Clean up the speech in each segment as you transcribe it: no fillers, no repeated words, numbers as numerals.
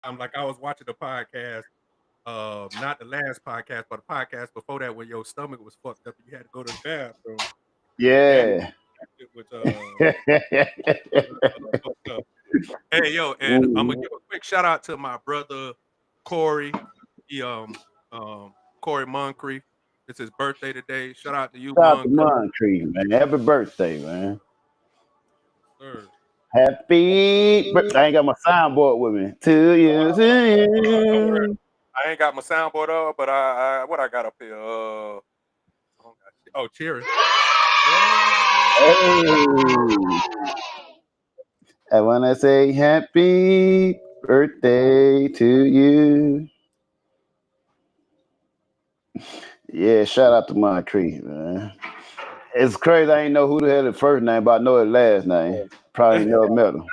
I'm like I was watching the podcast, not the last podcast, but the podcast before that when your stomach was fucked up and you had to go to the bathroom. And Yeah. it was fucked up. Hey yo, and I'm gonna Mhm. give a quick shout out to my brother Corey. He Corey Moncrief. It's his birthday today. Shout out to you, Shout out to Moncrief. Moncrief, man. Happy birthday, man. Sir. Happy birthday. I ain't got my soundboard with me. To you, to Don't worry. you. I ain't got my soundboard up, but I what I got up here? Oh, cheering. Hey. I want to say happy birthday to you. Yeah, shout out to Moncrief, man. It's crazy. I ain't know who the hell the first name, but I know his last name. Probably ain't never met him.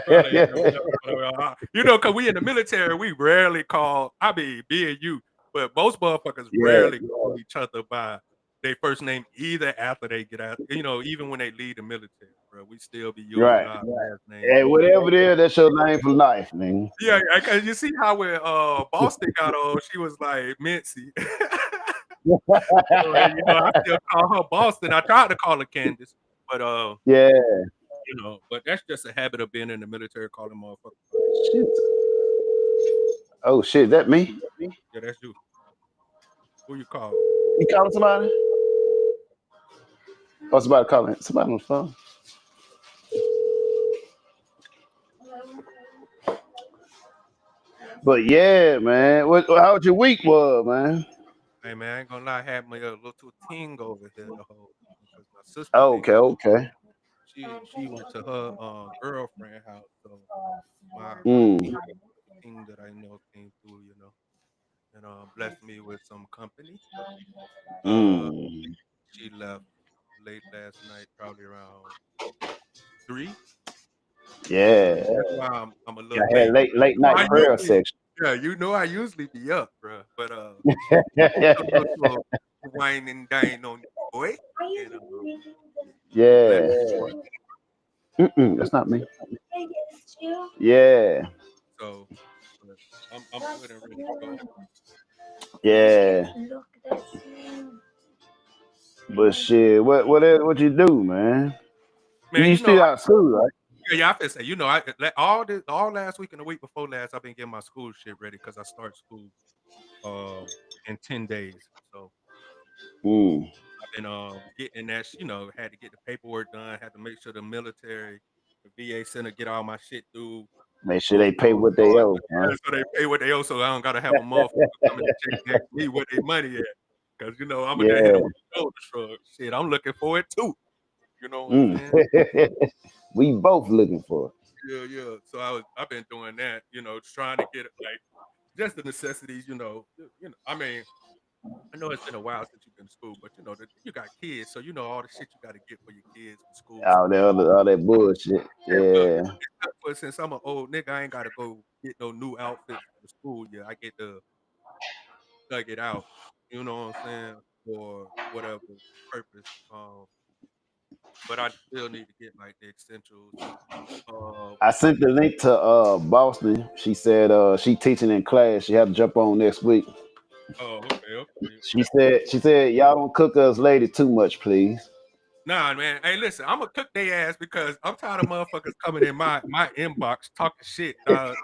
Probably ain't never you know, cause we in the military, we rarely call. I mean, me and you, but most motherfuckers Yeah, rarely call each other by their first name either after they get out. You know, even when they leave the military, bro, we still be using right. our last name. Hey, whatever it is, that's your name for life, man. Yeah, cause you see how when Boston got on, she was like Mincy. So, and, you know, I still call her Boston. I tried to call her Candace, but Yeah. you know, but that's just a habit of being in the military, calling motherfuckers. Shit. Oh shit, that me? Yeah, that's you. Who you calling? You calling somebody? Oh, somebody calling. Somebody on the phone. But yeah, man. How was your week was, man? Hey man, I ain't gonna lie, I had my little ting over here the whole because my sister Oh, didn't. okay, okay. She went to her girlfriend house, so my Mm. ting that I know came through, you know, and blessed me with some company. Uh, Mm. she left late last night, probably around 3. Yeah. That's why I'm a Yeah, little I had late. late You know, night I prayer usually section. yeah, you know I usually be up, bro. But she took a little wine and dine on me, boy, and blessed Yeah. me with Mm-mm, that's not me. Yeah. so but I'm good and ready to go. Yeah. But shit, what you do, man? Man, You you know, still out of school, right? yeah, I feel say, you know, all last week and the week before last, I've been getting my school shit ready because I start school in 10 days. So Mm. I've been getting that, you know, had to get the paperwork done, had to make sure the military, the VA center get all my shit through. Make sure they pay what they owe, huh? Yeah, so they pay what they owe, so I don't gotta have a motherfucker coming to check and ask me where their money at. Cause you know, I'ma just hit them Yeah. with the shoulder shrug. Shit, I'm looking for it too. You know what I'm Mm. saying? We both looking for it. Yeah, yeah. So I've been doing that, you know, trying to get it like just the necessities, you know. I mean, I know it's been a while since you've been to school, but you know, you got kids, so you know all the shit you gotta get for your kids for school stuff. All that bullshit. Yeah, look, Yeah. except for since I'm an old nigga, I ain't gotta go get no new outfits for school. Yeah, I get to dug it out. You know what I'm saying? For whatever purpose. But I still need to get like the essentials. I sent the link to Boston. She said she teaching in class. She had to jump on next week. Okay, okay. She said y'all don't cook us ladies too much, please. Nah, man. Hey, listen, I'm gonna cook their ass because I'm tired of motherfuckers coming in my inbox talking shit, and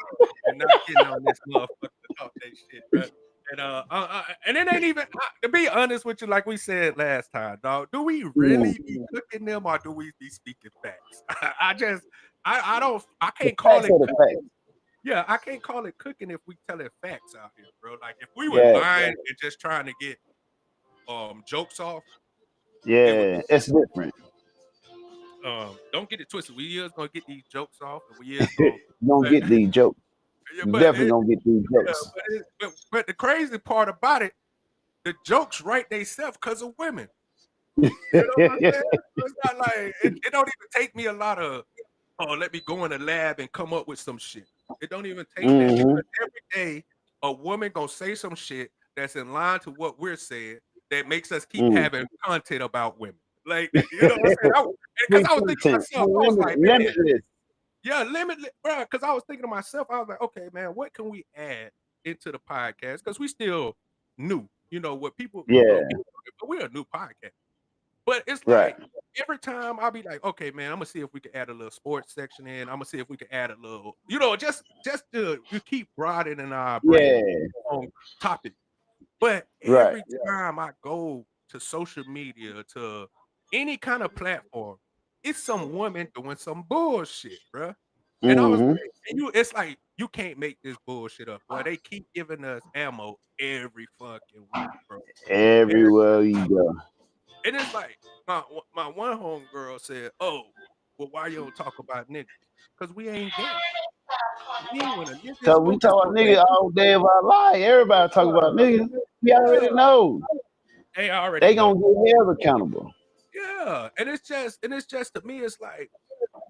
not getting on this motherfucker to talk that shit, bro. And it ain't even to be honest with you, like we said last time, dog. Do we really be Mm. cooking them, or do we be speaking facts? I just, I don't, I The can't call facts it are the cooking. facts. Yeah, I can't call it cooking if we telling facts out here, bro. Like if we were Yeah, lying and just trying to get jokes off, it would be yeah. It's different. don't get it twisted. We is gonna get these jokes off, and we is gonna, You don't but get these jokes. yeah, You but definitely gonna get these yeah, jokes. but the crazy part about it, the jokes write themselves because of women. You know what I'm saying? So it's not like it don't even take me a lot of let me go in the lab and come up with some shit. It don't even take that Hmm. because every day a woman gonna say some shit that's in line to what we're saying that makes us keep Mm. having content about women. Like you know what I'm saying? Because Free I was thinking to content. myself, I was like, man, Limitless. Yeah, limitless, bro. Because I was thinking to myself, I was like, okay, man, what can we add into the podcast? Because we still new, what people, Yeah, but we're a new podcast. But it's right. like every time I'll be like, okay, man, I'm gonna see if we can add a little sports section in. I'm gonna see if we can add a little, just to keep broadening our brain Yeah, on topic. But right. every time I go to social media, to any kind of platform, it's some woman doing some bullshit, bro. And I was Mm-hmm. like, it's like you can't make this bullshit up, boy. They keep giving us ammo every fucking week, bro. And Everywhere you go. it's like my one homegirl said, "Oh, well, why you don't talk about niggas? Because we ain't gay. Me when a nigga is So we focused talk on nigga niggas, all day about life. Everybody talk about niggas. We already yeah, know. they already They know. gonna get held accountable. Yeah, and it's just to me, it's like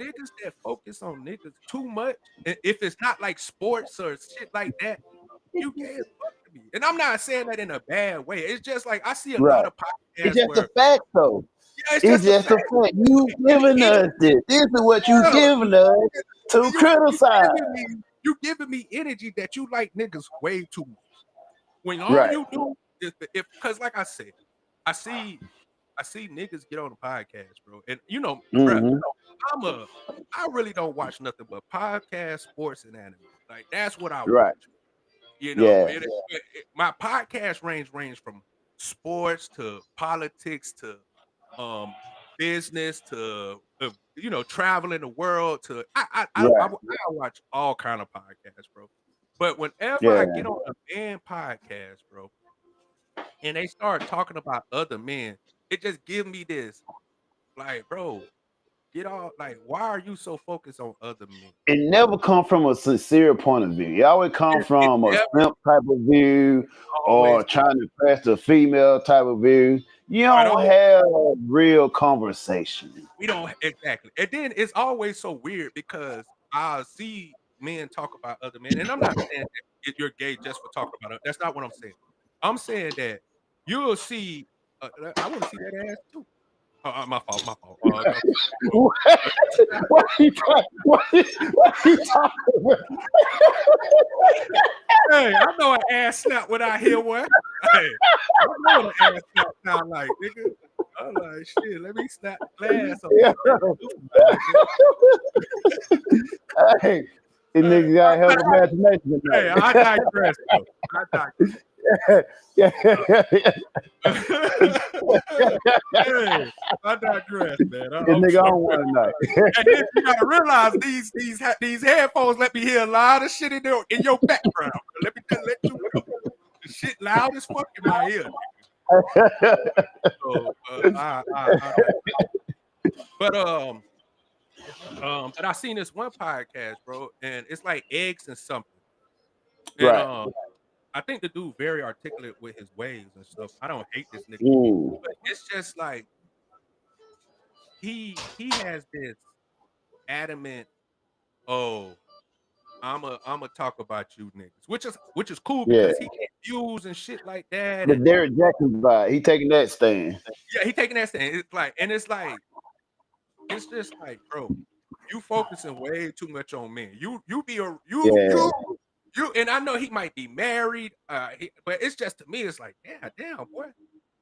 niggas that focus on niggas too much. And if it's not like sports or shit like that, you can't fuck to me. And I'm not saying that in a bad way. It's just like I see a lot Right. of It's podcasts just a where fact though. yeah, it's It's just a just a fact. fact. You And giving us this. This is what you yeah, giving us to you criticize. giving me energy that you like niggas way too much. When all Right. you do is if because like I said, I see niggas get on the podcast, bro. And bro, Mm-hmm. I really don't watch nothing but podcast, sports, and anime. Like that's what I watch. Right. You know, Yeah. my podcast range from sports to politics to um business to traveling the world to I Right. watch all kind of podcasts, bro. But whenever I Yeah. get on a man podcast, bro, and they start talking about other men, it just give me this like, bro, get all like, why are you so focused on other men? It never come from a sincere point of view. It always come It from a never simp type of view or always trying to press the female type of view. You it don't always have a real conversation. we don't exactly. And then it's always so weird because I see men talk about other men, and I'm not saying that you're gay just for talking about it. That's not what I'm saying. I'm saying that you'll see. I want to see that ass too. My fault. My fault. What? What are you talking about? Hey, I know an ass snap when I hear one. Hey, I know what an ass snap sound like, nigga. I'm like, shit, let me snap the glass on Yeah. that. Hey, these niggas got hell of imagination Hey, tonight. I digress, though. I digress. Yeah. Hey, I digress, man. This nigga on one tonight. And then you gotta realize these headphones let me hear a lot of shit in your background. Let me just let you know. The shit loud as fuck in my ear. So, but I seen this one podcast, bro, and it's like eggs and something. And Right. I think the dude very articulate with his ways and stuff. I don't hate this nigga, Ooh. but it's just like he has this adamant, oh, I'ma talk about you niggas, which is cool Yeah. because he get views and shit like that. The And Derek Jackson vibe. He taking that stand. yeah, he taking that stand. It's just like, bro, you focusing way too much on men. You be a Yeah. you, and I know he might be married, but it's just to me, it's like, yeah, damn, boy,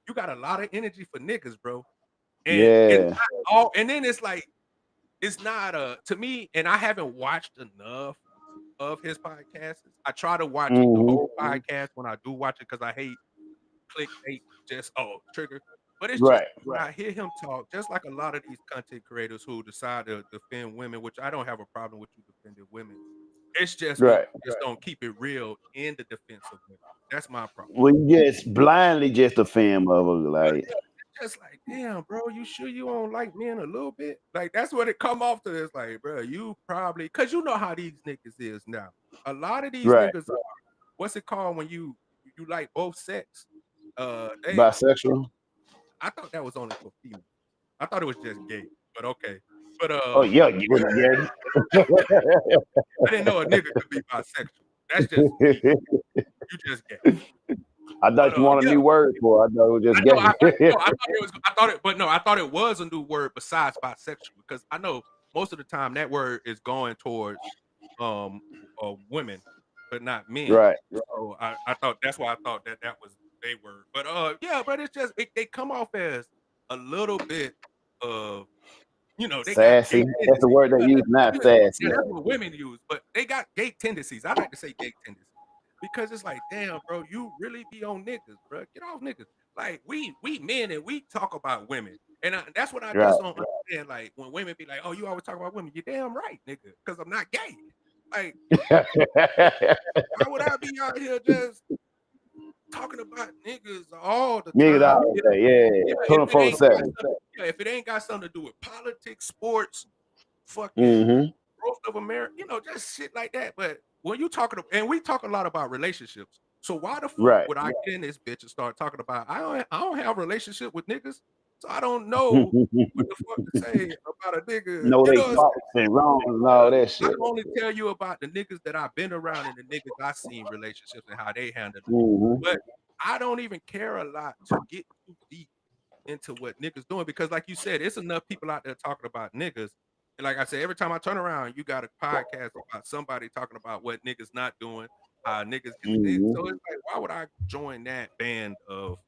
you got a lot of energy for niggas, bro. And Yeah. and then it's like, it's not to me, and I haven't watched enough of his podcasts. I try to watch the Mm-hmm. whole podcast when I do watch it because I hate clickbait, just trigger. But it's just Right. when I hear him talk, just like a lot of these content creators who decide to defend women, which I don't have a problem with you defending women. It's just when Right. you just don't keep it real in the defense of women. That's my problem. When you just blindly just a fan of it, But like yeah, it's just like, damn, bro, you sure you don't like men a little bit? Like that's what it come off to. It's like, bro, you probably because you know how these niggas is now. A lot of these right. niggas are what's it called when you like both sex? They Bisexual. I thought that was only for females. I thought it was just gay, but okay. But Oh yeah, yeah. I didn't know a nigga could be bisexual. That's just gay. You just gay. I thought But you wanted a yeah, new word for it. I thought it was just I know. gay. I thought it was. I thought it, but no, I thought it was a new word besides bisexual because I know most of the time that word is going towards women, but not men. Right. So I thought that's why I thought that was they word. But yeah, but it's just they come off as a little bit of they got gay Sassy. That's the tendencies. word they use, not sassy. Yeah, that's what women use, but they got gay tendencies. I like to say gay tendencies because it's like, damn, bro, you really be on niggas, bro. Get off niggas. Like we men and we talk about women, and that's what I Right. just don't understand. Like when women be like, "Oh, you always talk about women," you're damn right, nigga, because I'm not gay. Like, why would I be out here just talking about niggas all the Niggas time? all day, yeah. 24/7. If it ain't got something to do with politics, sports, fucking Mm-hmm. growth of America, just shit like that. But when you talking, and we talk a lot about relationships, so why the fuck Right. would I get in this bitch and start talking about I don't have a relationship with niggas, so I don't know what the fuck to say about a nigga. No, they faults and wrongs and all that I shit. can only tell you about the niggas that I've been around and the niggas I seen relationships and how they handle it. Mm-hmm. But I don't even care a lot to get too deep into what niggas doing because, like you said, it's enough people out there talking about niggas. And like I said, every time I turn around, you got a podcast about somebody talking about what niggas not doing, how niggas get Mm-hmm. So it's like, why would I join that band of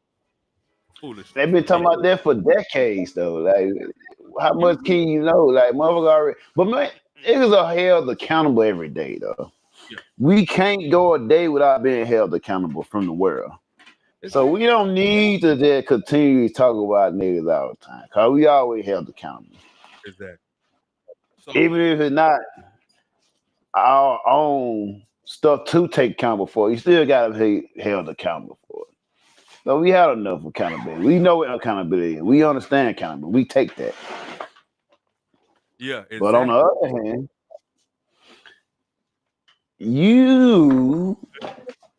foolishness? They've been talking about that for decades, though. Like, how much can you know? Like, motherfucker already. But man, niggas are held accountable every day, though. Yeah. We can't go a day without being held accountable from the world. So we don't need to just continue to talk about niggas all the time, cause we always held accountable. Exactly. So, Even if it's not our own stuff to take accountable for, you still gotta be held accountable for it. So we have enough accountability. We know what accountability is. We understand accountability. We take that. yeah, exactly. But on the other hand, you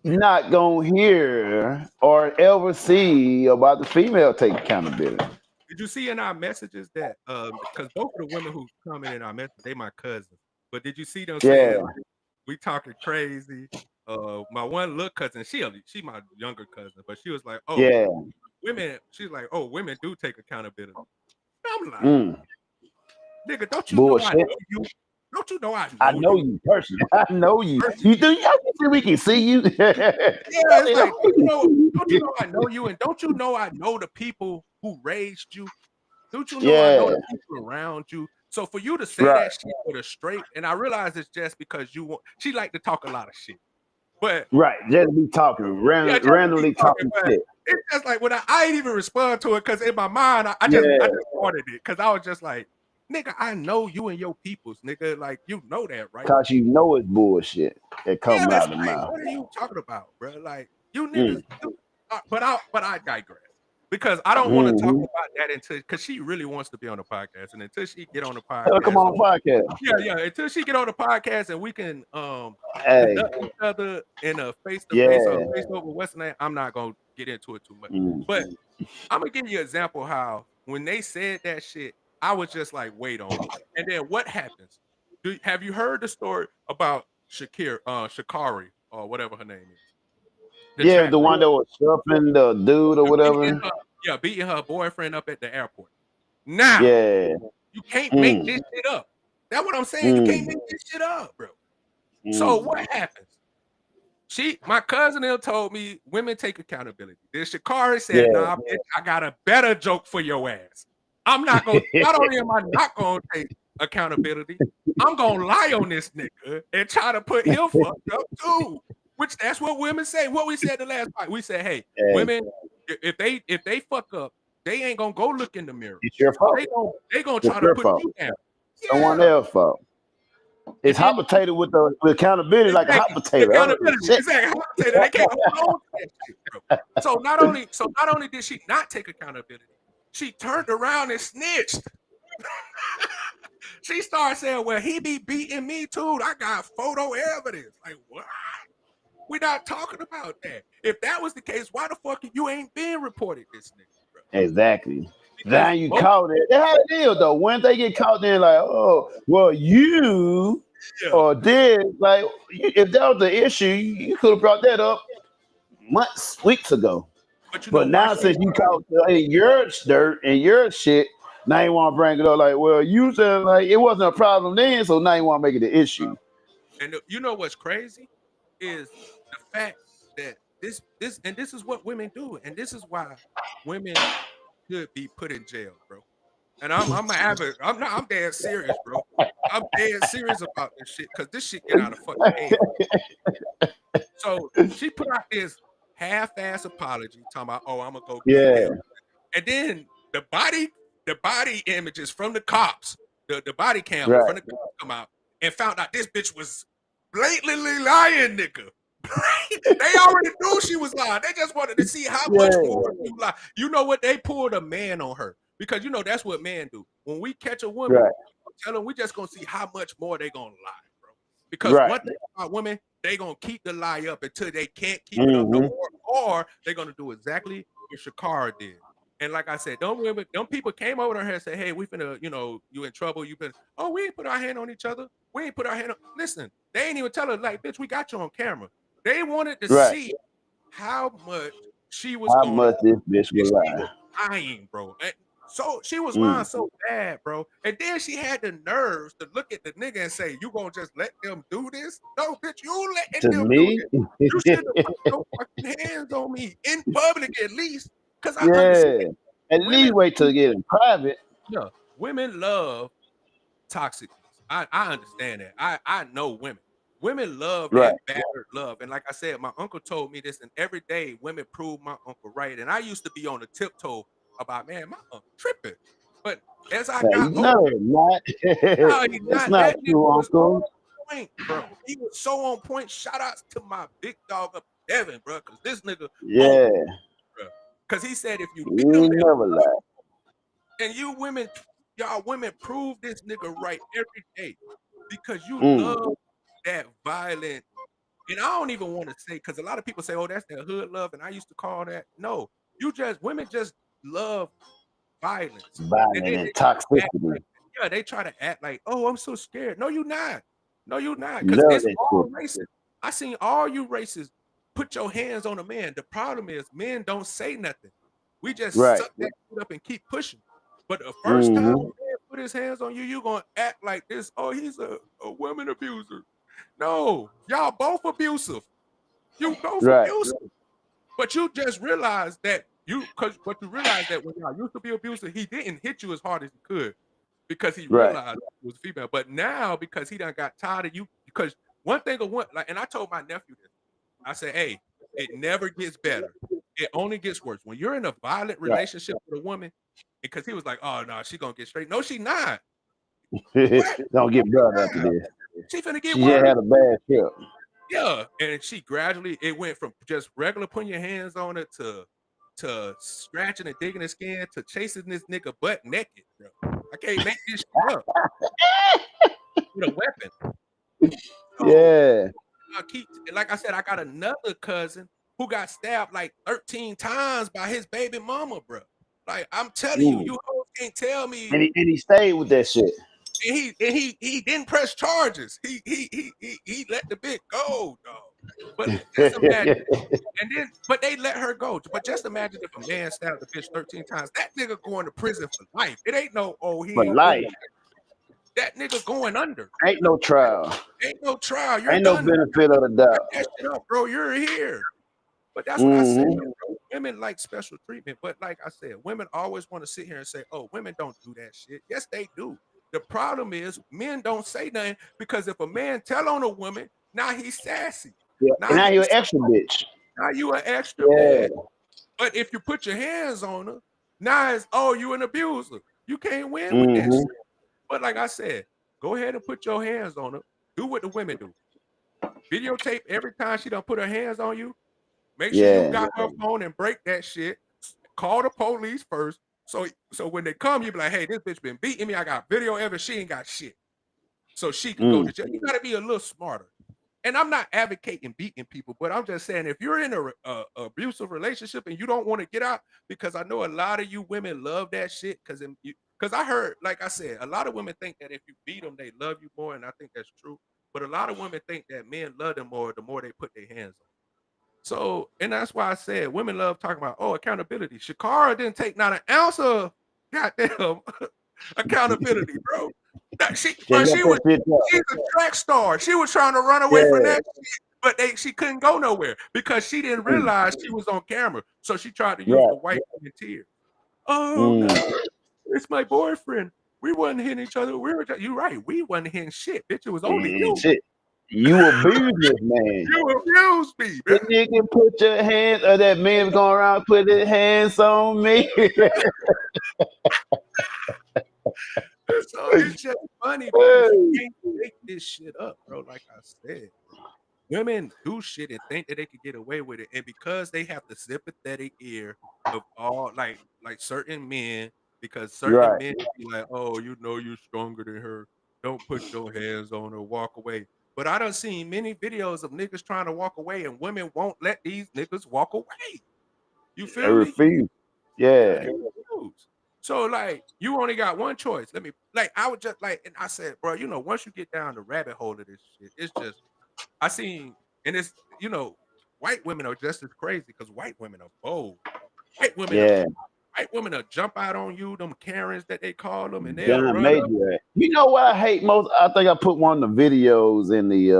not gonna hear or ever see about the female take accountability. Did you see in our messages that because both of the women who comment in our message, they my cousins. But did you see them saying we talking crazy? My one little cousin, she my younger cousin, but she was like, "Oh, Yeah. women." She's like, "Oh, women do take accountability." I'm like, nigga, don't you Bullshit. know I know you? Don't you know I know you personally. I know you. You do y'all think we can see you? Yeah, it's like, don't you know I know you, and don't you know I know the people who raised you? Don't you know I know the people around you? So for you to say that shit with a straight, and I realize it's just because she like to talk a lot of shit. But just be talking, randomly talking shit. It's just like when I ain't even respond to it because in my mind I just wanted it because I was just like, nigga, I know you and your peoples, nigga. Like you know that, right? Cause you know it's bullshit that comes out of the mouth. What are you talking about, bro? Like you niggas. But I digress. Because I don't want to talk about that until because she really wants to be on the podcast, and until she get on the podcast, come on the podcast. Yeah. Until she get on the podcast, and we can conduct each other in a face-to-face or face-over Western name. I'm not gonna get into it too much, but I'm gonna give you an example how when they said that shit, I was just like, wait on it. And then what happens? Have you heard the story about Shakari or whatever her name is? The one that was surfing the dude or whatever. Beating her boyfriend up at the airport. Now, you can't make this shit up. That's what I'm saying. You can't make this shit up, bro. So what happens? My cousin told me women take accountability. Then Shakari said, "Nah, bitch, I got a better joke for your ass. I'm not gonna. Not only am I not gonna take accountability, I'm gonna lie on this nigga and try to put him fucked up too." Which that's what women say. What we said the last fight, we said, "Hey, women, if they fuck up, they ain't gonna go look in the mirror. It's your fault. They gonna try to put you down. Someone else's fault. It's hot potato with the accountability, like a hot potato. Exactly, hot potato. They can't hold on to that shit, bro. So not only did she not take accountability, she turned around and snitched. She started saying, "Well, he be beating me too. I got photo evidence." Like what? We're not talking about that. If that was the case, why the fuck you ain't been reported this nigga, bro? Exactly. Now you caught it. That's how it is, though. When they get caught, they're like, "Oh, well, you or did like if that was the issue, you could have brought that up weeks ago." But now since you caught in your dirt and your shit, Now you want to bring it up like, well, you said like it wasn't a problem then, so now you want to make it an issue. And you know what's crazy is the fact that this is what women do, and this is why women should be put in jail, bro. And I'm dead serious, bro. I'm dead serious about this shit because this shit get out of fucking hand. So she put out this half-ass apology talking about, oh, I'm gonna go get Yeah, him. And then the body images from the cops, the body cam right. from the cops come out and found out this bitch was blatantly lying, nigga. They already knew she was lying. They just wanted to see how much more you lie. You know what? They pulled a man on her because you know that's what men do. When we catch a woman, Right. tell them we just gonna see how much more they gonna lie, bro. Because Right. one thing about women, they gonna keep the lie up until they can't keep it up no more, or they're gonna do exactly what Shakara did. And like I said, them people came over to her and said, "Hey, we finna, you know, you in trouble. You been, oh, we ain't put our hand on each other. We ain't put our hand on." Listen, they ain't even tell her like, "Bitch, we got you on camera." They wanted to Right. see how much she was How going much to this bitch will lie? lying, bro. And so she was lying so bad, bro. And then she had the nerves to look at the nigga and say, "You gonna just let them do this? No, bitch, you letting To them do me, this. You should have put your fucking hands on me in public at least." Because I yeah. understand At women, least wait till it get in private. yeah, women love toxicness. I understand that. I know women. Women love Right. that battered love. And like I said, my uncle told me this, and every day women prove my uncle right. And I used to be on the tiptoe about, man, my uncle tripping. But as I got No, older, not. no, he's That's not. not That nigga true, was on Uncle. point, bro. He was so on point. Shout outs to my big dog up Devin, bro, because this nigga on, Yeah, bro. Because he said if you he leave them ain't never lied. and you women, y'all women prove this nigga right every day because you Mm. love that violent. And I don't even want to say because a lot of people say, "Oh, that's that hood love," and I used to call that. No, women just love violence, and Violent then and they try to act toxicity. like, yeah, they try to act like, "Oh, I'm so scared." No, you're not. No, you're not, because Love it's that all shit. races. I seen all you races put your hands on a man. The problem is men don't say nothing. We just Right. suck that shit up and keep pushing. But the first time a Mm-hmm. man put his hands on you, you gonna act like this. Oh, he's a woman abuser. No, y'all both abusive. You both Right. abusive. But you just realize that but you realize that when y'all used to be abusive, he didn't hit you as hard as he could because he Right. realized you was female. But now because he done got tired of you, because one thing of one, like, and I told my nephew this. I said, "Hey, it never gets better. It only gets worse. When you're in a violent Right. relationship with a woman," because he was like, "Oh no, she gonna get straight." No, she not. What? Don't get better after Nah. this. She finna get She just worse. had a bad trip. Yeah, and she gradually it went from just regular putting your hands on it to scratching and digging the skin to chasing this nigga butt naked, bro. I can't make this shit up with a weapon. So Yeah. I keep like I said, I got another cousin who got stabbed like 13 times by his baby mama, bro. Like I'm telling you, Mm. you hoes can't tell me. And he stayed with that shit. And he didn't press charges. He let the bitch go, dog. But just imagine. And then, but they let her go. But just imagine if a man stabbed a bitch 13 times. That nigga going to prison for life. It ain't no, oh, he For ain't doing life. that. That nigga going under. Ain't no trial. Ain't no trial. You're Ain't no done. benefit of the Wrap doubt. that shit up, bro. You're here. But that's what I said, Mm-hmm. bro. Women like special treatment. But like I said, women always want to sit here and say, oh, women don't do that shit. Yes, they do. The problem is men don't say nothing because if a man tell on a woman, now he's sassy. Yeah. Now And now you're he's an extra bitch. now you an extra Yeah. bitch. But if you put your hands on her, now it's, oh, you an abuser. You can't win with that Mm-hmm. shit. But like I said, go ahead and put your hands on her. Do what the women do. Videotape every time she done put her hands on you. Make sure you Yeah. got her phone and break that shit. Call the police first. So when they come, you be like, hey, this bitch been beating me. I got video evidence. She ain't got shit. So she can go to jail. You gotta be a little smarter. And I'm not advocating beating people, but I'm just saying if you're in a abusive relationship and you don't want to get out, because I know a lot of you women love that shit. Because I heard, like I said, a lot of women think that if you beat them, they love you more, and I think that's true. But a lot of women think that men love them more the more they put their hands on. So, and that's why I said women love talking about accountability. Shakara didn't take not an ounce of goddamn Accountability, bro. She Just let was that shit go. she's a track star. She was trying to run away from that shit, but she couldn't go nowhere because she didn't realize she was on camera. So she tried to use the white woman tears. Oh no, it's my boyfriend. We wasn't hitting each other. You're right. We wasn't hitting shit, bitch. It was only you. Shit. You abused this man. You abused me, This man. nigga put your hands, or that man going around put his hands on me. So it's just funny because you can't make this shit up, bro. Like I said, women do shit and think that they can get away with it, and because they have the sympathetic ear of all like certain men, because certain men be like, "Oh, you know, you're stronger than her. Don't put your hands on her. Walk away." But I done seen many videos of niggas trying to walk away, and women won't let these niggas walk away. You I feel me? refuse. Yeah, Yeah. they refuse. So like, you only got one choice. Let me like, I would just like, and I said, bro, you know, once you get down the rabbit hole of this shit, it's just I seen, and it's you know, white women are just as crazy because white women are bold. White women, Yeah. white women will jump out on you, them Karens that they call them, and they'll John run up. Major. You know what I hate most? I think I put one of the videos in the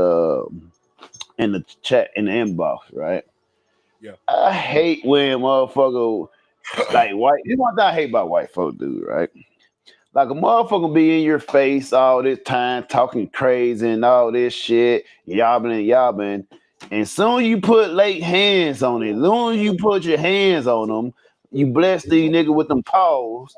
chat in the inbox, right? Yeah. I hate when motherfucker like white. You know what I hate about white folk, dude, right? Like a motherfucker be in your face all this time talking crazy and all this shit, yobbing. And soon you put late hands on it, soon you put your hands on them, you bless these niggas with them paws.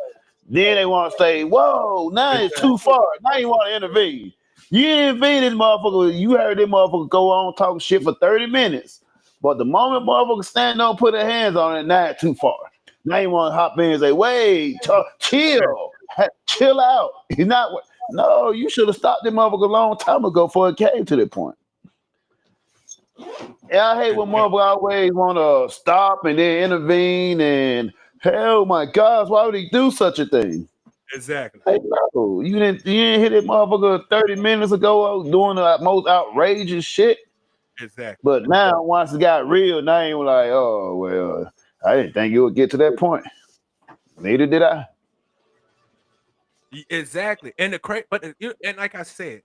Then they want to say, whoa, now it's too far. Now you want to intervene. You intervene this motherfucker. You heard this motherfucker go on talking shit for 30 minutes. But the moment motherfucker stand up, put their hands on it, now it's too far. Now you want to hop in and say, wait, chill. Chill out. He's not. No, you should have stopped this motherfucker a long time ago before it came to that point. And I hate when motherfuckers always want to stop and then intervene and hell my gosh, why would he do such a thing? Exactly. Hey, no, you didn't hit that motherfucker 30 minutes ago doing the most outrageous shit. Exactly. But now once it got real, now you like, oh well, I didn't think you would get to that point. Neither did I. Exactly. And and like I said,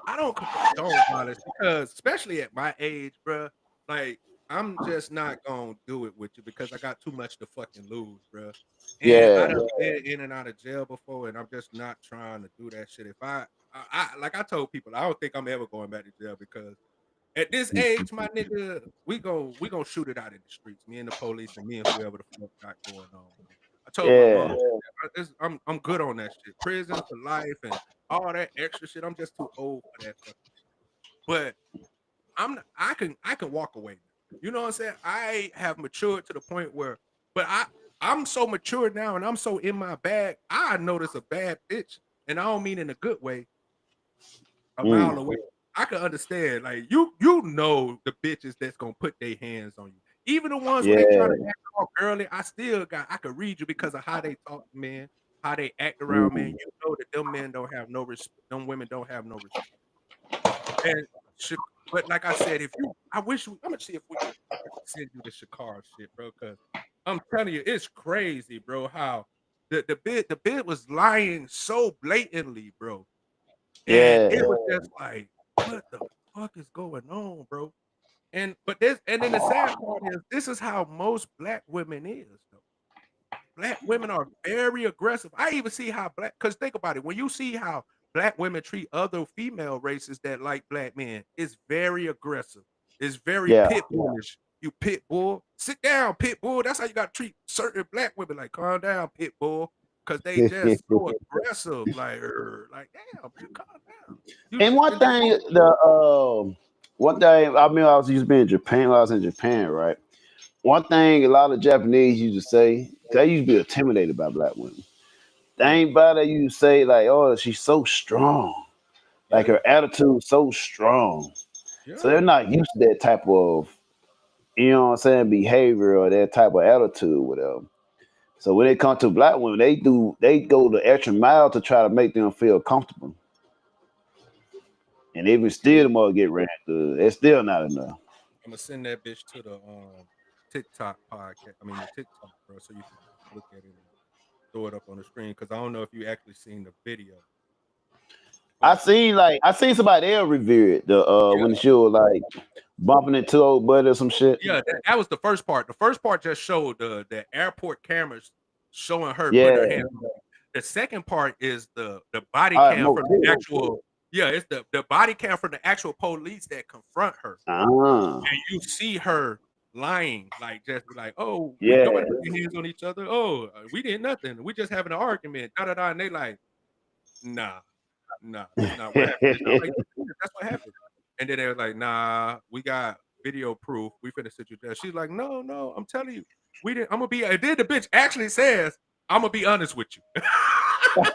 I don't condone violence because, especially at my age, bro, like I'm just not gonna do it with you because I got too much to fucking lose, bro. And I Yeah. done been in and out of jail before, and I'm just not trying to do that shit. If I like I told people, I don't think I'm ever going back to jail because at this age, my nigga, we gon' shoot it out in the streets. Me and the police and me and whoever the fuck got going on. Man. I told my mom, I'm good on that shit. Prison for life and all that extra shit. I'm just too old for that fucking shit. But I can walk away now. You know what I'm saying? I have matured to the point where, but I'm so mature now and I'm so in my bag. I notice a bad bitch, and I don't mean in a good way, a mile away. I can understand, like you know the bitches that's gonna put their hands on you. Even the ones where they try to act all girly, I could read you because of how they talk to men, how they act around men. You know that them men don't have no respect, them women don't have no respect. And but like I said, I'm gonna see if we can send you the Shakar shit, bro. Because I'm telling you, it's crazy, bro. How the bid was lying so blatantly, bro. And it was just like, what the fuck is going on, bro? And then the sad part is this is how most black women is, though. Black women are very aggressive. I even see how because think about it, when you see how black women treat other female races that like black men, it's very aggressive. It's very pit bullish. You pit bull, sit down, pit bull. That's how you got to treat certain black women. Like, calm down, pit bull, because they just so aggressive. Like damn, man, calm down. And one thing, I mean, I was used to be in Japan. When I was in Japan, right? One thing a lot of Japanese used to say, they used to be intimidated by black women. They ain't about that you say like, oh, she's so strong. Like her attitude so strong. So they're not used to that type of, you know what I'm saying, behavior or that type of attitude, whatever. So when it comes to black women, they go the extra mile to try to make them feel comfortable. And even still the more get ran through, it's still not enough. I'm gonna send that bitch to the TikTok podcast. I mean the TikTok, bro, so you can look at it. throw it up on the screen because I don't know if you actually seen the video. I seen somebody else review it. When she was like bumping into old buddy or some shit. Yeah, that was the first part. The first part just showed the airport cameras showing her Yeah. put her hands on. The second part is the body cam from the actual. Yeah, it's the body cam from the actual police that confront her, and you see her lying, like just like, oh, nobody put their hands on each other. Oh, we did nothing. We just having an argument. Da da da. And they like, nah, that's not what happened. Like, that's what happened. And then they were like, nah, we got video proof. We finna sit you down. She's like, no, I'm telling you, we didn't. I'm gonna be. And then the bitch actually says, I'm gonna be honest with you. And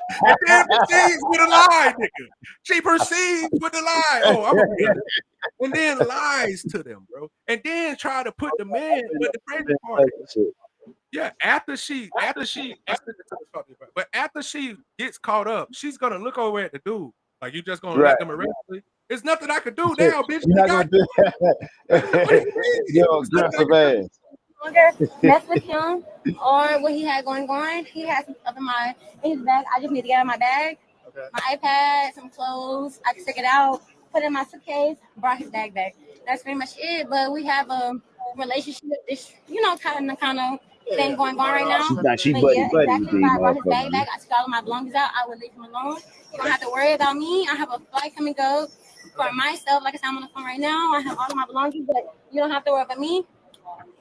then proceeds with a lie, nigga. She proceeds with the lie. Oh, I'm gonna be honest. And then lies to them, bro. And then try to put the man. But the crazy part is, yeah, after she gets caught up, she's gonna look over at the dude. Like, you just gonna let them arrest me? There's nothing I can do now, bitch. You're not gonna do Yo, aggressive ass. Mess with him or what he had going on. He had some stuff in his bag. I just need to get out of my bag. Okay. My iPad, some clothes. I took it out, put it in my suitcase, brought his bag back. That's pretty much it. But we have a relationship, this, kind of thing going on right now. She buddy. Exactly. I brought his bag back. I took all of my belongings out. I would leave him alone. You don't have to worry about me. I have a flight coming go for myself. Like I said, I'm on the phone right now. I have all of my belongings, but you don't have to worry about me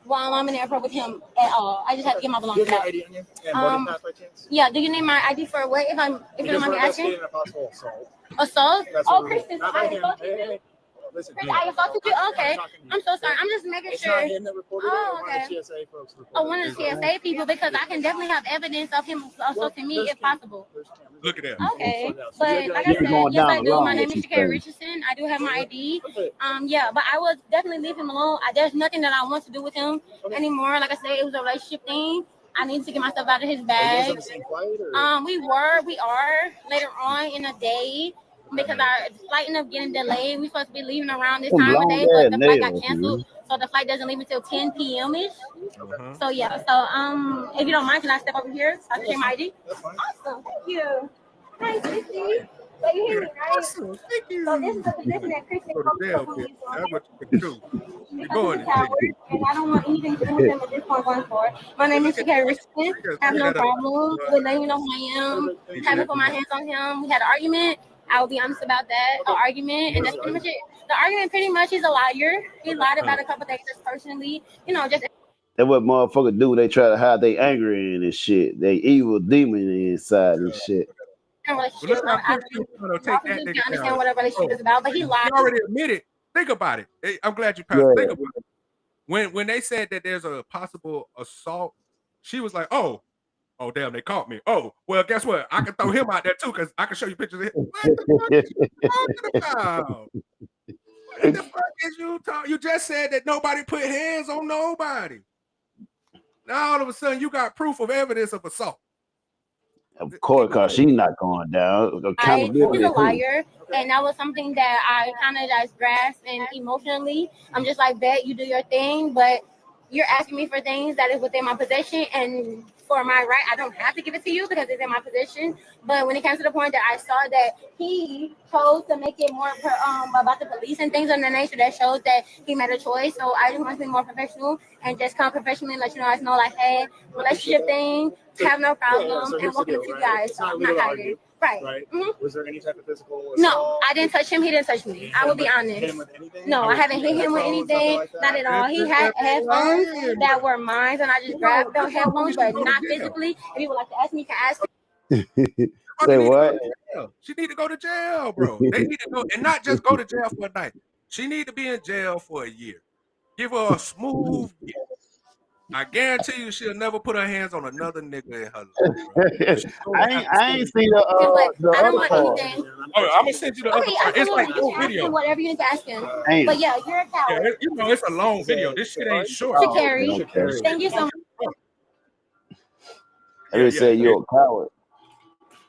while I'm in the airport with him at all. I just have to get my belongings out. ID on you? And by chance? Yeah. Do you need my ID for what? If you don't mind me asking? Assault? Oh, Kristen. Listen, I assaulted you? Okay. I'm so sorry. I'm just making sure. Oh, okay. One of the TSA people, because I can definitely have evidence of him assaulting me if possible. Look at that. Okay. But like I said, yes, I do. My name is Shakira Richardson. I do have my ID. Yeah, but I would definitely leave him alone. There's nothing that I want to do with him anymore. Like I said, it was a relationship thing. I need to get my stuff out of his bag. We are later on in the day. Because our flight ended up getting delayed. We're supposed to be leaving around this time of day, but the flight got canceled. So the flight doesn't leave until 10 p.m.-ish. So yeah, if you don't mind, can I step over here so I can share my ID? Awesome, thank you. Hi, Christy. So you hear me, right? Awesome, thank you. So this is the position that Christy That's what you can do. You're going and I don't want anything to do with him at this point going forward. My name is Shakira Richardson. I have no problem with letting you know who I am. Haven't put my hands on him. We had an argument. I will be honest about that, an argument, and that's pretty much it. The argument pretty much, he's a liar. He lied about a couple things just personally, just. That's what motherfuckers do. They try to hide their anger in and shit. They evil demon inside and shit. I understand what a relationship is about, but he lied. You already admitted. Think about it. I'm glad you passed. Yeah. Think about it. When they said that there's a possible assault, she was like, oh, damn, they caught me. Oh, well, guess what? I can throw him out there too, because I can show you pictures of him. What the fuck is you talking? You just said that nobody put hands on nobody. Now all of a sudden you got proof of evidence of assault. Of course, because she's not going down. He's a liar, and that was something that I kind of just grasped and emotionally. I'm just like, bet you do your thing, but you're asking me for things that is within my possession, and for my right, I don't have to give it to you because it's in my possession. But when it comes to the point that I saw that he chose to make it more about the police and things of that nature, that shows that he made a choice. So I just want to be more professional and just come professionally and let you guys know, like, hey, relationship thing, have no problem, and working with you guys. So I'm not hiding. Right. Mm-hmm. Was there any type of physical assault? No, I didn't touch him. He didn't touch me. I will be honest. Hit him with anything? No, I haven't hit him with anything. Not at all. He had headphones that were mine, and I just grabbed those headphones, but not physically. If you would like to ask me, you can ask me. Say what? She need to go to jail, bro. They need to go, and not just go to jail for a night. She need to be in jail for a year. Give her a smooth year. I guarantee you she'll never put her hands on another nigga in her life. I ain't seen the other part. Oh, I'm gonna send you the other part. It's like no video. Whatever you need to ask him. But yeah, you're a coward. Yeah, it's a long video. This shit ain't short. Shakari. Thank you so much. I just say you're a coward.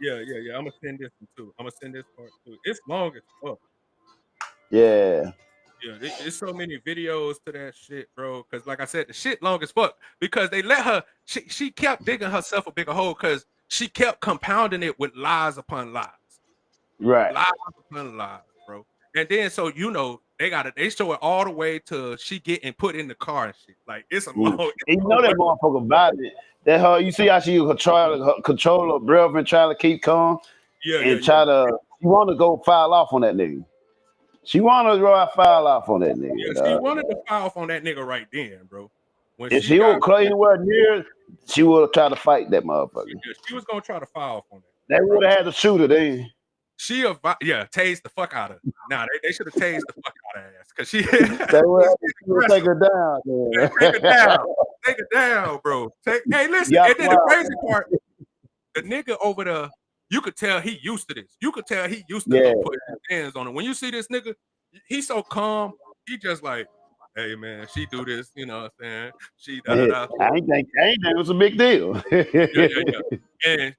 Yeah. I'm gonna send this one too. I'm gonna send this part too. It's long as fuck. Yeah. Yeah, it's so many videos to that shit, bro. Because like I said, the shit long as fuck. Because they let her, she kept digging herself a bigger hole. Because she kept compounding it with lies upon lies. Right. Lies upon lies, bro. And then so they show it all the way to she getting put in the car and shit. Like it's a long. And you know that motherfucker about it. That her, you see how she control her girlfriend, trying to keep calm, she want to go file off on that nigga. She want to file off on that nigga. Yeah, she wanted to file off on that nigga right then, bro. When if she would claim anywhere near, she would try to fight that motherfucker. She was gonna try to file off on that. They would have had to shoot her then. She tased the fuck out of her. Nah, they should have tased the fuck out of her ass because she. They would take her down. Man. Take her down. Take her down, bro. Hey, listen. And then the crazy part, the nigga over there, you could tell he used to this. You could tell he used to putting his hands on it. When you see this nigga, he's so calm. He just like, hey man, she do this. You know what I'm saying? She da da da. I ain't think it was a big deal. And.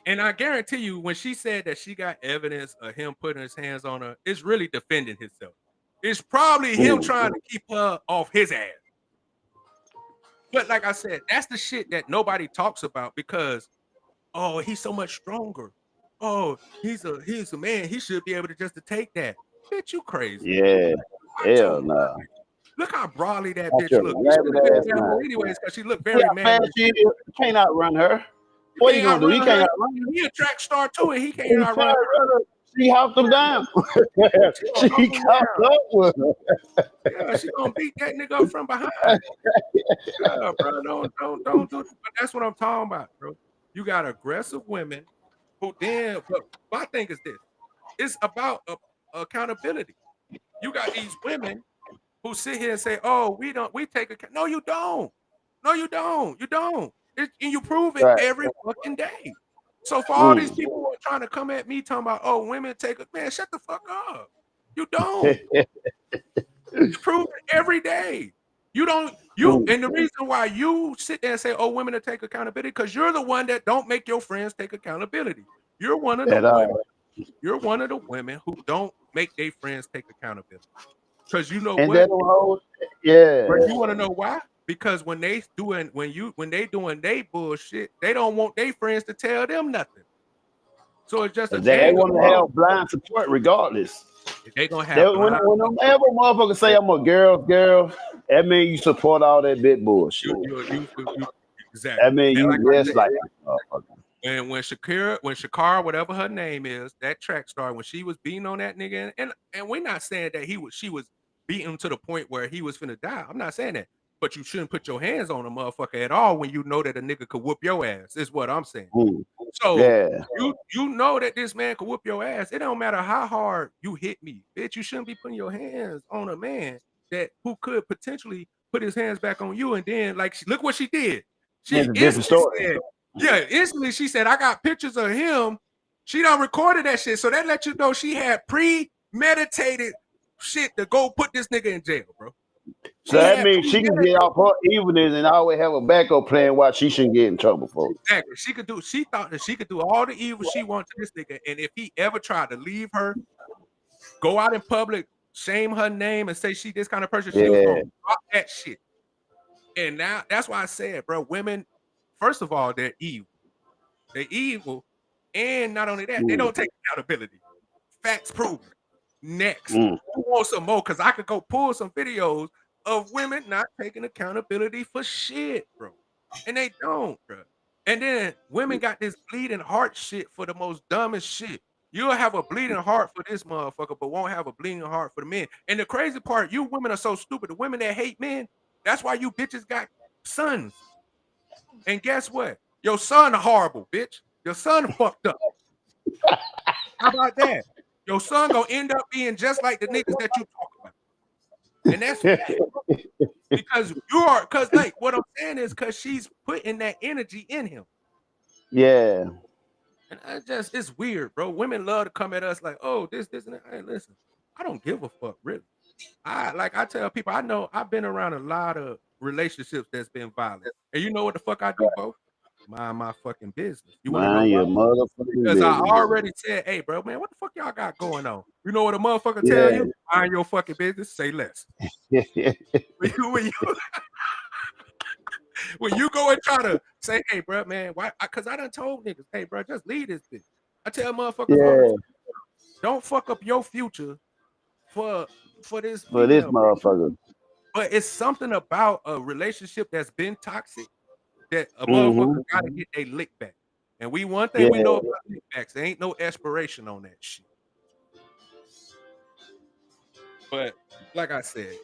And I guarantee you, when she said that she got evidence of him putting his hands on her, it's really defending himself. It's probably him trying to keep her off his ass. But like I said, that's the shit that nobody talks about because, oh, he's so much stronger. Oh, he's a man. He should be able to take that. Bitch, you crazy. Yeah. Hell no. Nah. Look how broadly that bitch looks. Anyways, because she looked very mad. You can't outrun her. What are you gonna do? He can't outrun her. He a track star too, and he can't outrun her. She hopped him down. She caught up with her. Yeah, she gonna beat that nigga up from behind. Yeah, bro, don't do it. But that's what I'm talking about, bro. You got aggressive women who then. But my thing is this: it's about accountability. You got these women who sit here and say, "Oh, we take account." No, you don't. No, you don't. You don't. And you prove it every fucking day. So for all these people who are trying to come at me talking about, oh, women man, shut the fuck up. You don't. You prove it every day. You don't. And the reason why you sit there and say, oh, women to take accountability, because you're the one that don't make your friends take accountability. You're one of the women. You're one of the women who don't make their friends take accountability. Because you know what? But you want to know why? Because when they doing they bullshit, they don't want their friends to tell them nothing. So it's just they want to have blind support regardless. They gonna have whenever motherfuckers say I'm a girl, that means you support all that bit bullshit. Exactly. That means and when Shakira, whatever her name is, that track star, when she was beating on that nigga, and we're not saying that she was beating him to the point where he was finna die. I'm not saying that. But you shouldn't put your hands on a motherfucker at all when you know that a nigga could whoop your ass, is what I'm saying. So you know that this man could whoop your ass. It don't matter how hard you hit me, bitch. You shouldn't be putting your hands on a man who could potentially put his hands back on you. And then, look what she did. She instantly she said, I got pictures of him. She done recorded that shit. So that let you know she had premeditated shit to go put this nigga in jail, bro. So that means she can get off her evenings and always have a backup plan why she shouldn't get in trouble for it. Exactly. She thought that she could do all the evil she wants to this nigga. And if he ever tried to leave her, go out in public, shame her name, and say she this kind of person, she was gonna drop that shit. And now that's why I said, bro, women, first of all, they're evil. They're evil. And not only that, they don't take accountability. Facts proven. Next, who wants some more? Because I could go pull some videos of women not taking accountability for shit, bro. And they don't, bro. And then women got this bleeding heart shit for the most dumbest shit. You'll have a bleeding heart for this motherfucker, but won't have a bleeding heart for the men. And the crazy part, you women are so stupid. The women that hate men, that's why you bitches got sons. And guess what? Your son horrible, bitch. Your son fucked up. How about that? Your son gonna end up being just like the niggas that you talk about. And that's because what I'm saying is because she's putting that energy in him. Yeah. And it's weird, bro. Women love to come at us like, oh, this, and that. Hey, listen, I don't give a fuck, really. I tell people, I know I've been around a lot of relationships that's been violent. And you know what the fuck I do, bro? Mind my fucking business. You want to know your motherfucking because I already said, hey, bro, man, what the fuck y'all got going on? You know what a motherfucker tell you? Mind your fucking business, say less. when you go and try to say, hey, bro, man, why? Because I done told niggas, hey, bro, just leave this bitch. I tell motherfuckers all the Yeah, time, don't fuck up your future for this for this female. motherfucker. But it's something about a relationship that's been toxic that a motherfucker Mm-hmm. gotta get their lick back. And one thing we Yeah, know about lick backs, there ain't no expiration on that shit. But like I said,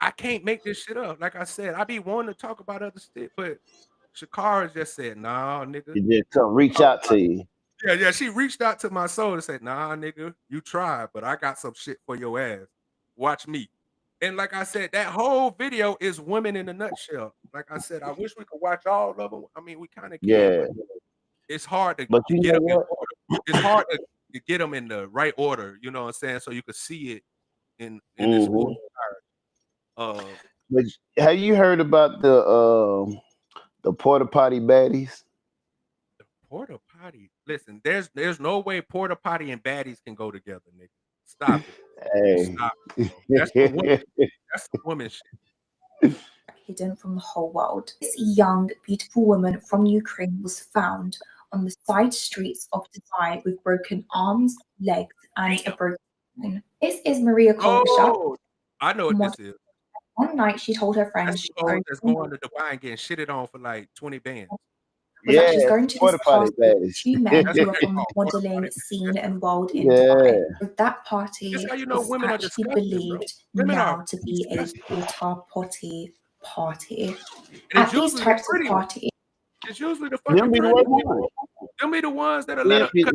I can't make this shit up. Like I said, I be wanting to talk about other shit, but Shakara just said, nah, nigga. it just come reach out to you. Yeah, she reached out to my soul and said, nah, nigga, you tried, but I got some shit for your ass. Watch me. And like I said, that whole video is women in a nutshell. Like I said, I wish we could watch all of them. I mean, we kind of can, Yeah, but it's hard to but you get know them in what? order. It's hard to get them in the right order, you know what I'm saying? So you could see it in its full Mm-hmm. entirety. But have you heard about the porta potty baddies? The porta potty. Listen, there's no way porta potty and baddies can go together, nigga. Stop it. Hey. Stop it, bro. That's the woman. That's the woman shit. Hidden from the whole world. This young, beautiful woman from Ukraine was found on the side streets of Dubai with broken arms, legs, and a broken spine. This is Maria Kolbashuk. Oh, I know what this is. One night, she told her friends That's she the was hoes that's going to Dubai and getting shitted on for like 20 bands. that she's going to porta this potty party with baddies. two men That's who what are they from the call porta modeling potty. scene and world in Yeah. Dubai. So that party That's how you know is women are actually disgusting, bro. believed Women now are to be a disgusting. porta potty party. And At it's these usually the types of pretty ones. parties, It's usually the Them fucking be the pretty worst ones. ones. Them be the ones that are Yeah, let up because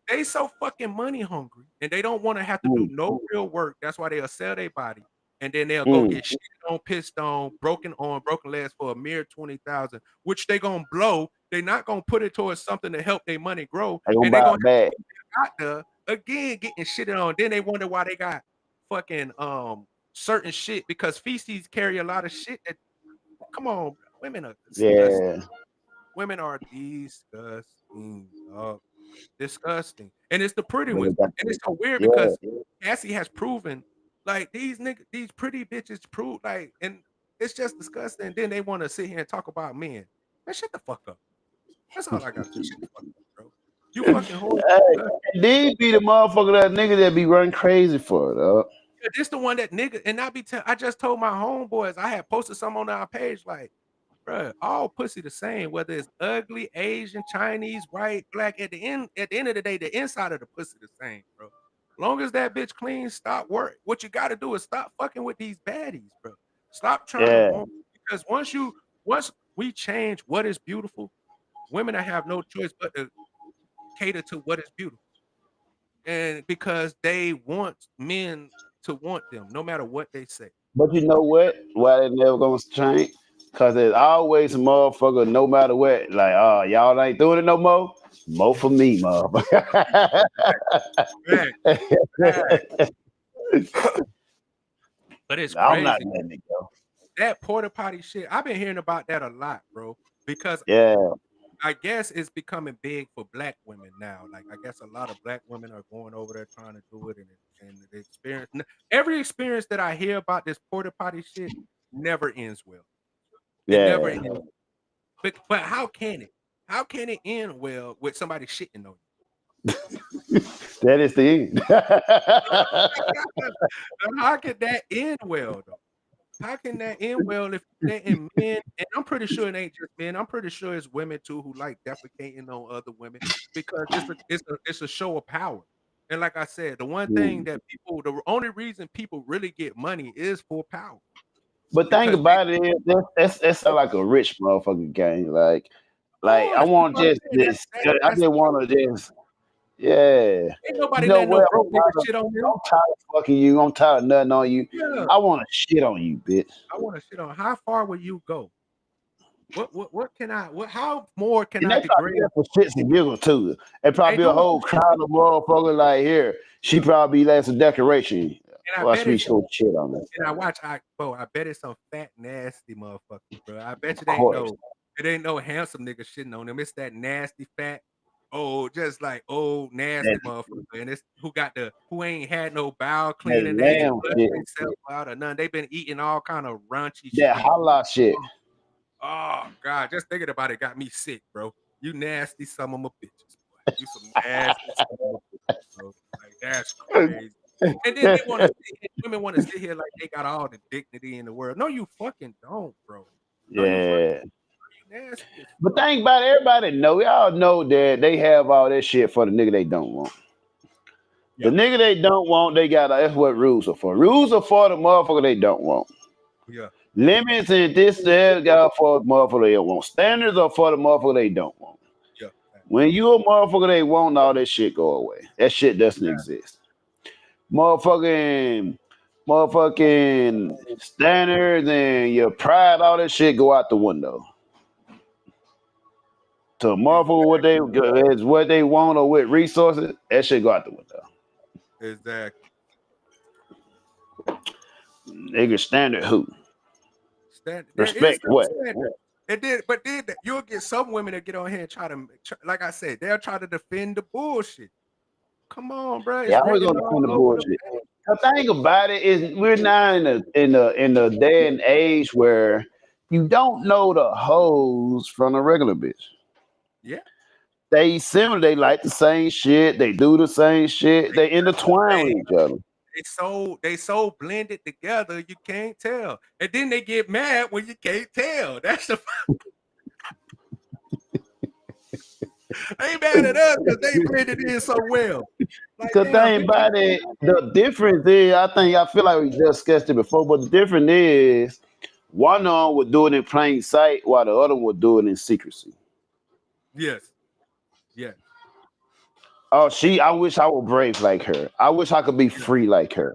they so fucking money hungry and they don't want to have to do no real work. That's why they'll sell their body and then they'll go get shit on, pissed on, broken arm, broken legs for a mere 20,000, which they gonna blow. They're not gonna put it towards something to help their money grow, They gonna and they buy gonna it back. out there again getting shitted on. Then they wonder why they got fucking certain shit because feces carry a lot of shit. That come on, women are disgusting. Yeah. Women are disgusting. Disgusting. And it's the pretty But ones. they got And it's so weird Yeah. because Cassie has proven like these pretty bitches prove like, and it's just disgusting. And then they want to sit here and talk about men. Man, shut the fuck up. That's all I got to say. Shut the fuck up, bro. You fucking whore. Hey, these be the motherfucker that nigga that be running crazy for it, dog. This the one that nigga, and I just told my homeboys, I had posted some on our page, like, bro, all pussy the same, whether it's ugly, Asian, Chinese, white, black. At the end of the day, the inside of the pussy the same, bro. Long as that bitch clean, stop work. What you got to do is stop fucking with these baddies, bro. Stop trying to want, because once we change what is beautiful, women have no choice but to cater to what is beautiful, and because they want men to want them, no matter what they say. But you know what? Why they never gonna change? Cause there's always a motherfucker, no matter what. Like, oh, y'all ain't doing it no more. More for me, motherfucker. But it's I'm not crazy. letting it go. That porta potty shit, I've been hearing about that a lot, bro. Because Yeah. I guess it's becoming big for black women now. Like, I guess a lot of black women are going over there trying to do it, and the experience. Every experience that I hear about this porta potty shit never ends well. It never Yeah. ends. But how can it? How can it end well with somebody shitting on you? That is the end. How can that end well though? How can that end well if they're in men? And I'm pretty sure it ain't just men. I'm pretty sure it's women too who like defecating on other women because it's a show of power. And like I said, the one thing that the only reason people really get money is for power. But think Because about it, that's like a rich motherfucking game. Like I want just this. I just want to just. Yeah. Ain't nobody You know letting no what? broke nigga shit on them. I'm tired of fucking you. I'm tired of nothing on you. Yeah. I want to shit on you, bitch. I want to shit on. How far will you go? What can I? How more can And I they probably degrade? there for shits and giggles too. It probably They be a do. whole crowd of motherfuckers like here. She probably like some decoration. And I Watch bet me it's show shit on that. and I bet it's some fat nasty motherfuckers, bro. I bet you Of course. it ain't no handsome nigga shitting on them. It's that nasty fat, just like old nasty motherfucker. And it's who ain't had no bowel cleaning, they ain't lamb flushed shit. themselves out or nothing. They been eating all kind of raunchy shit. That holla shit. Oh God, just thinking about it got me sick, bro. You nasty some of my bitches, boy. You some nasty some of my bitches, bro. Like that's crazy. And then they want to women want to sit here like they got all the dignity in the world. No, you fucking don't, bro. No, you fucking Yeah. nasty as But fuck. think about it, everybody know, y'all know that they have all that shit for the nigga they don't want. The Yeah. nigga they don't want, they got that's what rules are for. Rules are for the motherfucker they don't want. Yeah. Limits and this that got for the motherfucker they want. Standards are for the motherfucker they don't want. Yeah. When you a motherfucker they want, all that shit go away. That shit doesn't exist. Motherfucking standards and your pride, all that shit go out the window. So motherfucker what they want or with resources, that shit go out the window. Exactly. Nigga standard who? There is Respect no what? standard. But then you'll get some women that get on here and try, like I said, they'll try to defend the bullshit. Come on, bro. It's Yeah, I was written gonna all defend the over the bullshit. page. The thing about it is we're now in the day and age where you don't know the hoes from the regular bitch. Yeah. They similar, they like the same shit, they do the same shit, they intertwine with each other. They so blended together, you can't tell. And then they get mad when you can't tell. That's the they mad at us because they blended in so well. Like, The damn, thing about it, the difference is, I feel like we discussed it before, but the difference is one of them would do it in plain sight while the other one would do it in secrecy. yes. Yeah. Oh, I wish I were brave like her. I wish I could be free like her.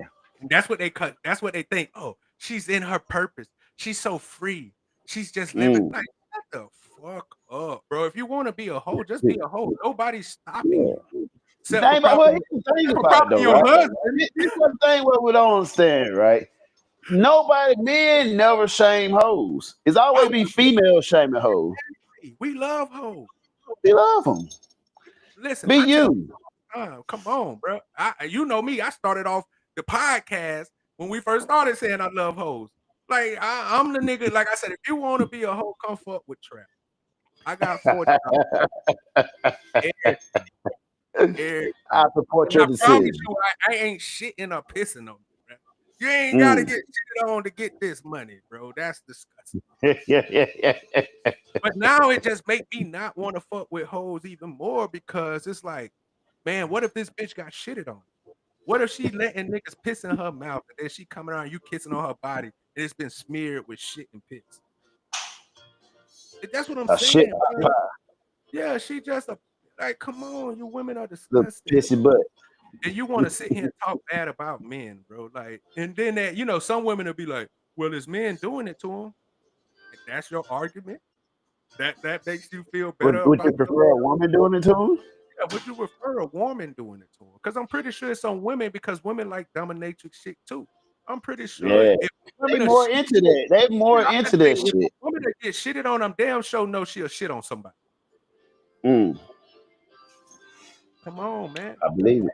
That's what they cut. That's what they think. Oh, she's in her purpose. She's so free. She's just living like, shut the fuck up, bro. If you want to be a hoe, just be a hoe. Nobody's stopping you. Except for Here's probably, the thing about it, probably though, your right? husband. This is the thing what we don't understand, right? Men never shame hoes. It's always be female shaming hoes. We love hoes. They love them. Listen, Be I tell you. come on, bro. You know me. I started off the podcast when we first started saying I love hoes. Like I'm the nigga. Like I said, if you want to be a hoe, come fuck with Trap. I got 40. I support your I promise decision. you, I ain't shitting or pissing on you, bro. You ain't gotta get shitted on to get this money, bro. That's disgusting. But now it just make me not want to fuck with hoes even more because it's like, man, what if this bitch got shitted on? What if she letting niggas piss in her mouth and then she coming around you kissing on her body and it's been smeared with shit and piss? That's what I'm saying. Shit. Yeah, she just like, come on, you women are The disgusting. pissy butt. And you want to sit here and talk bad about men, bro. Like, and then that, some women will be like, well, it's men doing it to them. That's your argument? That makes you feel better. Would you prefer a woman doing it to him? Yeah, would you prefer a woman doing it to him? Because I'm pretty sure it's some women, because women like dominatrix shit too. I'm pretty sure. Yeah. If They more into that. They more into that shit. If a woman that get shitted on, I'm damn sure know she'll shit on somebody. Mm. Come on, man. I believe it.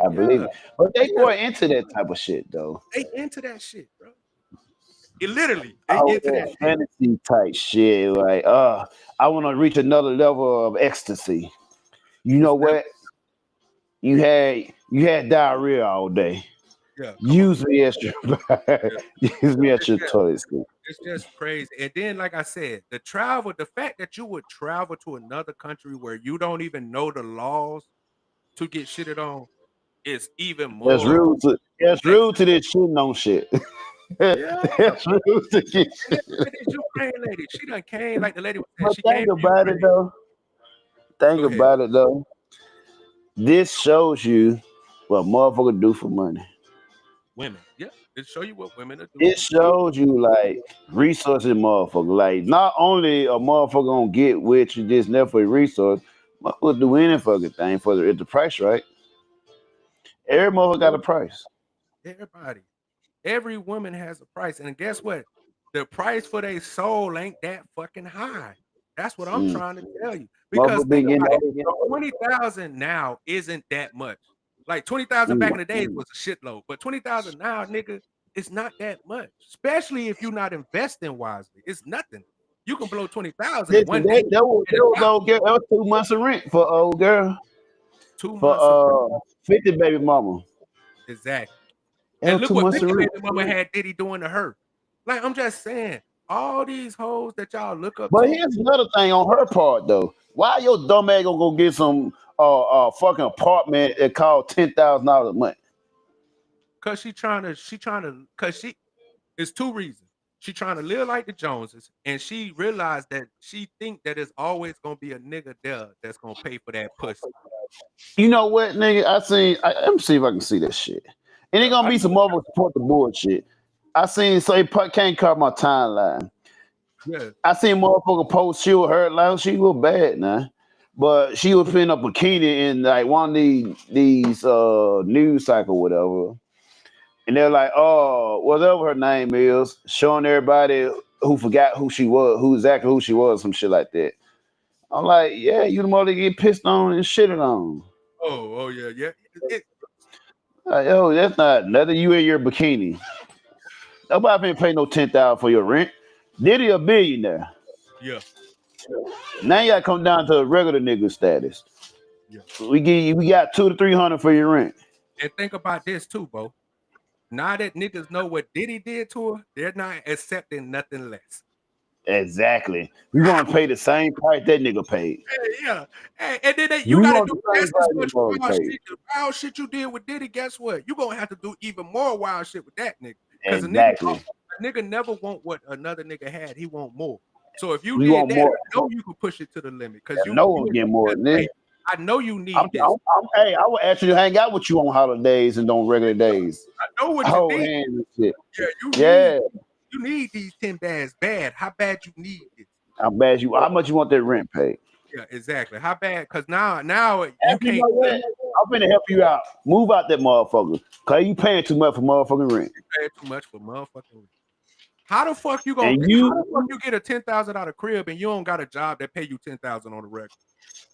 I believe it. But they more into that type of shit, though. They into that shit, bro. It literally, they into that shit. Fantasy type shit. Like, I want to reach another level of ecstasy. You know what? You had diarrhea all day. Yeah. Use me as your toilet seat. It's just crazy. And then, like I said, the fact that you would travel to another country where you don't even know the laws to get shitted on is even more. That's rude to this shitting on shit. Yeah. That's rude to get shit. This Ukraine lady, she done came, like the lady was saying, But she think came about it though. This shows you what motherfuckers do for money. Women, yeah. It show you what women are doing. It shows you like resources, motherfucker. Like not only a motherfucker gonna get with you just never for a resource, motherfucker do any fucking thing for the price, right? Every motherfucker got a price. Everybody. Every woman has a price. And guess what? The price for their soul ain't that fucking high. That's what I'm trying to tell you. Because think about it, 20,000 now isn't that much. Like 20,000 back in the days was a shitload, but 20,000 now, nigga, it's not that much. Especially if you're not investing wisely. It's nothing. You can blow 20,000 That, one that, day. that was old girl. That was 2 months of rent for old girl 2 months. for 50 baby mama. Exactly. That And was look 2 what months 50 of baby rent. mama had Diddy doing to her. Like, I'm just saying, all these hoes that y'all look up But to, here's another thing on her part though. Why your dumb ass gonna go get some fucking apartment that cost $10,000 a month? cause it's 2 reasons. She trying to live like the Joneses, and she realized that she think that it's always gonna be a nigga there that's gonna pay for that pussy. You know what, nigga? Let me see if I can see that shit. And it gonna be some motherfuckers support the bullshit. I seen can't cover my timeline. Yeah. I seen motherfucker post she was hurt like she was bad now. But she was putting a bikini in like one of these news cycle, whatever. And they're like, oh, whatever her name is, showing everybody who forgot who she was, who she was, some shit like that. I'm like, yeah, you the mother get pissed on and shitted on. Oh yeah. Like, yo, that's not nothing. You in your bikini. Nobody finna pay no $10,000 for your rent. Diddy a billionaire. Yeah. Now you gotta come down to a regular nigga status. Yeah. We got $200 to $300 for your rent. And think about this too, Bo. Now that niggas know what Diddy did to her, they're not accepting nothing less. Exactly. We want to pay the same price that nigga paid. Yeah. And then you We gotta want do the same just as price much that mother wild paid. shit. The wild shit you did with Diddy, guess what? You're gonna have to do even more wild shit with that nigga. Because Exactly. a nigga never want what another nigga had. He want more. So if you We did want that, more. I know you can push it to the limit. Because No one get more than this. I know you need this. Hey, I would actually hang out with you on holidays and on regular days. I know what Hold you need. hands and shit. Yeah, you need these 10 bands bad. How bad you need this? How much you want that rent paid? Yeah, exactly. How bad? Because now you You can't. know what? I'm finna help you out. Move out that motherfucker. Cause you paying too much for motherfucking rent. You paying too much for motherfucking rent. How the fuck you gonna? And How the fuck you get a $10,000 crib and you don't got a job that pay you $10,000 on the record?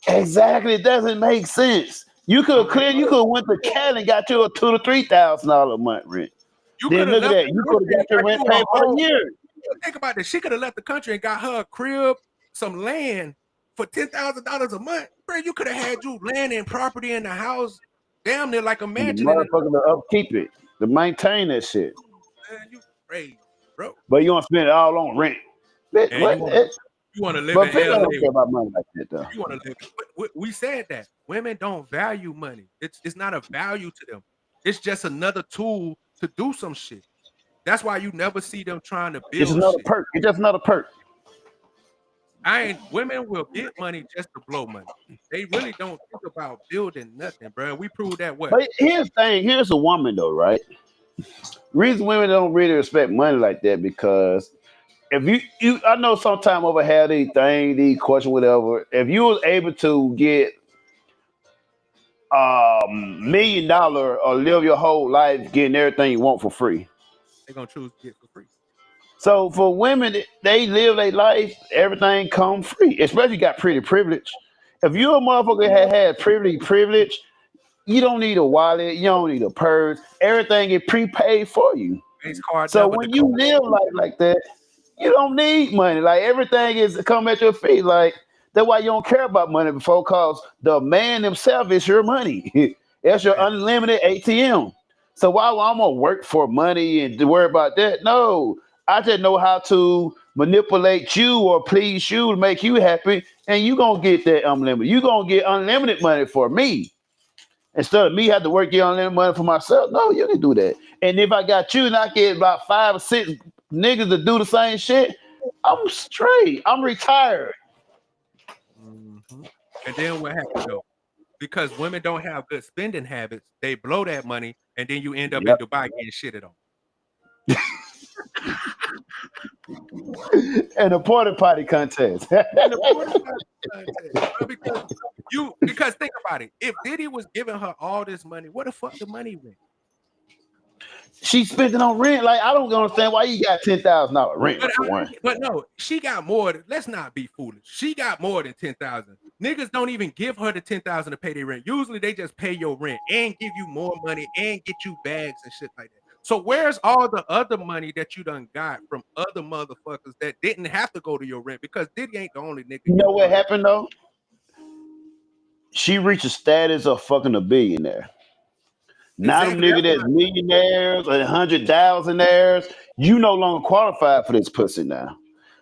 Exactly, it doesn't make sense. You could have went to Cali and got you a $2,000 to $3,000 a month rent. Then look at that. You could have got your rent paid for a year. Think about this. She could have left the country and got her a crib, some land for $10,000 a month. Bro, you could have had you land and property in the house, damn near like a mansion. Motherfucker to upkeep it, to maintain that shit. Man, you crazy, bro. But you want to spend it all on rent. Bitch, you want to live but in people LA. don't care about money like that, though. You want to live. But we said that women don't value money. It's not a value to them. It's just another tool to do some shit. That's why you never see them trying to build. It's another shit. perk. It's just another perk. Women will get money just to blow money. They really don't think about building nothing, bro. We proved that way. But here's the thing. Here's a woman though, right? Reason women don't really respect money like that because if you I know sometime over had these questions, whatever. If you was able to get $1 million or live your whole life getting everything you want for free, they're gonna choose to get for free. So for women, they live their life, everything come free. Especially got pretty privilege. If you a motherfucker had privilege, you don't need a wallet, you don't need a purse. Everything is prepaid for you. So when you live life like that, you don't need money. Like everything is come at your feet. Like that's why you don't care about money before, cause the man himself is your money. That's your unlimited ATM. So why I'm gonna work for money and to worry about that? No. I just know how to manipulate you or please you to make you happy, and you gonna get that unlimited. You gonna get unlimited money for me instead of me have to work get unlimited money for myself. No, you can do that. And if I got you and I get about 5 or 6 niggas to do the same shit, I'm straight. I'm retired. Mm-hmm. And then what happens though? Because women don't have good spending habits, they blow that money, and then you end up in Dubai getting shitted on. And a porta potty contest. Because think about it. If Diddy was giving her all this money, where the fuck the money went? She spent it on rent. Like I don't understand why you got $10,000 rent for one. But no, she got more. Let's not be foolish. She got more than 10,000. Niggas don't even give her the 10,000 to pay their rent. Usually they just pay your rent and give you more money and get you bags and shit like that. So where's all the other money that you done got from other motherfuckers that didn't have to go to your rent? Because Diddy ain't the only nigga. You know what happened though? She reached a status of fucking a billionaire. Now them Exactly. nigga that's millionaires or 100,000aires, you no longer qualified for this pussy now.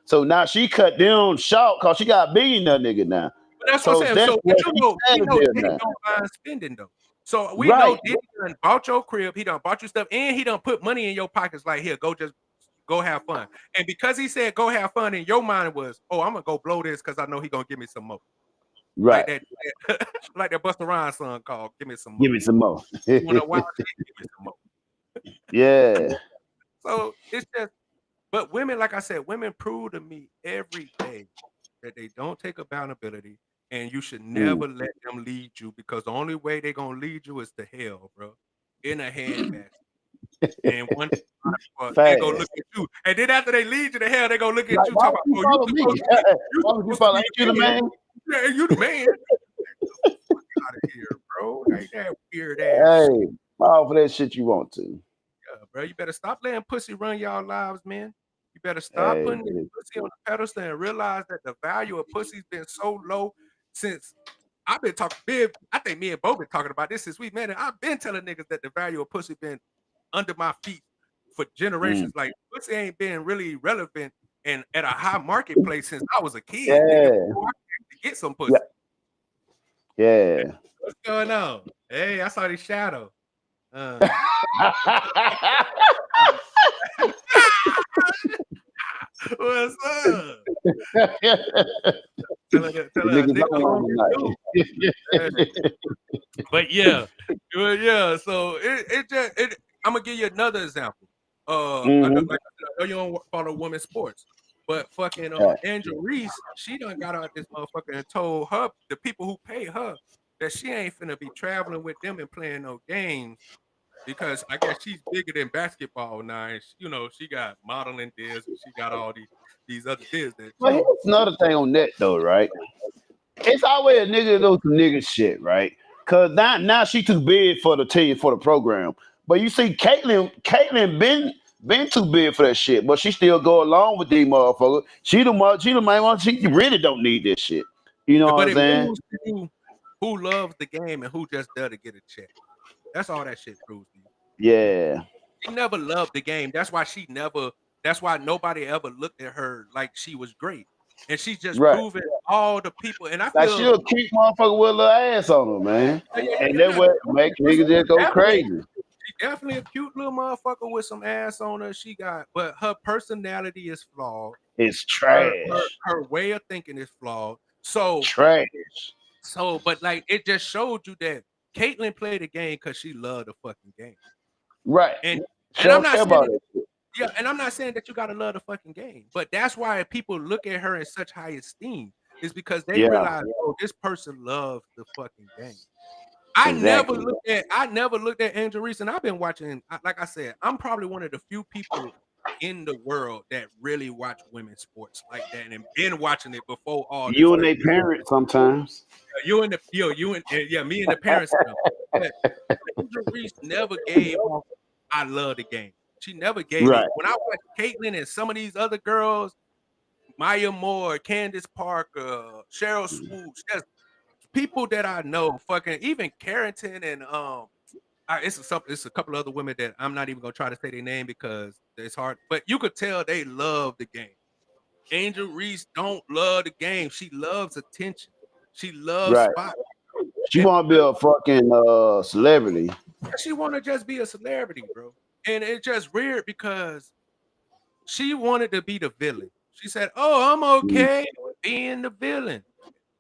So now she cut them short because she got a billionaire nigga now. But that's what I'm saying. that's So what you she know status is Diddy now. don't mind spending though. So we know Right. Diddy done bought your crib, he done bought you stuff, and he done put money in your pockets like, here, go have fun. And because he said go have fun, in your mind was, oh, I'm gonna go blow this because I know he gonna give me some more. Right. Like that, like that Busta Rhymes song called "Give Me Some More." Give me some more. You want a wild shit? Give me some more. Yeah. So it's just, but women, like I said, women prove to me every day that they don't take accountability, and you should never let them lead you, because the only way they're gonna lead you is to hell, bro. In a handbasket. And one they go look at you, and then after they lead you to hell, they go look at Like, you why talking would about, you oh, follow me? Why would you follow? Ain't you the man? Yeah, you the man. Get the fuck out of here, bro. Like that weird ass. Hey, follow for that shit you want to. Yeah, bro. You better stop letting pussy run y'all lives, man. You better stop Hey, putting this pussy on the pedestal and realize that the value of pussy's been so low since I've been talking big. I think me and Bo been talking about this since we met, and I've been telling niggas that the value of pussy been under my feet for generations. Like pussy ain't been really relevant and at a high marketplace since I was a kid. Yeah. Nigga, before I could get some pussy. Yeah. What's going on? Hey, I saw the shadow. What's up? Tell her, Niggas nigga, on tonight. but yeah. So it just I'm gonna give you another example. I know, like I know you don't follow women's sports, but fucking Angel Reese, she done got out this motherfucker and told her the people who pay her that she ain't finna be traveling with them and playing no games, because I guess she's bigger than basketball now. And she, she got modeling deals and she got all these other deals. Well, here's another thing on that though, right? It's always a nigga that do some nigga shit, right? Cause now she too big for the team, for the program. But you see, Caitlyn been too big for that shit, but she still go along with these motherfuckers. She the main one. She really don't need this shit. You know what I'm saying? Proves to you who loves the game and who just there to get a check. That's all that shit proves to you. Yeah. She never loved the game. That's why nobody ever looked at her like she was great. And she's just proving all the people. And I feel like she'll keep motherfucker with a little ass on her, man. And that what make niggas just go crazy. She definitely a cute little motherfucker with some ass on her. But her personality is flawed. It's trash. Her way of thinking is flawed. So trash. So, but like it just showed you that Caitlyn played the game because she loved the fucking game. Right. And I'm not saying and I'm not saying that you gotta love the fucking game, but that's why people look at her in such high esteem, is because they realize, oh, this person loves the fucking game. I never looked at Angel Reese, and I've been watching, like I said, I'm probably one of the few people in the world that really watch women's sports like that and been watching it before all you and their parents sometimes. Me and the parents. Angel Reese never gave off, I love the game. She never gave it. When I watch Caitlyn and some of these other girls, Maya Moore, Candace Parker, Cheryl Swoops, just people that I know, fucking even Carrington and it's a couple other women that I'm not even gonna try to say their name because it's hard, but you could tell they love the game. Angel Reese don't love the game. She loves attention. She loves spotlight. She want to be a fucking celebrity. She want to just be a celebrity, bro. And it's just weird because she wanted to be the villain. She said, "Oh, I'm okay with being the villain."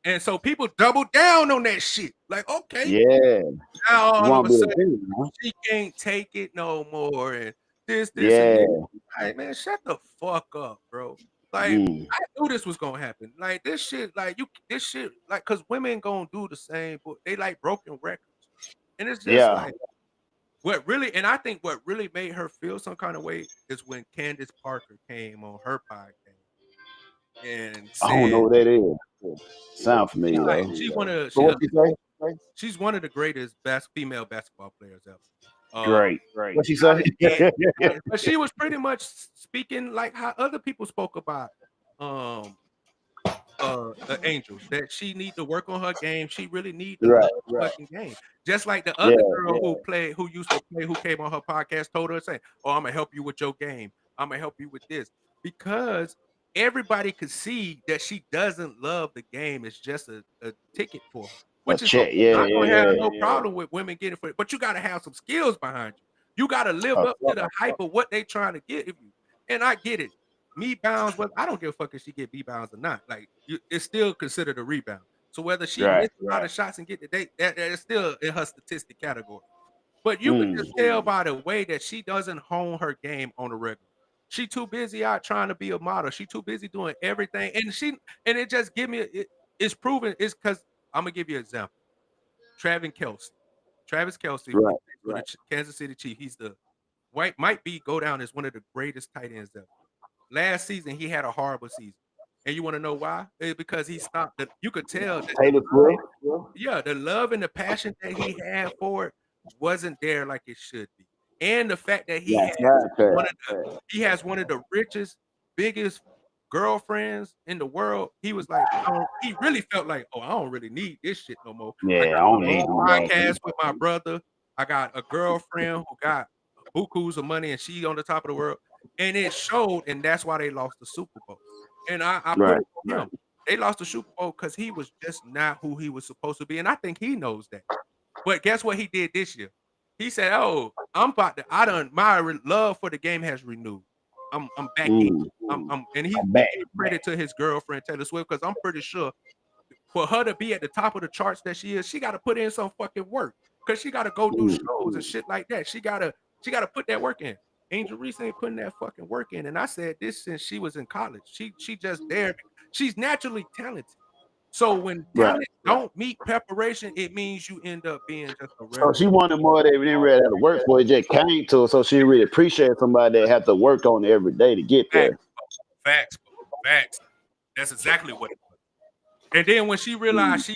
And so people double down on that shit. Like, okay. Yeah. Now all of a sudden, she can't take it no more. And this. And this. Like, man, shut the fuck up, bro. Like, I knew this was gonna happen. Like, this shit, cause women gonna do the same, but they like broken records. And it's just like I think what really made her feel some kind of way is when Candace Parker came on her podcast and said, I don't know what that is. Sound familiar though. She's one of the greatest female basketball players ever. Great. What she said? But she was pretty much speaking like how other people spoke about the Angels, that she need to work on her game. She really need to love the fucking game. Just like the other girl who used to play, who came on her podcast, told her, saying, "Oh, I'm gonna help you with your game. I'm gonna help you with this," because everybody could see that she doesn't love the game. It's just a ticket for her. Which is okay. I don't have no problem with women getting for it, but you gotta have some skills behind you. You gotta live up to the hype of what they trying to get. And I get it. Me bounds, but I don't give a fuck if she get B bounds or not. Like it's still considered a rebound. So whether she misses a lot of shots and get the date, that is still in her statistic category. But you can just tell by the way that she doesn't hone her game on the regular. She too busy out trying to be a model. She too busy doing everything, and it just give me it's proven. It's because I'm gonna give you an example. Travis Kelce, for the Kansas City Chiefs. He's the might go down as one of the greatest tight ends ever. Last season, he had a horrible season. And you want to know why? It's because he stopped. You could tell that the love and the passion that he had for it wasn't there like it should be. And the fact that he has one of the richest, biggest girlfriends in the world, he was like, he really felt like, oh, I don't really need this shit no more. Yeah, I don't need a podcast with my brother. I got a girlfriend who got bukus of money and she on the top of the world. And it showed, and that's why they lost the Super Bowl. And I put it on him. They lost the Super Bowl because he was just not who he was supposed to be. And I think he knows that. But guess what he did this year? He said, oh, my love for the game has renewed. I'm back in. And he's giving credit to his girlfriend, Taylor Swift, because I'm pretty sure for her to be at the top of the charts that she is, she got to put in some fucking work. Because she got to go do shows and shit like that. She gotta put that work in. Angel Reese ain't putting that fucking work in. And I said this since she was in college. She just there. She's naturally talented. So when talent don't meet preparation, it means you end up being just a regular. So she wanted more they didn't really have to work for. It just came to her. So she really appreciated somebody that have to work on it every day to get there. Facts. That's exactly what it was. And then when she realized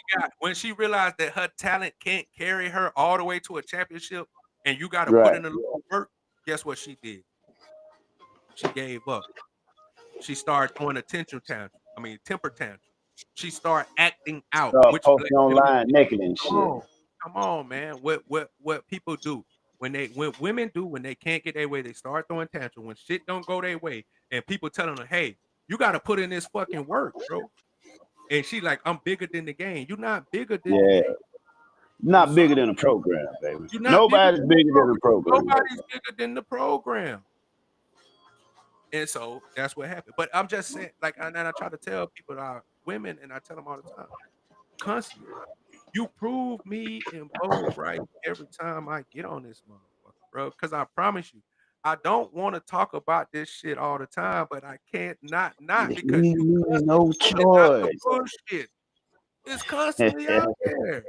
that her talent can't carry her all the way to a championship, and you got to put in a little work, guess what she did? She gave up. She started throwing a temper tantrum. She started acting out. Posting online naked and shit. Come on, man. What people do when women do when they can't get their way, they start throwing tantrum. When shit don't go their way, and people telling her, "Hey, you got to put in this fucking work, bro." And she like, "I'm bigger than the game." You're not bigger than the game. Not bigger than the program, baby. Nobody's bigger than the program. Nobody's bigger than the program. And so that's what happened. But I'm just saying, like, and I try to tell people, women, and I tell them all the time, constantly, you prove me and Bo right every time I get on this motherfucker, bro. Because I promise you, I don't want to talk about this shit all the time, but I can't not because you no choice. Bullshit. It's constantly out there.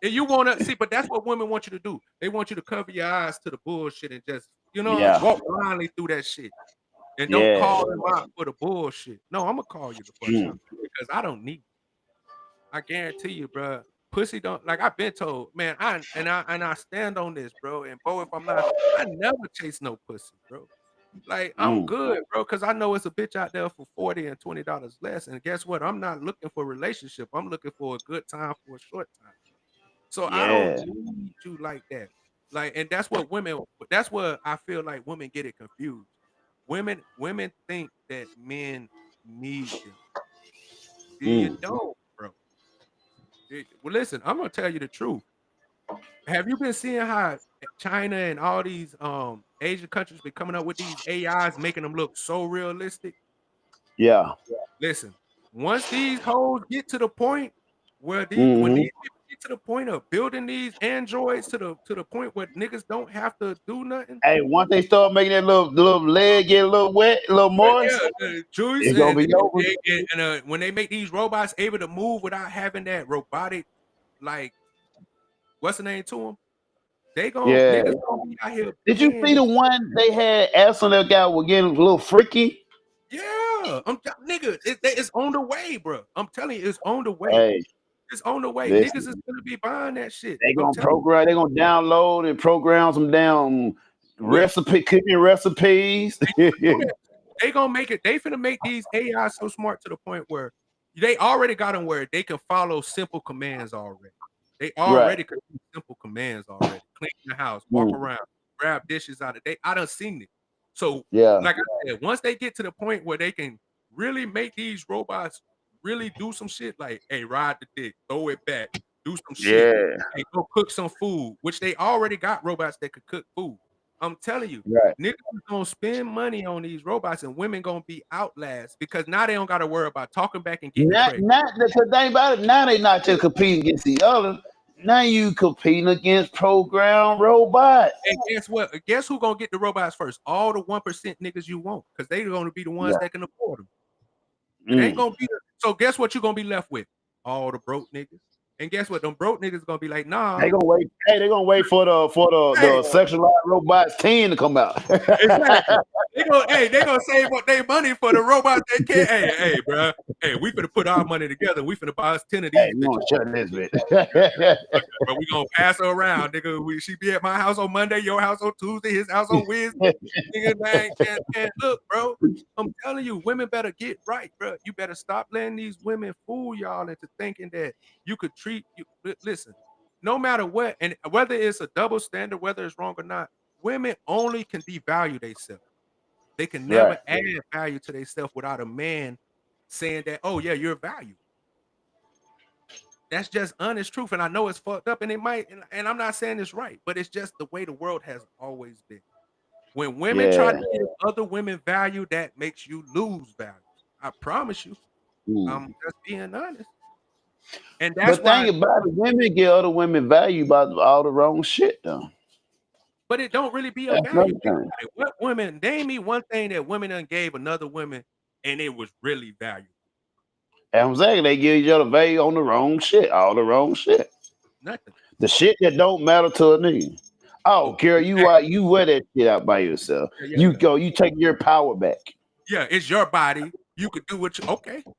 And you want to see, but that's what women want you to do. They want you to cover your eyes to the bullshit and just, walk blindly through that shit. And don't call them out for the bullshit. No, I'm gonna call you the fuck out because I don't need it. I guarantee you, bro. Pussy don't, like I've been told, man. I stand on this, bro. And Bo, if I'm not, I never chase no pussy, bro. Like I'm good, bro, because I know it's a bitch out there for $40 and $20 less. And guess what? I'm not looking for a relationship. I'm looking for a good time for a short time. So I don't need you like that. Like, and that's what I feel like women get it confused. Women think that men need them. You don't, bro. Well, listen, I'm gonna tell you the truth. Have you been seeing how China and all these Asian countries been coming up with these AIs, making them look so realistic? Yeah. Listen, once these hoes get to the point where when these people get to the point of building these androids to the point where niggas don't have to do nothing. Hey, once they start making that little leg get a little wet, a little moist, juice, it's gonna be over. And when they make these robots able to move without having that robotic, like, what's the name to them? They niggas gonna be out here. Did you see the one they had? Asking that guy was getting a little freaky. Yeah, nigga, it's on the way, bro. I'm telling you, it's on the way. It's on the way. Listen, Niggas is gonna be buying that shit. they I'm gonna telling you. program. They gonna download and program some damn cooking recipes. They gonna make it. They finna make these AI so smart to the point where they already got them where they can follow simple commands already. They already can do simple commands already. Clean the house, walk around, grab dishes out of it. I done seen it. So Yeah. like I said, once they get to the point where they can really make these robots really do some shit, like, hey, ride the dick, throw it back, do some shit, Yeah. hey, go cook some food, which they already got robots that could cook food. I'm telling you, Right. niggas is gonna spend money on these robots and women gonna be outlast because now they don't gotta worry about talking back and getting pregnant. Not the thing about it. Now they not just competing against each other. Now you competing against program robots. And guess what? Guess who gonna get the robots first? All the 1% niggas you want, because they gonna be the ones that can afford them. It ain't gonna be so guess what you're gonna be left with? All the broke niggas. And guess what? Them broke niggas gonna be like, nah. They gonna wait. Hey, they gonna wait for the sexualized robots 10 to come out. Exactly. They gonna save up their money for the robots they can't. Hey, bro. Hey, we finna put our money together. We finna buy us 10 of these. Hey, we gonna shut this bitch. But we gonna pass her around, nigga. She be at my house on Monday, your house on Tuesday, his house on Wednesday. Nigga, man, and look, bro. I'm telling you, women better get right, bro. You better stop letting these women fool y'all into thinking that you could treat you. Listen, no matter what, and whether it's a double standard, whether it's wrong or not, women only can devalue themselves. They can never add value to themselves without a man saying that, oh yeah, you're valued. That's just honest truth. And I know it's fucked up and it might, and I'm not saying it's right, but it's just the way the world has always been. When women try to give other women value, that makes you lose value. I promise you. I'm just being honest. And that's the thing about it, women give other women value by all the wrong shit though. But it don't really be a value. What women, name me one thing that women done gave another woman and it was really valuable. And I'm saying they give each other value on the wrong shit, all the wrong shit. Nothing. The shit that don't matter to a nigga. Oh, girl, you wear that shit out by yourself. You take your power back. Yeah, it's your body. You could do what you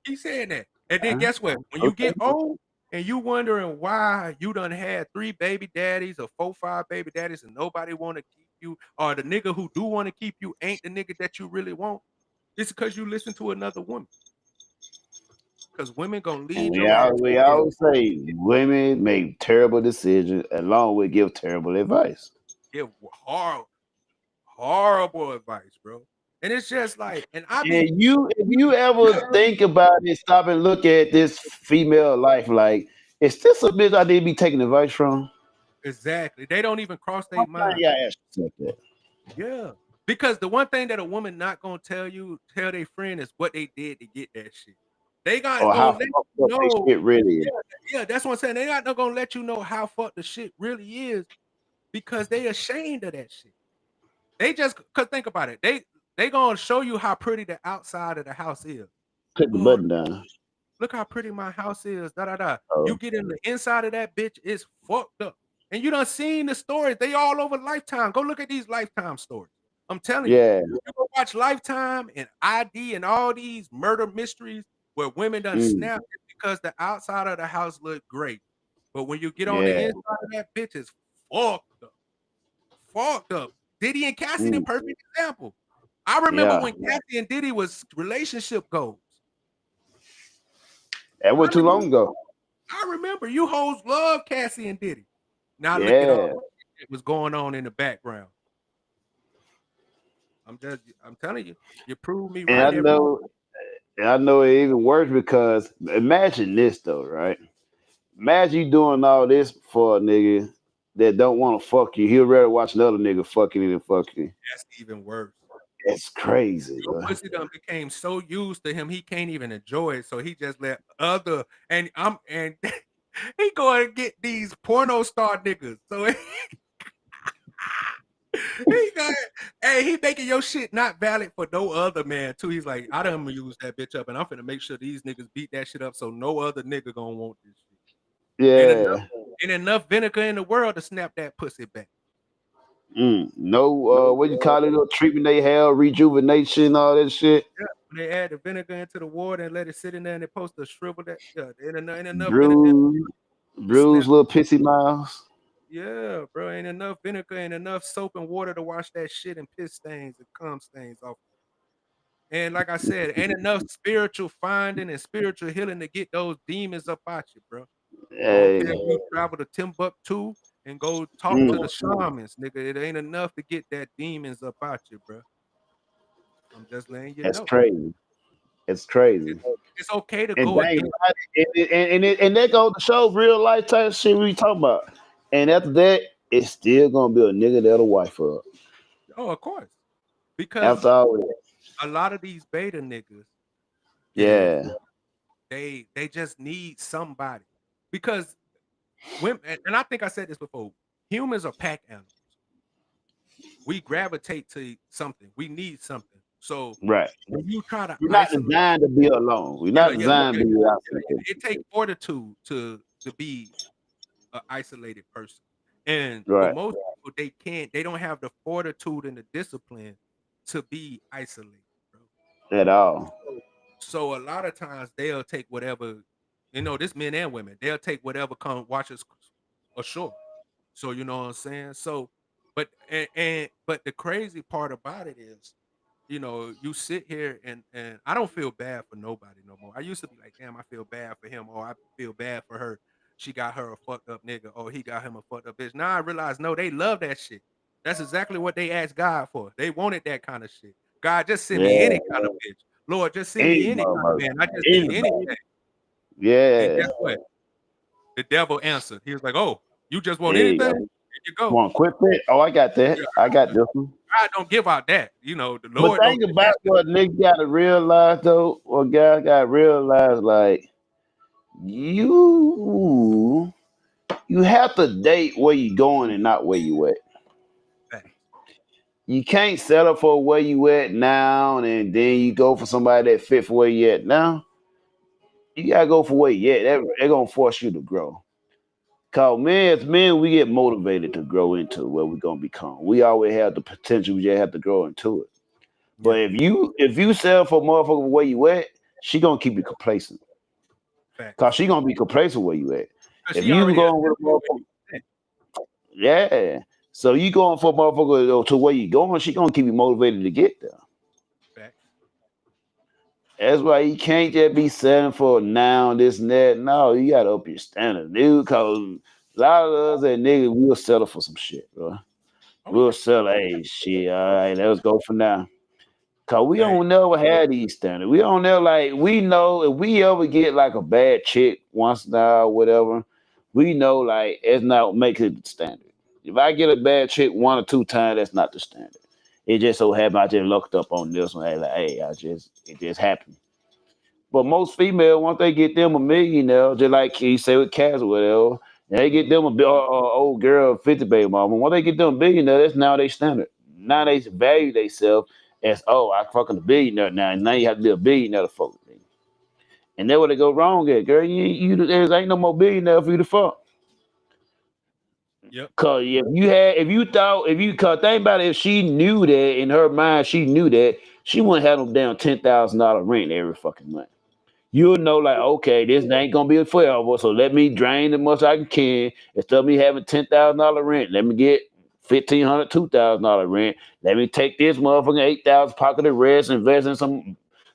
keep saying that. And then guess what? When you get old and you wondering why you done had 3 baby daddies or 4, 5 baby daddies and nobody want to keep you, or the nigga who do want to keep you ain't the nigga that you really want, it's because you listen to another woman. Because women gonna lead we always say women make terrible decisions along with give terrible advice. Give horrible advice, bro. And it's just like, if you ever think about it, stop and look at this female life, like, is this a bitch I need to be taking advice from? Exactly. They don't even cross their mind. Yeah. Because the one thing that a woman not gonna tell their friend is what they did to get that shit. They got how fucked up that shit really is. Yeah, that's what I'm saying. They not gonna let you know how fucked the shit really is because they ashamed of that shit. They just cause think about it. They gonna show you how pretty the outside of the house is. Put the button down. Look how pretty my house is. You get in the inside of that bitch, it's fucked up. And you done seen the stories. They all over Lifetime. Go look at these Lifetime stories. I'm telling you. You go watch Lifetime and ID and all these murder mysteries where women done snap because the outside of the house look great. But when you get on the inside of that bitch, it's fucked up. Fucked up. Diddy and Cassie, the perfect example. I remember when Cassie and Diddy was relationship goals. That was too long ago. I remember you hoes love Cassie and Diddy. Now look at all that was going on in the background. I'm telling you, you proved me right. And I know it even worse because imagine this though, right? Imagine you doing all this for a nigga that don't want to fuck you. He'll rather watch another nigga fucking you than fuck you. That's even worse. It's crazy. Your pussy done became so used to him, he can't even enjoy it. So he just let other and he going to get these porno star niggas. So he making your shit not valid for no other man too. He's like, I done use that bitch up, and I'm finna make sure these niggas beat that shit up so no other nigga gonna want this shit. Yeah, and enough vinegar in the world to snap that pussy back. No, what you call it? Little treatment they have, rejuvenation, all that shit. Yeah, when they add the vinegar into the water and let it sit in there and they supposed to shrivel that. Yeah, ain't enough vinegar Bruise, to snap. little pissy mouths. Yeah, bro, ain't enough vinegar, ain't enough soap and water to wash that shit and piss stains and cum stains off. And like I said, ain't enough spiritual finding and spiritual healing to get those demons up out you, bro. I don't care Hey, if you travel to Timbuktu and go talk to the shamans, nigga. It ain't enough to get that demons up out you, bro. I'm just letting you that's know. crazy. It's crazy. It's okay to And go dang, against. and that goes to show real life type shit we talking about. And after that, it's still gonna be a nigga that'll wife her up. Oh, of course, because After all that. a lot of these beta niggas is Yeah. they just need somebody because women, and I think I said this before. Humans are pack animals. We gravitate to something. We need something. So Right. when you try to We're not isolate, designed to be alone. We're yeah, not yeah, designed yeah, to be yeah, isolated. it takes fortitude to be an isolated person. And for Right. most people, they don't have the fortitude and the discipline to be isolated, bro. At all. So a lot of times they'll take whatever, this men and women, they'll take whatever come watch us ashore. So you know what I'm saying? So, but the crazy part about it is, you sit here and I don't feel bad for nobody no more. I used to be like, damn, I feel bad for him, or I feel bad for her. She got her a fucked up nigga, or he got him a fucked up bitch. Now I realize, no, they love that shit. That's exactly what they asked God for. They wanted that kind of shit. God, just send me Yeah. any kind of bitch. Lord, just send me Any any kind of motherfucker. man. I just need Anybody. anything. And Yeah. guess what? The devil answered. He was like, "Oh, you just want There you anything? go. Here you go." Want quick fit? Oh, I got that. Yeah, I got this one. God don't give out that. The But Lord don't think give about that. what niggas gotta realize though, or guys gotta realize like you have to date where you going and not where you at. Fact. You can't settle for where you at now and then you go for somebody that fit for where you at now. You gotta go for where you at. They're gonna force you to grow. Cause men, as men, we get motivated to grow into where we're gonna become. We always have the potential, we just have to grow into it. But Yeah, if you settle for motherfucker where you at, she gonna keep you complacent. Cause facts. she gonna be complacent where you at. 'Cause If she you already going with a accepted where motherfucker, you at. yeah. So you going for a motherfucker to where you going, she gonna keep you motivated to get there. Facts. That's why you can't just be settling for now, this and that. No, you gotta up your standard, dude. Cause a lot of us that niggas will settle for some shit, bro. Oh We'll yeah. settle, hey, shit, all right, let's go for now. Cause we Hey, don't never have these standards. We don't never we know if we ever get like a bad chick once now, whatever, we know like it's not make it the standard. If I get a bad chick one or two times, that's not the standard. It just so happened I just looked up on this one. Hey, it just happened. But most female, once they get them a millionaire, just like you say with Cass or whatever, they get them a old girl, 50 baby mama. Once they get them a billionaire, that's now they standard. Now they value themselves as, oh, I fucking a billionaire now. And now you have to be a billionaire to fuck with me. And that's where they go wrong at, girl. There ain't no more billionaire for you to fuck. yep. Cause cause think about it, if she knew that in her mind, she knew that she wouldn't have them down $10,000 rent every fucking month. You'll know, like, okay, this ain't gonna be forever, so let me drain the much I can. Instead of me having $10,000 rent, let me get $1,500, $2,000 rent. Let me take this motherfucking 8,000 pocket of rest, invest in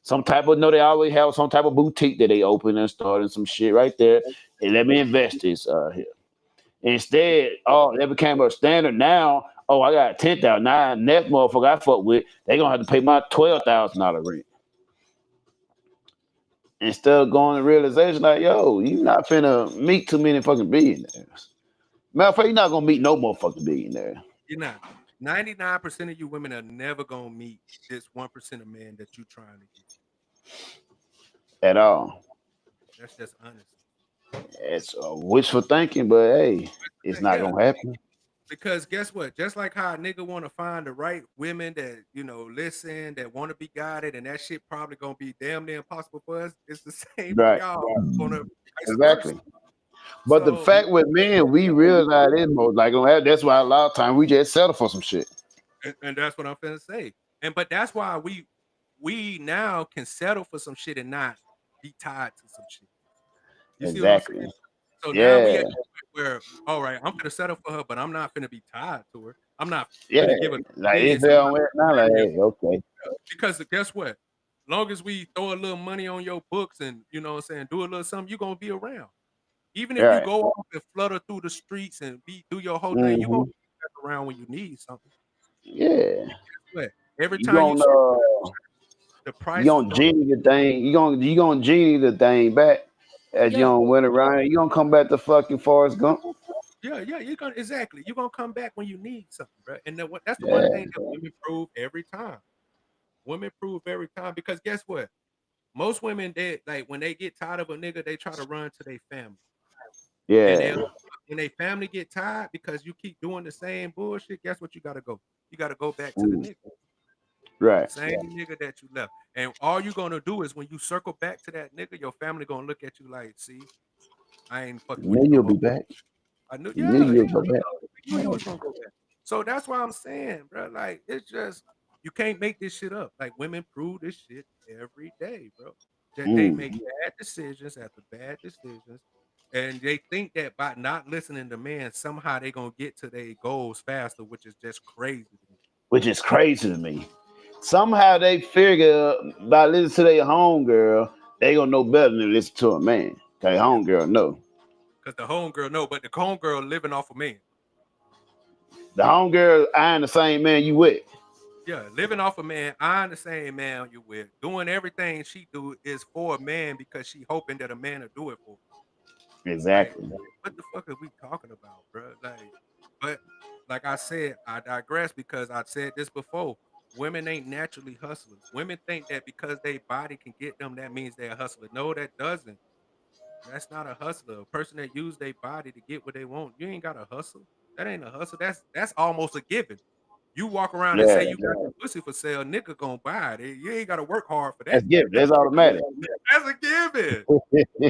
some type of. No, they always have some type of boutique that they open and start and some shit right there. And let me invest this here. Instead, oh, that became a standard now. Oh, I got 10,000. Now next motherfucker I fuck with, they gonna have to pay my $12,000 rent. Instead of going to realization like, yo, you not finna meet too many fucking billionaires. Matter of fact, you're not gonna meet no more fucking billionaire You're not. 99% of you women are never gonna meet this 1% of men that you trying to get. at all. That's just honest. It's wishful thinking, but hey, it's not Yeah. gonna happen. Because guess what? Just like how a nigga want to find the right women that listen, that want to be guided, and that shit probably gonna be damn near impossible for us. It's the same for Right. y'all. Gonna vice Exactly. versa. But the So fact with men, we realize it most like that's why a lot of times we just settle for some shit. and that's what I'm finna say. But that's why we now can settle for some shit and not be tied to some shit. You see what I'm Exactly. saying? So now we Yeah. at the point where, all right, I'm gonna settle for her, but I'm not gonna be tied to her. I'm not Yeah. gonna give her Like kids. if they don't wear now, like, hey, okay. Because guess what? Long as we throw a little money on your books and you know what I'm saying, do a little something, you're gonna be around. Even if you Right. go off and flutter through the streets and do your whole thing, you Mm-hmm. gonna be back around when you need something. Yeah. But every You time you gonna circle back, the you price is gonna gonna genie the thing. You gonna genie the thing back as you Yeah. don't went around. You gonna come back to fucking Forrest Gump. yeah, you're gonna exactly. You're gonna come back when you need something, bro. And that's the one Yeah. thing that women prove every time. Women prove every time because guess what? Most women they like when they get tired of a nigga, they try to run to their family. And Yeah. they and they family get tired because you keep doing the same bullshit. Guess what? You gotta go. You gotta go back to the Mm. nigga, the Right. same nigga that you left. And all you gonna do is when you circle back to that nigga, your family gonna look at you like, see, I ain't fucking You with knew you no you'll more. be back. I knew, You knew yeah, you'll go back. we knew you was gonna go back. So that's why I'm saying, bro. Like it's just you can't make this shit up. Like women prove this shit every day, bro. That they Mm. make bad decisions after bad decisions, and they think that by not listening to men, somehow they gonna get to their goals faster, which is just crazy to me. Which is crazy to me. Somehow they figure by listening to their homegirl, they gonna know better than listen to a man. Okay, Yeah, homegirl know. because the homegirl know, but the homegirl living off of men. The homegirl eyeing the same man you with. Yeah, living off a man, I'm the same man you with. Doing everything she do is for a man because she hoping that a man will do it for her. Like, Exactly. what the fuck are we talking about, bro? Like, but like I said, I digress because I said this before. Women ain't naturally hustlers. Women think that because their body can get them, that means they're a hustler. No, that doesn't. That's not a hustler. A person that use their body to get what they want. You ain't got to hustle. That ain't a hustle. That's almost a given. You walk around and Yeah. say you got your pussy for sale, nigga gonna buy it. You ain't gotta work hard for That's that. given. That's automatic. That's a given.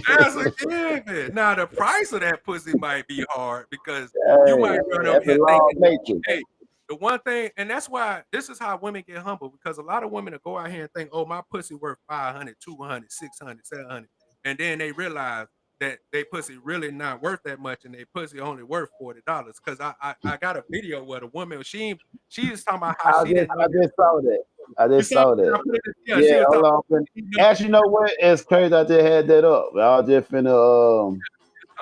That's a given. Now the price of that pussy might be hard because you Hey, might run over that's the here law of thinking, nature. hey, the one thing, and that's why this is how women get humble because a lot of women will go out here and think, oh, my pussy worth 500, 200, 600, 700. And then they realize that they pussy really not worth that much and they pussy only worth $40. Cause I got a video where the woman, she was talking about how she didn't know. I just saw that. I You just saw saw that? that. Yeah, she Yeah, was hold talking, on. she didn't know, Actually, you know what? It's crazy. I just had that up. I was just finna talking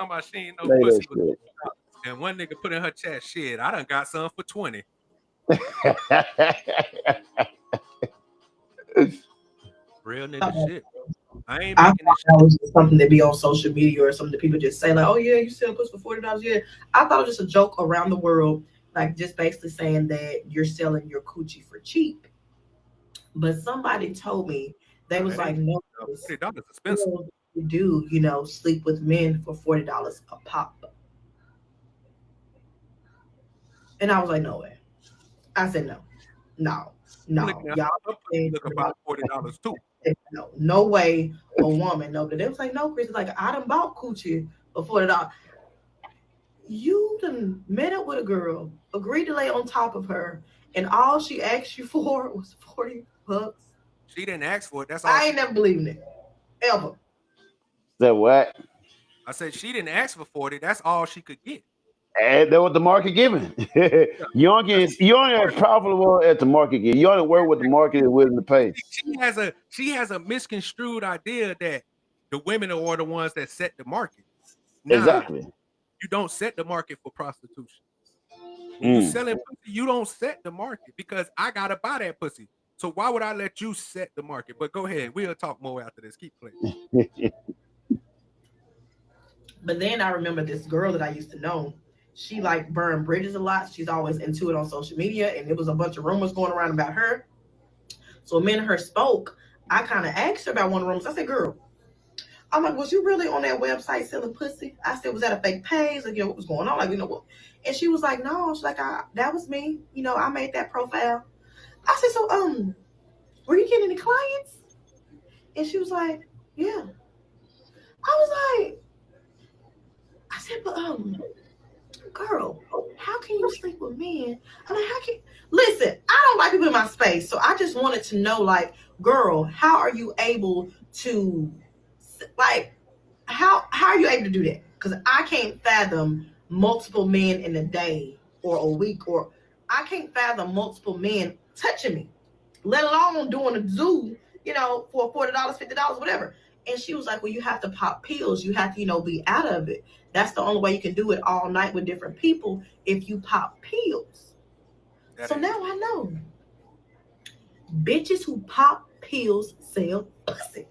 about she ain't no play that pussy was and one nigga put in her chat, shit, I done got some for 20. shit. Real nigga shit, bro. I ain't I making thought this that shit. was just something that be on social media or something that people just say like, "Oh yeah, you sell pussy for $40." Yeah, I thought it was just a joke around the world, like just basically saying that you're selling your coochie for cheap. But somebody told me they Nah, was that like, ain't "No, $40 expensive. girls do sleep with men for $40 a pop," and I was like, "No way." I said, "No, no, I'm no, looking at y'all." her pussy look about $40 too. No, no way a woman. No, but they was like, "No, Chris." It's like I done bought coochie for $40. You done met up with a girl, agreed to lay on top of her, and all she asked you for was $40. She didn't ask for it. That's all I she ain't never believed it. Ever. That what? I said she didn't ask for 40. That's all she could get. And that what the market giving. Yeah. You only are profitable at the market give. You only work what the market is willing to pay. She has a misconstrued idea that the women are the ones that set the market. Nah, Exactly. you don't set the market for prostitution. When you Mm. selling pussy, you don't set the market because I gotta buy that pussy. So why would I let you set the market? But go ahead, we'll talk more after this. Keep playing. But then I remember this girl that I used to know. She like burned bridges a lot. She's always into it on social media, and there was a bunch of rumors going around about her. So when me and her spoke, I kind of asked her about one of the rumors. I said, "Girl, I'm like, was you really on that website selling pussy?" I said, "Was that a fake page? Like, what was going on? Like, what?" And she was like, "No." She's like, "That was me. I made that profile." I said, "So, were you getting any clients?" And she was like, "Yeah." I was like, I said, "But, girl, how can you sleep with men? I'm like, how can listen, I don't like people in my space. So I just wanted to know, like, girl, how are you able to like how are you able to do that? Because I can't fathom multiple men in a day or a week, or I can't fathom multiple men touching me, let alone doing a zoo, for $40, $50, whatever. And she was like, well, you have to pop pills. You have to, be out of it. That's the only way you can do it all night with different people if you pop pills. So now I know. Bitches who pop pills sell pussy.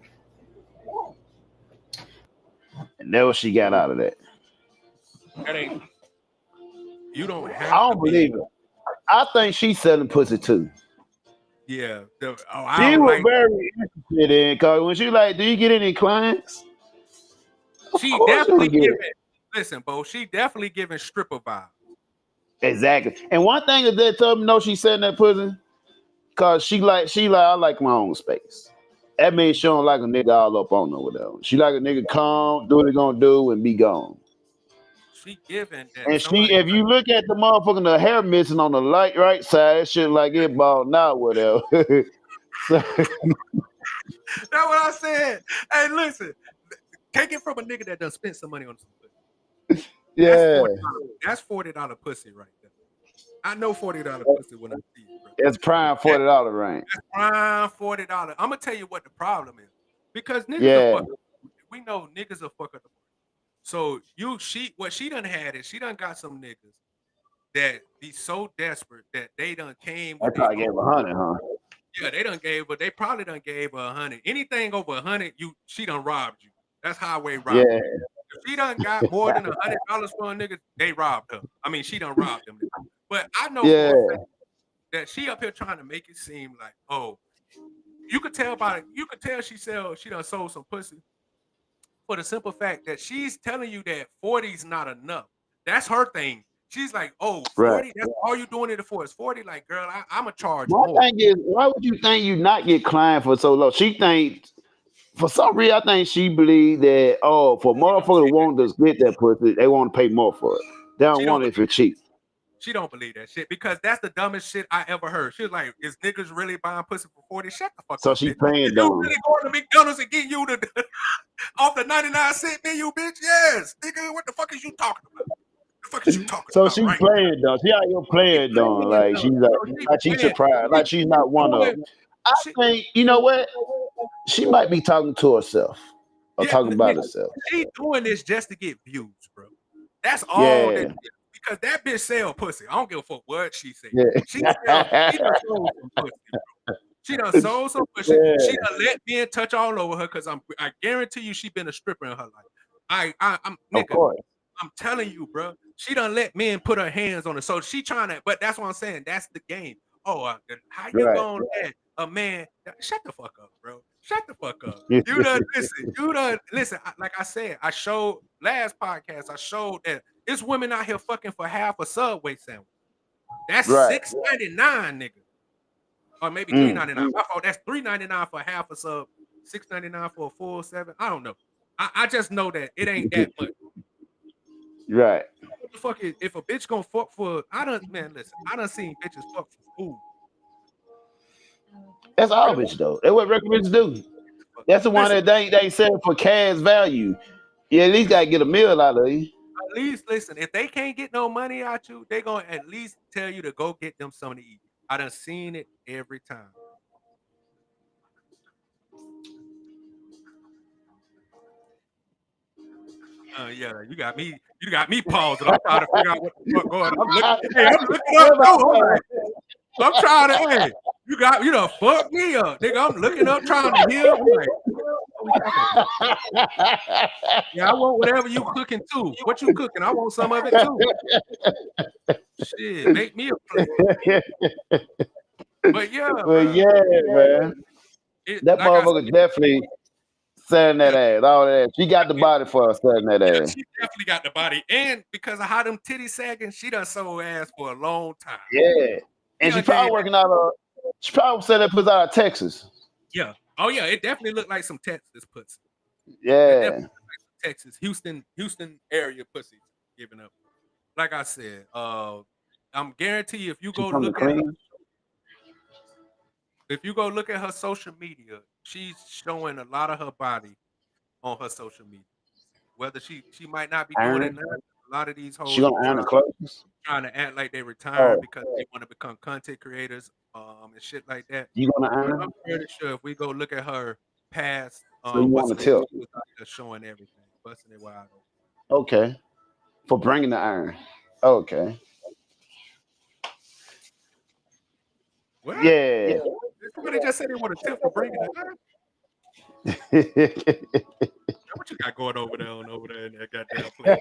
And that's what she got out of that. That ain't. You don't have. I don't believe it. I think she's selling pussy too. Yeah. She was very interested in, because when she like, do you get any clients? She definitely giving. Listen, Bo, she definitely giving stripper vibes. Exactly. And one thing is that told me no, she's selling that pussy, because she like I like my own space. That means she don't like a nigga all up on her, whatever. She like a nigga come, do what he gonna do, and be gone. She giving that. And if you look at the motherfucking the hair missing on the right side, shit like it bald now, whatever. That's what I said. Hey, listen, take it from a nigga that done spent some money on some pussy. Yeah, that's $40 pussy right there. I know $40 pussy when I see it, bro. It's prime $40 range. That's prime $40. I'm gonna tell you what the problem is, because niggas are fucking. We know niggas are fucking. So what she done had is she done got some niggas that be so desperate that they done came. I probably gave 100, huh? Yeah, they probably done gave her 100. Anything over 100, she done robbed you. That's highway robbery. Yeah. If she done got more than $100 for a nigga, they robbed her. I mean, she done robbed them. But I know for a fact that she up here trying to make it seem like, oh, you could tell by it. You could tell she done sold some pussy, for the simple fact that she's telling you that 40's not enough. That's her thing. She's like, oh, 40, that's all you doing it for is 40. Like, girl, I'm a charge more. My thing is, why would you think you not get client for so low? She thinks, for some reason, I think she believes that, for motherfuckers want to get that pussy, they want to pay more for it. They don't want it for cheap. She don't believe that shit, because that's the dumbest shit I ever heard. She was like, is niggas really buying pussy for 40? Shut the fuck up. So she paying down. You really going to McDonald's and getting you off the 99-cent menu, bitch? Yes. Nigga, what the fuck is you talking about? The fuck is you talking about? So she playing though. She out here playing though. Like she's surprised. Like she's not one of them. I think, you know what? She might be talking to herself. Or talking about herself. She doing this just to get views, bro. That's all that. Because that bitch sell pussy. I don't give a fuck what she said. Yeah. She done sold some pussy, bro. She done sold some pussy. Yeah. She done let men touch all over her, because I guarantee you she been a stripper in her life. I'm telling you, bro. She done let men put her hands on her. So she trying to, but that's what I'm saying. That's the game. Oh, how you gonna let a man? Shut the fuck up, bro. Shut the fuck up. You done listen. Like I said, I showed last podcast. I showed that it's women out here fucking for half a Subway sandwich. That's $6.99, nigga, or maybe $3.99. My fault. That's $3.99 for half a sub. $6.99 for a full 7. I don't know. I just know that it ain't that much. Right. What the fuck is if a bitch gonna fuck for? I done seen bitches fuck for food. That's all bitch though. That's what record bitches do. That's the one that they sell for cash value. You at least gotta get a meal out of you. At least listen, if they can't get no money out you, they gonna at least tell you to go get them something to eat. I done seen it every time. Yeah, you got me paused. I'm trying to figure out what the fuck going on. I'm looking up. I'm trying to, hey, you done fuck me up, nigga. I'm looking up trying to hear. I'm like, yeah, I want whatever you cooking too. What you cooking? I want some of it too. Shit, make me a plate. But yeah, man. That motherfucker definitely selling that ass, all that. She got the body for her selling that ass. She definitely got the body, and because of how them titties sagging, she done sold ass for a long time. Yeah, and she probably working out of. She probably said that puts out of Texas. Yeah. Oh yeah, it definitely looked like some Texas pussy. Yeah. Like Texas, Houston area pussy giving up. like I said, I'm guarantee if you She go from the look at her, Queen. if you go look at her social media, she's showing a lot of her body on her social media. Whether she might not be doing it Iron. now, a lot of these She hoes be gonna iron the trying clothes. trying to act like they retired Oh, because they want to become content creators, and shit like that. you gonna But iron? I'm pretty sure if we go look at her past, So you want busting to it, tip? she was out there showing everything, busting it wide open. Okay, for bringing the iron. Okay. What? Yeah. Did somebody just say they want a tip for bringing the iron? What you got going over there in that goddamn place?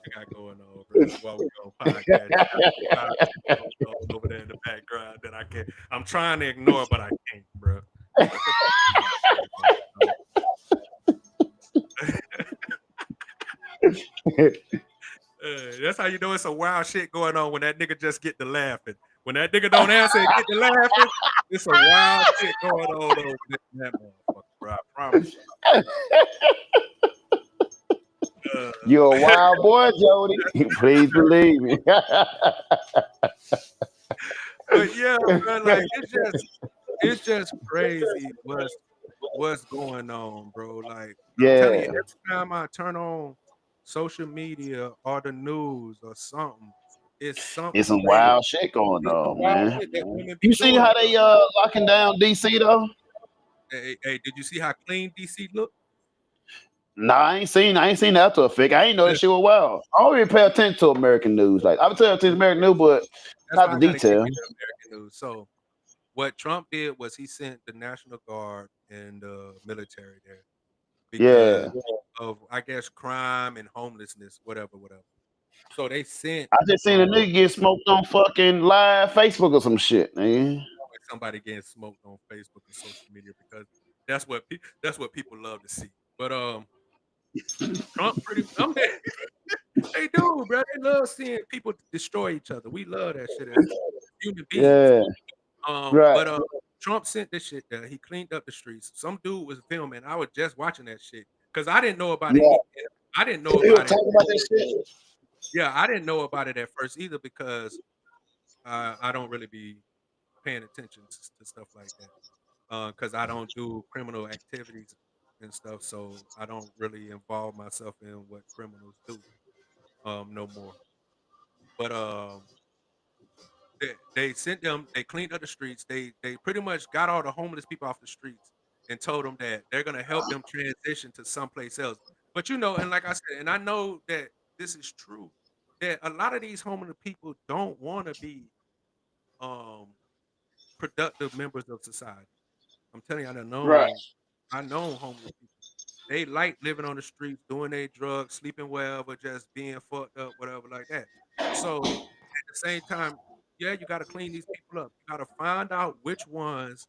You got going on, bro? While we go podcast, over there in the background that I can't. I'm trying to ignore, but I can't, bro. What the that's how you know it's a wild shit going on when that nigga just get to laughing. When that nigga don't answer and get to laughing, it's a wild shit going on over there in that motherfucker, bro. I promise you. You're a wild boy, Jody. Please believe me. But yeah, bro, like it's just crazy what's going on, bro. Like I'm telling you, Yeah, every time I turn on social media or the news or something, it's something it's some crazy. wild shit going It's some on, wild man. shit that women be You see doing, how bro. they locking down DC though? Hey, did you see how clean DC look? Nah, I ain't seen the after effect. I ain't know that shit was wild. I don't really pay attention to American news. Like I would tell attention to American news, but That's not why the I gotta give detail. you the American news. So what Trump did was he sent the National Guard and the military there because Yeah. of I guess crime and homelessness, whatever. So they sent I just seen a nigga get smoked on fucking live Facebook or some shit, man. somebody getting smoked on Facebook and social media because that's what people love to see. But Trump pretty they do, bro. They love seeing people destroy each other. We love that shit as human beings. Yeah, right. But Trump sent this shit there. He cleaned up the streets. Some dude was filming. I was just watching that shit because I didn't know about it. Yeah. I didn't know We were about it. talking about that shit. Yeah, I didn't know about it at first either because I don't really be paying attention to stuff like that because I don't do criminal activities and stuff. So I don't really involve myself in what criminals do no more. But they sent them. They cleaned up the streets. They pretty much got all the homeless people off the streets and told them that they're gonna help them transition to someplace else. But you know, and like I said, and I know that this is true, that a lot of these homeless people don't want to be um productive members of society. I'm telling you, Right. I know homeless people. They like living on the streets, doing their drugs, sleeping wherever, just being fucked up, whatever like that. So at the same time, yeah, you got to clean these people up. You got to find out which ones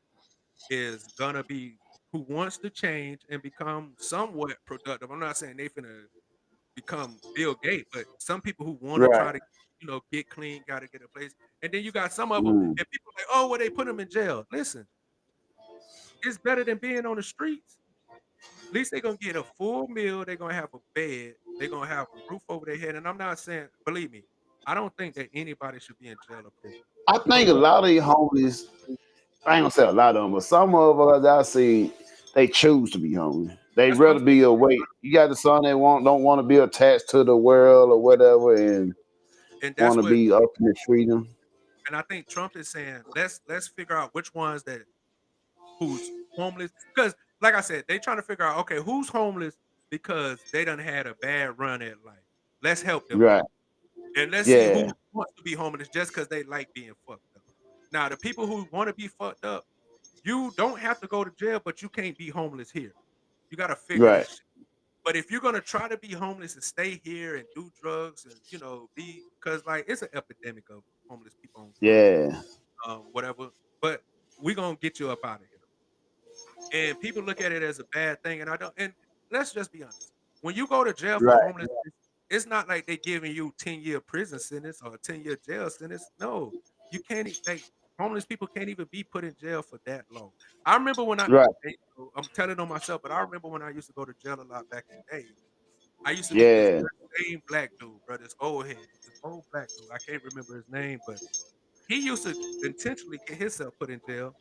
is gonna be who wants to change and become somewhat productive. I'm not saying they finna become Bill Gates, but some people who want to Right. try to, get clean, got to get a place. And then you got some of them, Mm. and people like, oh, well, they put them in jail. Listen, it's better than being on the streets. At least they're gonna get a full meal. They're gonna have a bed. They're gonna have a roof over their head. And I'm not saying, believe me, I don't think that anybody should be in jail or prison. I think a lot of these homeless, I ain't gonna say a lot of them, but some of us I see they choose to be homeless. They That's what I'm rather be away. You got the son they don't want to be attached to the world or whatever, and saying. And want that's to what be ultimate freedom. and I think Trump is saying, let's figure out which ones that who's homeless. Because like I said, they trying to figure out, okay, who's homeless because they done had a bad run at life. Let's help them Right. out. And let's see who Yeah. wants to be homeless just because they like being fucked up. Now, the people who want to be fucked up, you don't have to go to jail, but you can't be homeless here. You got to figure Right. that shit. But if you're gonna try to be homeless and stay here and do drugs and be because like it's an epidemic of homeless people on drugs, Yeah. whatever. But we gonna get you up out of here. And people look at it as a bad thing, and I don't. And let's just be honest. When you go to jail for Right. homelessness, it's not like they giving you 10-year prison sentence or a 10-year jail sentence. No, you can't. Like homeless people can't even be put in jail for that long. I remember when Right. I'm telling on myself, but I remember when I used to go to jail a lot back in the day. I used to meet Yeah. this same black dude, bro. This old head, this old black dude. I can't remember his name, but he used to intentionally get himself put in jail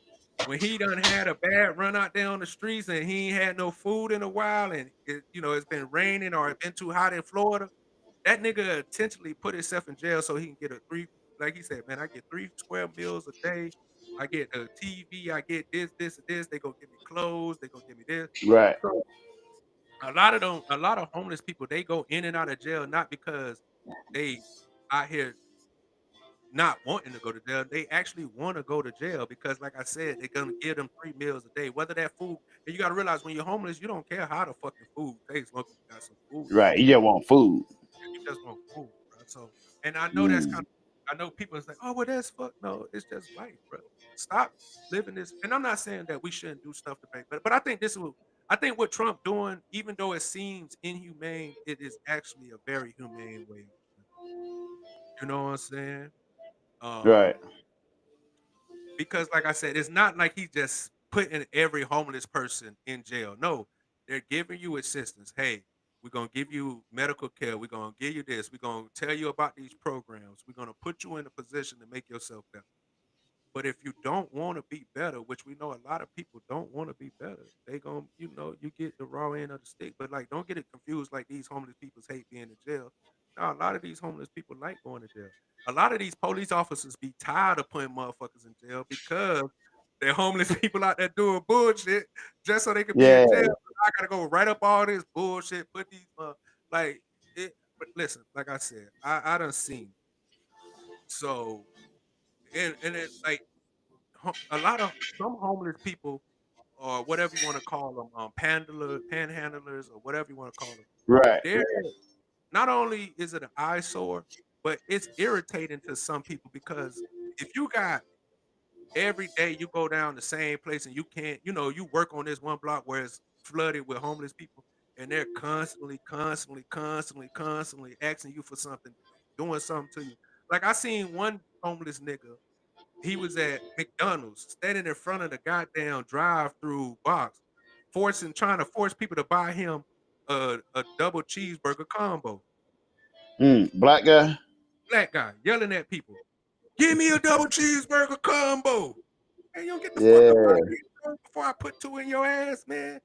when he done had a bad run out there on the streets and he ain't had no food in a while, and it's been raining or it been too hot in Florida. That nigga intentionally put himself in jail so he can get a three, like he said, man, I get 3 square meals a day. I get a TV, I get this, and this. They gonna give me clothes, they gonna give me this. Right. So a lot of homeless people, they go in and out of jail not because they out here not wanting to go to jail. They actually want to go to jail because, like I said, they're gonna give them 3 meals a day. Whether that food, and you gotta realize when you're homeless, you don't care how the fucking food tastes, long as you got some food. Right. You just want food. You just want food, bro. So, and I know that's kind Mm. of, I know people is like, oh, well, that's fuck. No, it's just life, bro. Stop living this. And I'm not saying that we shouldn't do stuff to make, but I think I think what Trump doing, even though it seems inhumane, it is actually a very humane way. You know what I'm saying? Um, Right. because like I said, it's not like he just putting every homeless person in jail. No, they're giving you assistance. Hey, we're gonna give you medical care. We're gonna give you this. We're gonna tell you about these programs. We're gonna put you in a position to make yourself better. But if you don't want to be better, which we know a lot of people don't want to be better, they going you get the raw end of the stick. But like, don't get it confused like these homeless people hate being in jail. No, a lot of these homeless people like going to jail. A lot of these police officers be tired of putting motherfuckers in jail because they're homeless people out there doing bullshit just so they can be in Yeah. jail. I gotta go write up all this bullshit, put these like it. But listen, like I said, I done seen. So and it like a lot of some homeless people or whatever you want to call them, panhandlers or whatever you want to call them. Right. They're not only is it an eyesore, but it's irritating to some people because if you got every day you go down the same place and you can't, you work on this one block where it's flooded with homeless people and they're constantly asking you for something, doing something to you. Like I seen one homeless nigga, he was at McDonald's, standing in front of the goddamn drive-through box, trying to force people to buy him a double cheeseburger combo. Black guy. Black guy yelling at people, "Give me a double cheeseburger combo!" Hey, you don't get the fuck up out of Yeah. here before I put two in your ass, man.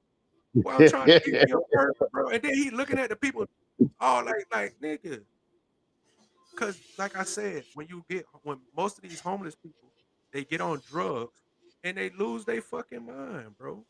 While I'm trying to give you a burger, bro. And then he looking at the people, all like nigga. Because, like I said, when most of these homeless people, they get on drugs and they lose their fucking mind, bro.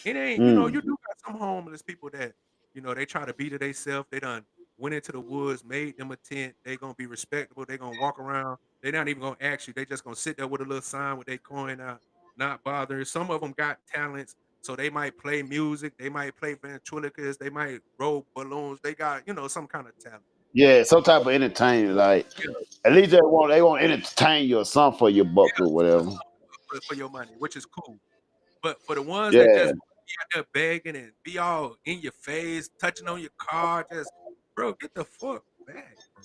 It ain't, you do got some homeless people that, they try to be to themselves. They done went into the woods, made them a tent. They gonna be respectable. They gonna walk around. They not even gonna ask you. They just gonna sit there with a little sign with their coin out, not bothering. Some of them got talents, so they might play music. They might play ventriloquist. They might roll balloons. They got, some kind of talent. Yeah, some type of entertainment. Like Yeah, at least they want to entertain you or something for your buck or whatever. for your money, which is cool. But for the ones that Yeah. just be out there begging and be all in your face, touching on your car, just bro, get the fuck back, bro.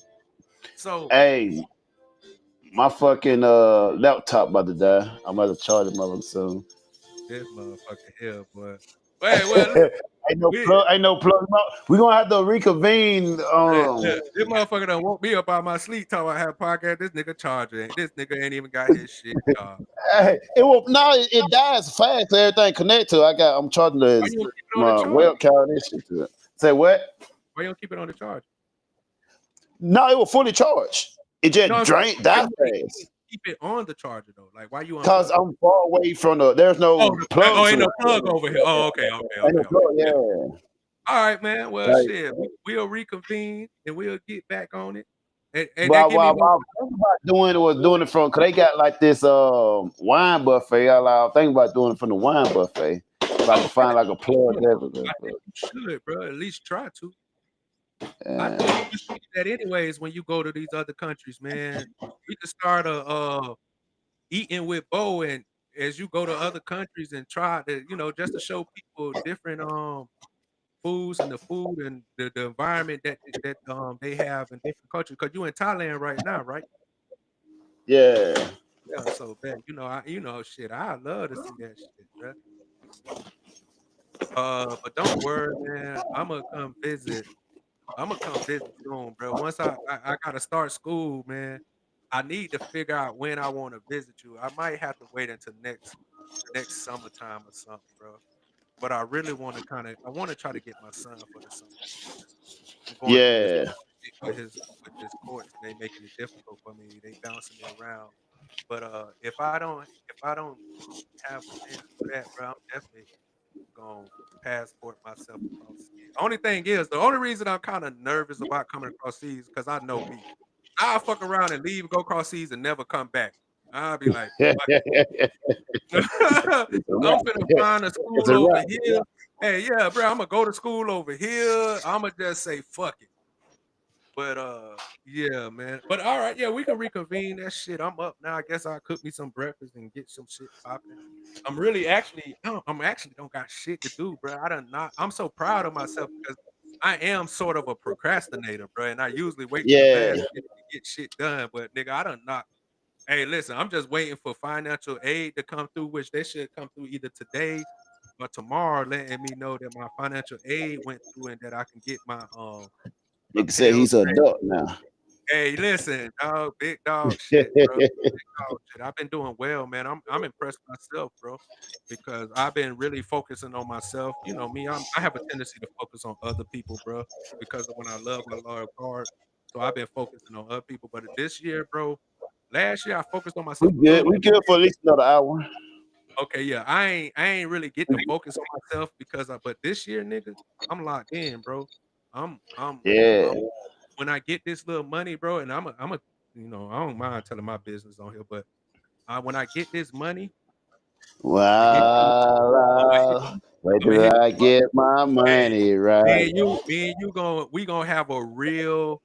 So Hey, my fucking laptop about to die. I'm about to charge it mother soon. this motherfucker here, boy. Wait, well, look, Ain't no we, plug. Ain't no plug. We gonna have to reconvene. this motherfucker done woke me up out my sleep talking about have podcast. This nigga charging. This nigga ain't even got his shit, dog. Hey, it will no. It dies fast. Everything connect to. I'm charging Why you don't keep it on my the charge? webcam and shit to it. Say what? Why you don't keep it on the charge? No, it was fully charged. It just No, I'm drained that saying, fast. keep it on the charger though. Like why you on? Cause I'm far away from the. There's no plug. Oh, ain't to no it. plug over here. Oh, okay. Ain't no plug, yeah. All right, man. Well, Like, shit, we'll reconvene and we'll get back on it. And but that give me what I was thinking about doing it from, cause they got like this wine buffet. I was thinking about doing it from the wine buffet. If I can find like a plug. I think you should, bro. At least try to. I think you should do that anyways when you go to these other countries, man. We could start a eating with Bo, and as you go to other countries and try to, just to show people different foods and the food and the environment that they have in different countries. Because you in Thailand right now, right? Yeah. Yeah. So man, shit. I love to see that shit, bro. But don't worry, man. I'ma come visit. I'ma come visit soon, bro. Once I gotta start school, man. I need to figure out when I want to visit you. I might have to wait until next summertime or something, bro. But I really want to I want to try to get my son for the summer. I'm going through this Yeah. shit with his courts. They making it difficult for me. They bouncing me around. But if I don't have a chance for that, bro, I'm definitely gonna passport myself across seas. Only thing is, the only reason I'm kind of nervous about coming across seas because I know me. I'll fuck around and leave, go across seas, and never come back. I'll be like, fuck It's it. a I'm wrap. finna find a It's school a over wrap. here. Hey, yeah, bro, I'm gonna go to school over here. I'ma just say fuck it. But yeah, man. But all right, yeah, we can reconvene that shit. I'm up now. I guess I'll cook me some breakfast and get some shit popping. I'm actually don't got shit to do, bro. I done not. I'm so proud of myself because I am sort of a procrastinator, bro. And I usually wait to the Yeah. last minute to get shit done. But nigga, I done not. Hey, listen, I'm just waiting for financial aid to come through, which they should come through either today or tomorrow, letting me know that my financial aid went through and that I can get my Nigga said pills. he's an adult now. Hey, listen, dog, big dog shit, bro. Big dog shit. I've been doing well, man. I'm impressed with myself, bro, because I've been really focusing on myself. You know me, I have a tendency to focus on other people, bro, because of when I love my loyal card. So I've been focusing on other people. But this year, bro, last year I focused on We myself a good. little We bit. good for at least another hour. Okay, yeah, I ain't really get to focus on myself but this year, nigga, I'm locked in, bro. I'm Yeah. when I get this little money, bro, and I'm a I don't mind telling my business on here, but when I get this money, I'm gonna hit you. I'm gonna hit, Wow. Where I'm gonna do hit I you up. get my Hey, money right? me and you gonna have a real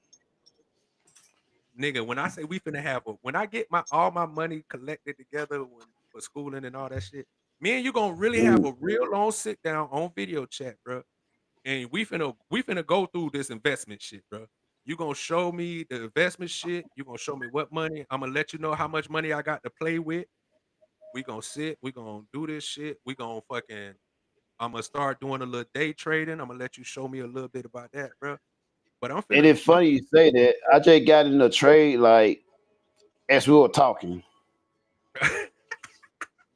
nigga. When I say we finna have when I get my all my money collected together for schooling and all that shit, me and you gonna really have Mm. a real long sit down on video chat, bro. And we finna go through this investment shit, bro. You gonna show me the investment shit. You gonna show me what money. I'm gonna let you know how much money I got to play with. We gonna sit. We gonna do this shit. We gonna fucking. I'm gonna start doing a little day trading. I'm gonna let you show me a little bit about that, bro. But I'm And finna. it's funny you say that. I just got in a trade like as we were talking.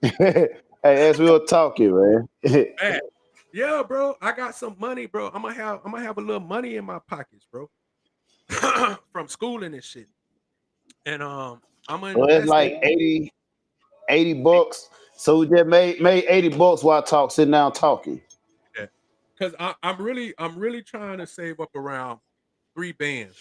Hey, as we were talking, man. Man, yeah, bro. I got some money, bro. I'm gonna have a little money in my pockets, bro, from schooling and shit. And I'm gonna Well, it's invest like it. 80 bucks. So we just made 80 bucks while sitting down talking. Because I'm really trying to save up around 3 bands.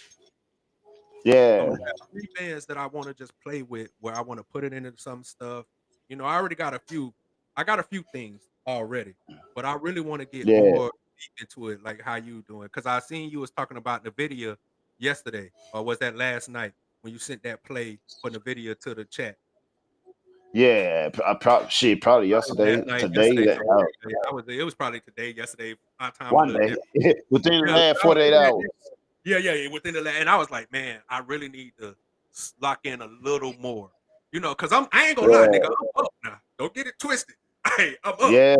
I'm Yeah. gonna have 3 bands that I want to just play with, where I want to put it into some stuff. I already got a few. I got a few things already, but I really want to get Yeah. more deep into it, like how you doing. Because I seen you was talking about Nvidia yesterday, or was that last night when you sent that play for Nvidia to the chat? Yeah. Probably Probably last yesterday, night, today, yesterday. Okay, yeah, it was probably today, yesterday. My time a one little day. different. Within the Yeah, last I was 48 looking at hours. this. Yeah, within and I was like, man, I really need to lock in a little more, because I ain't gonna lie, nigga, Yeah. I'm up now. Don't get it twisted. Hey, I'm up, Yeah.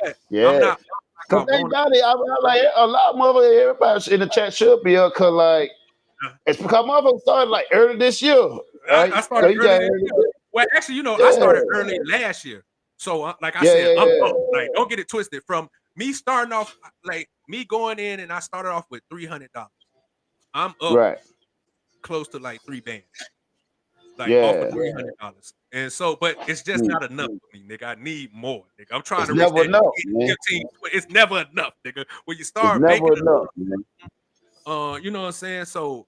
but I'm Yeah. not up like Cause I they want got it. I'm like a lot of motherfuckers, everybody in the chat should be up. Cause like to. it's because motherfuckers started like early this year, right? I So started you early got this year. Well, actually, I yeah, started early last year. So, like I yeah, said, yeah, I'm yeah. up. Like, don't get it twisted. From me starting off, like me going in, and I started off with $300. I'm up Right. close to like 3 bands. Like off of Yeah. $300. And so, but it's just Mm. not enough for me, nigga. I need more, nigga. I'm trying It's to reach never that enough, 10, man. 15, 20. It's never enough, nigga. When you It's start making never enough, man. you know what I'm saying? So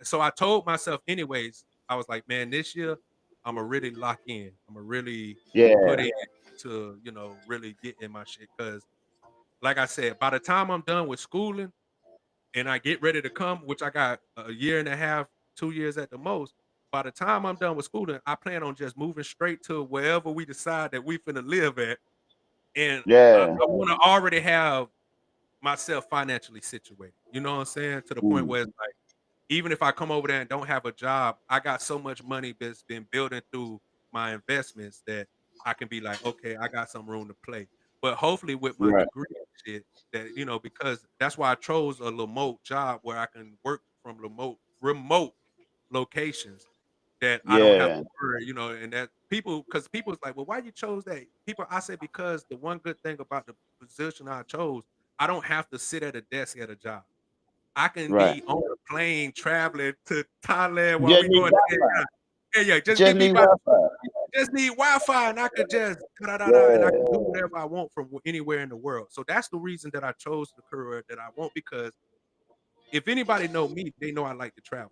so I told myself anyways, I was like, man, this year I'm gonna really lock in. I'm gonna really put Yeah. in to, really get in my shit. Cause like I said, by the time I'm done with schooling and I get ready to come, which I got a year and a half, 2 years at the most. By the time I'm done with schooling, I plan on just moving straight to wherever we decide that we finna live at, and Yeah. I want to already have myself financially situated. You know what I'm saying? To the point Mm. where it's like, even if I come over there and don't have a job, I got so much money that's been building through my investments that I can be like, okay, I got some room to play. But hopefully with my Right. degree and shit, that because that's why I chose a remote job where I can work from remote locations that I don't have Yeah. to worry, and that because people's like, well, why you chose that? I say because the one good thing about the position I chose, I don't have to sit at a desk at a job. I can Right. be on a plane traveling to Thailand while Just we need going to Wi-Fi. yeah, just Just give me need my Wi-Fi. just need Wi-Fi and I could just and I can do Yeah. whatever I want from anywhere in the world. So that's the reason that I chose the career that I want because if anybody know me, they know I like to travel.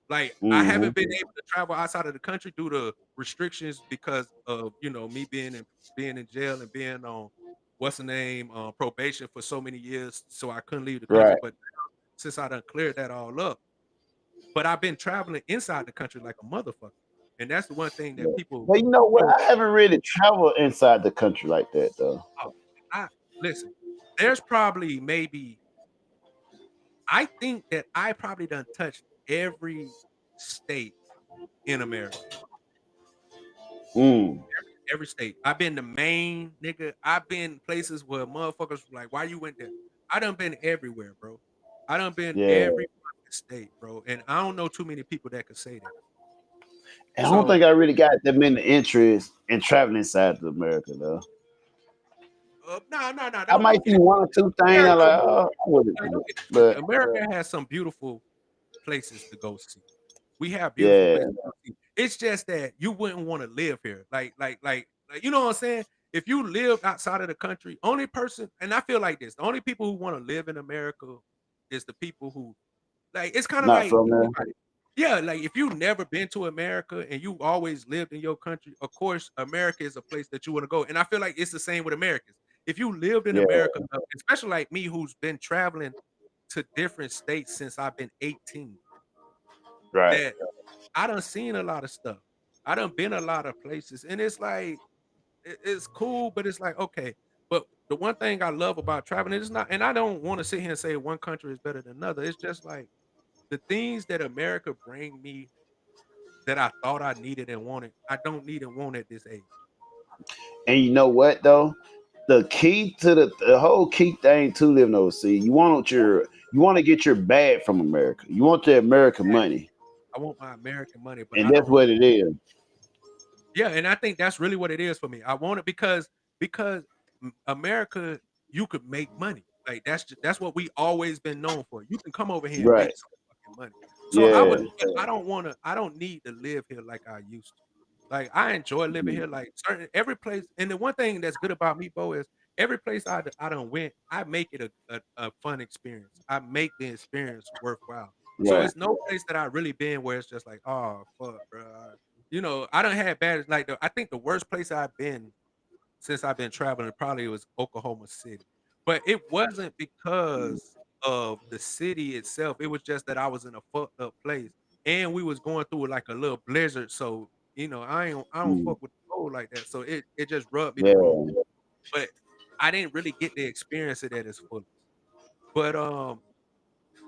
Like I Mm-hmm. haven't been able to travel outside of the country due to restrictions because of me being in jail and being on what's the name probation for so many years, so I couldn't leave the country. Right. But since I done cleared that all up, but I've been traveling inside the country like a motherfucker, and that's the one thing that Yeah. people But you know what? don't. I haven't really traveled inside the country like that though. Oh, I listen. There's probably maybe I think that I probably done touched every state in America. Mm. Every state. I've been to Maine, nigga. I've been places where motherfuckers were like, "Why you went there?" I done been everywhere, bro. I done been Yeah. every fucking state, bro. And I don't know too many people that could say that. And I don't So, think I really got that many interest in traveling inside of America though. no. I might Don't see get it. one or two things. I'm America, like, oh, I wouldn't like, do don't it. get it twisted. But America has some beautiful places to go see. We have beautiful yeah, places to go see. It's just that you wouldn't want to live here. Like, you know what I'm saying? If you live outside of the country, only person, and I feel like this, the only people who want to live in America is the people who like it's kind of not like from there. anybody. Yeah, like if you never been to America and you always lived in your country, of course, America is a place that you want to go. And I feel like it's the same with Americans. If you lived in Yeah, America, especially like me who's been traveling to different states since I've been 18, right. that I done seen a lot of stuff. I done been a lot of places, and it's like it's cool, but it's like okay. But the one thing I love about traveling is not, and I don't want to sit here and say one country is better than another. It's just like the things that America bring me that I thought I needed and wanted, I don't need and want at this age. And you know what though? The key to the whole key thing to living overseas, you want to get your bag from America. You want the American money, I want my American money, but and I that's don't. what it is. Yeah, and I think that's really what it is for me. I want it because America, you could make money. Like that's what we always been known for. You can come over here and Right. make some fucking money. So Yeah. I don't need to live here like I used to. Like I enjoy living here. Like every place, and the one thing that's good about me, Bo, is every place I done went, I make it a fun experience. I make the experience worthwhile. So Right. it's no place that I really been where it's just like, oh fuck, bro. I don't have bad like I think the worst place I've been since I've been traveling probably was Oklahoma City. But it wasn't because of the city itself. It was just that I was in a fucked up place. And we was going through like a little blizzard. So, I don't Mm. fuck with the cold like that. So it just rubbed me the wrong way. Yeah. But I didn't really get the experience of that as fullest. But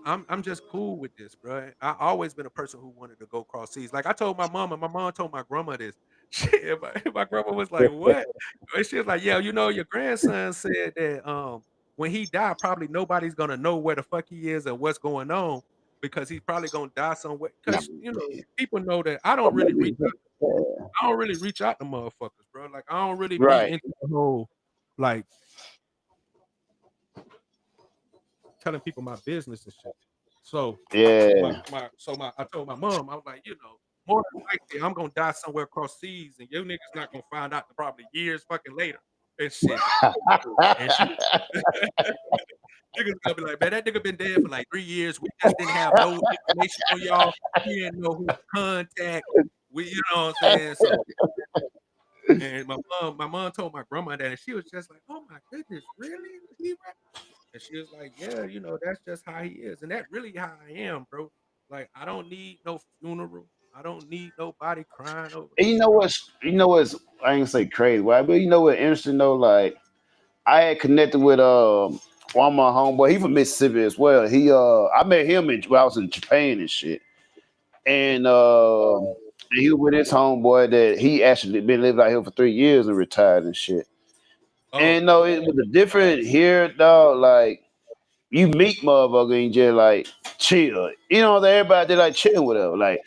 I'm just cool with this, bro. I always been a person who wanted to go cross seas. Like I told my mom, and my mom told my grandma this. Shit, my grandma was like, "What?" And she was like, "Yeah, your grandson said that when he died, probably nobody's gonna know where the fuck he is or what's going on because he's probably gonna die somewhere. Nah, Because people know that I or don't really maybe reach out. yeah. I don't really reach out to motherfuckers, bro. Like I don't really be Right. into the whole like telling people my business and shit. So Yeah. I told my mom, I was like, more than likely I'm gonna die somewhere across seas, and your niggas not gonna find out probably years fucking later and shit. And she niggas gonna be like, man, that nigga been dead for like 3 years. We just didn't have no information on y'all. We didn't know who to contact. You know what I'm saying? So and my mom told my grandma that, and she was just like, "Oh my goodness, really? He right?" And she was like, "Yeah, that's just how he is, and that's really how I am, bro. Like, I don't need no funeral. I don't need nobody crying over And me, you know what's I ain't gonna say crazy, right? But you know what interesting though, like I had connected with one of my homeboy. He from Mississippi as well. I met him when I was in Japan and shit. And he was with his homeboy that he actually been living out here for 3 years and retired and shit. Oh, And no, it was a different here, dog. Like you meet motherfucker and just like chill. You know, everybody they like chill with them. Like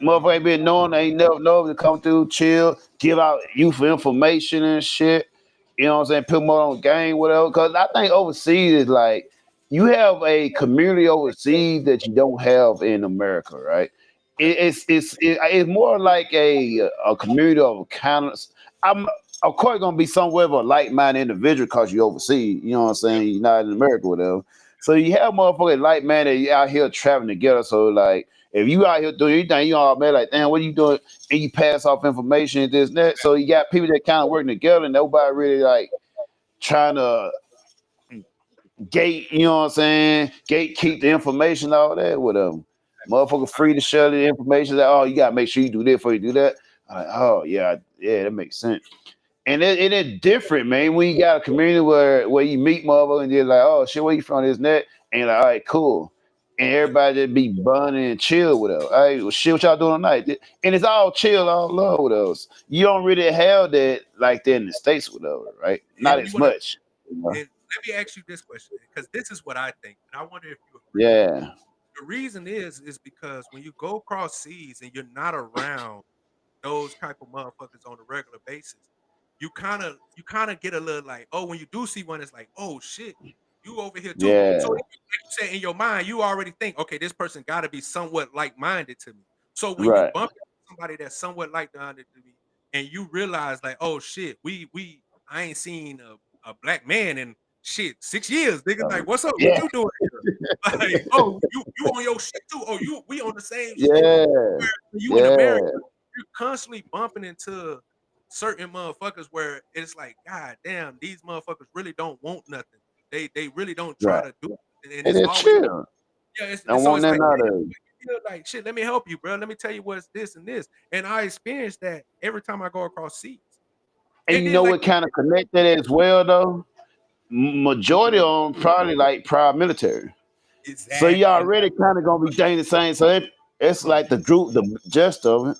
motherfucker ain't been knowing, they ain't never know to come through, chill, give out useful information and shit. You know what I'm saying? Put more on game, whatever. Cause I think overseas is like you have a community overseas that you don't have in America, right? It's more like a community of kind of. I'm of course gonna be somewhere of a like-minded individual because you overseas. You know what I'm saying? You're not in America, whatever. So you have motherfuckers like-minded out here traveling together. So like if you out here doing anything, you all man like, damn, what are you doing? And you pass off information and this and that. So you got people that kind of working together and nobody really like trying to gate, you know what I'm saying? Gate keep the information, all that with them. Motherfucker free to share the information that oh you gotta make sure you do this before you do that. I'm like, oh yeah, that makes sense. And it is different, man. When you got a community where you meet motherfuckers and you're like, oh shit, where you from? This and that, and you're like, all right, cool. And everybody just be bunning and chill with us. All right, well, shit, what y'all doing tonight? And it's all chill, all love with us. You don't really have that like that in the States with us, right? Not as much. You know? And let me ask you this question because this is what I think, and I wonder if you agree. Yeah. The reason is because when you go across seas and you're not around those type of motherfuckers on a regular basis, you kind of get a little like, oh, when you do see one, it's like, oh shit, you over here too. Yeah. So like you said in your mind, you already think, okay, this person got to be somewhat like-minded to me. So when you Right. bump into somebody that's somewhat like-minded to me, and you realize like, oh shit, I ain't seen a black man in shit 6 years. Nigga, like, what's up? What Yeah. you doing here? Like, oh, you on your shit too? Oh, we on the same shit. Yeah. Where you in Yeah. America, you're constantly bumping into certain motherfuckers where it's like, God damn, these motherfuckers really don't want nothing. They really don't try Right. to do it. And And it's it's always chill. yeah, it's, I so want it's that like, out damn, of you feel like shit, let me help you, bro. Let me tell you what's this and this. And I experience that every time I go across seas. And And you then know like what kind of connected as well though? Majority of them probably like prior military. So you exactly. already kind of gonna be doing the same. So it's like the group, the gist of it.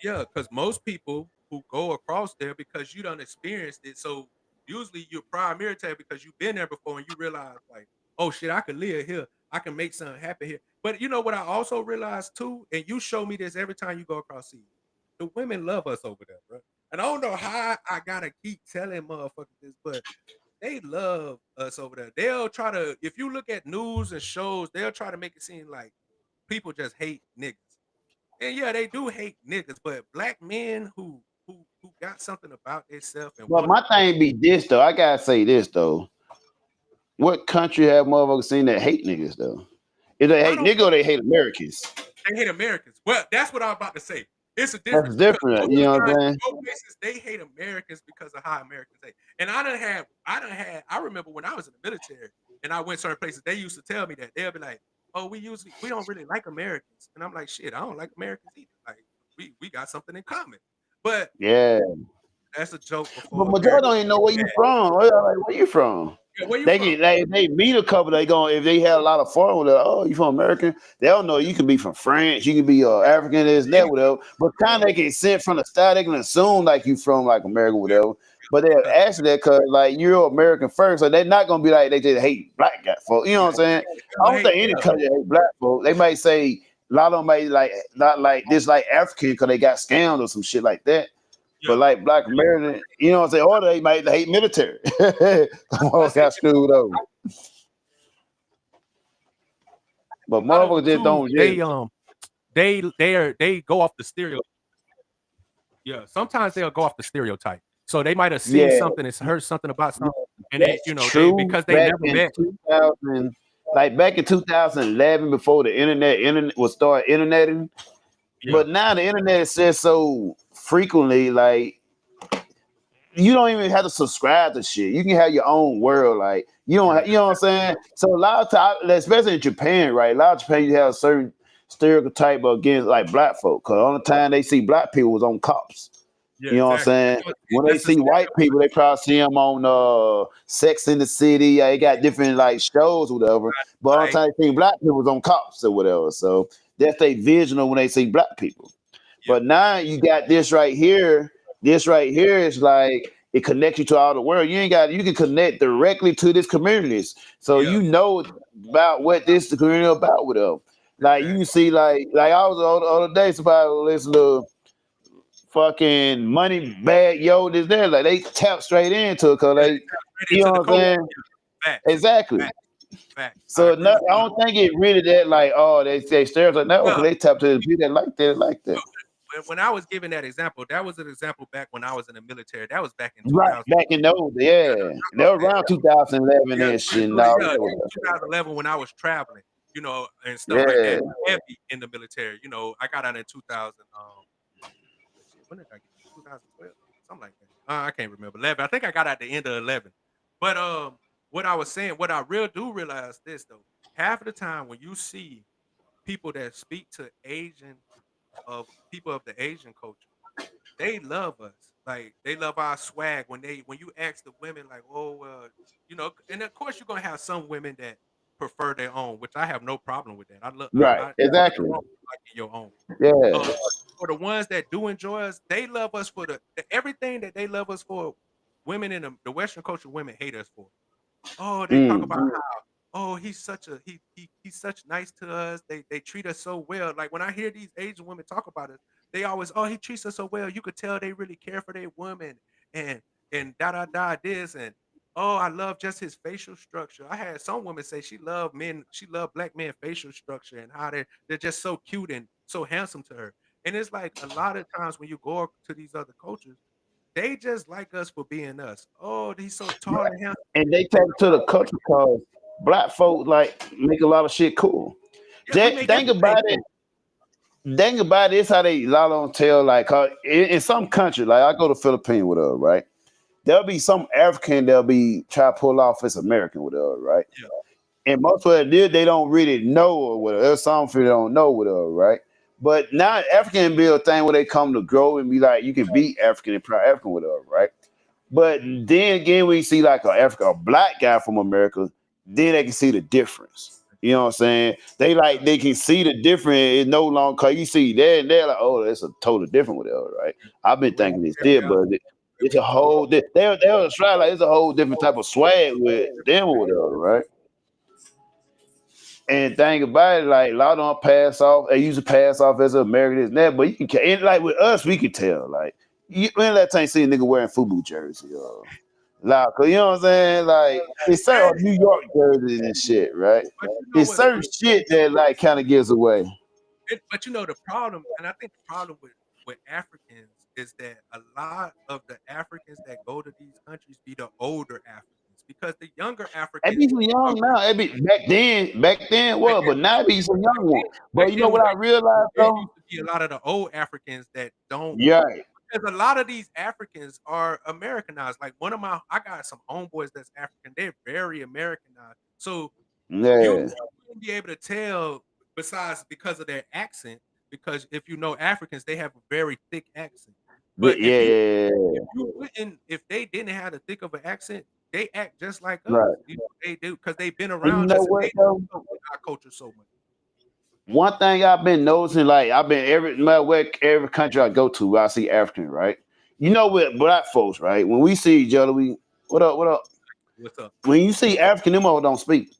Yeah, because most people who go across there because you done experienced it. So usually you're prior military because you've been there before and you realize like, oh shit, I can live here. I can make something happen here. But you know what I also realized too, and you show me this every time you go across seas. The women love us over there, bro. And I don't know how I gotta keep telling motherfuckers this, but they love us over there. They'll try to, if you look at news and shows, they'll try to make it seem like people just hate niggas. And yeah, they do hate niggas, but black men who got something about themselves and But want my thing be this though. I gotta say this though. What country have motherfuckers seen that hate niggas though? If they I hate don't niggas or they hate Americans? they hate Americans. Well, that's what I was about to say. It's a That's difference because different. You know what I'm saying? both places they hate Americans because of how Americans hate. And I remember when I was in the military and I went certain places, they used to tell me that they'll be like, oh, we don't really like Americans. And I'm like, shit, I don't like Americans either. Like we got something in common. But Yeah. that's a joke But before majority America. don't even know where you from. Where you from? Yeah, where you They from? can they meet a couple. They go if they had a lot of foreign. They're like, oh, you from American? They don't know you can be from France. You can be African. This and that, whatever. But kind of they get sent from the start. They can assume like you from like America, whatever. But they're asking that because like you're American first, so they're not gonna be like they just hate black guy folk. You know what I'm saying? I don't think any country hate black folk. They might say a lot of them might like not like this like African because they got scammed or some shit like that. But like black American, you know what I'm saying? Or they might hate military. Almost got screwed over. But motherfuckers just don't. They go off the stereotype. Yeah, sometimes they'll go off the stereotype. So they might have seen something and heard something about something, and they, you know, because they never met. 2000, like back in 2011, before the internet was started interneting. Yeah. But now the internet says so frequently, like you don't even have to subscribe to shit. You can have your own world, like you don't, you know what I'm saying? So a lot of times, especially in Japan, right? A lot of Japan, you have a certain stereotype against like black folk, because all the time they see black people was on cops. Yeah, you know what I'm saying? When they see white people, they probably see them on Sex in the City. Yeah, they got different like shows or whatever. But all the time they see black people was on cops or whatever. So that's their vision of when they see black people. But now you got this right here. This right here is like it connects you to all the world. You can connect directly to this communities. So Yeah. you know about what this community about with them. Like you see, like I was the other day, somebody listen to fucking Money Bag Yo this there. Like they tap straight into it because Yeah, they, they tap straight you into know the what I'm culture. saying? Facts. Exactly. Facts. Facts. I So agree with I you. don't think it really that like, oh, they say stereotype. No, because Yeah. they tap to the people that like that, like that. When I was giving that example, that was an example back when I was in the military. That was back in Right, 2000. back in those, yeah. They were around 2011 Yeah, ish and all yeah, that. 2011 when I was traveling, and stuff like Yeah. that, heavy in the military. I got out in 2000. When did I get 2012? Something like that. I can't remember. 11. I think I got out the end of 11. But what I was saying, what I do realize this though, half of the time when you see people that speak to people of the Asian culture, they love us. Like they love our swag. When you ask the women, like, oh, and of course you're gonna have some women that prefer their own, which I have no problem with that. I love, Right, exactly. liking your own. Yeah. For the ones that do enjoy us, they love us for the everything that they love us for. Women in the Western culture, women hate us for. Oh, they talk about how, oh, he's such nice to us. They treat us so well. Like when I hear these Asian women talk about us, they always, oh, he treats us so well. You could tell they really care for their woman and da da da this and oh, I love just his facial structure. I had some women say she loved black men facial structure and how they're just so cute and so handsome to her. And it's like a lot of times when you go to these other cultures, they just like us for being us. Oh, he's so tall and handsome. And they take to the culture because black folk like make a lot of shit cool. Yeah, we make Think everything about it. Think about it. It's how they lot on tell like in some country, like I go to Philippines with her, right? There'll be some African that'll be try to pull off as American with her, right? Yeah. And most of it they don't really know or whatever. There's some people don't know with her, right? But now African be a thing where they come to grow and be like, you can be African and proud African with her, right? But then again, we see like a black guy from America, then they can see the difference. You know what I'm saying? They can see the difference. It's no longer because you see they're like, oh, that's a totally different with her, right? I've been thinking this did, but it's a whole they're Australia, like it's a whole different type of swag with them with her, right? And think about it, like a lot of them pass off. They usually pass off as an American, this and that. But you can, and like with us, we can tell. Like when that time see a nigga wearing FUBU jersey, like, you know what I'm saying? Like it's certain New York jerseys and shit, right? It's certain shit that like kind of gives away. But the problem, and I think the problem with Africans is that a lot of the Africans that go to these countries be the older Africans because the younger Africans. It be some young now. It be back then was, but now it be some young ones. But you know what I realized though? There used to be a lot of the old Africans that don't. Yeah. Because a lot of these Africans are Americanized. Like I got some homeboys that's African. They're very Americanized. So you wouldn't be able to tell besides because of their accent. Because if you know Africans, they have a very thick accent. But if they didn't have a thick of an accent, they act just like us. Right. They do because they've been around us. What, our culture so much. One thing I've been noticing, like I've been every country I go to, I see African, right? You know, with black folks, right? When we see each other, what up? What's up? When you see African, them all don't speak.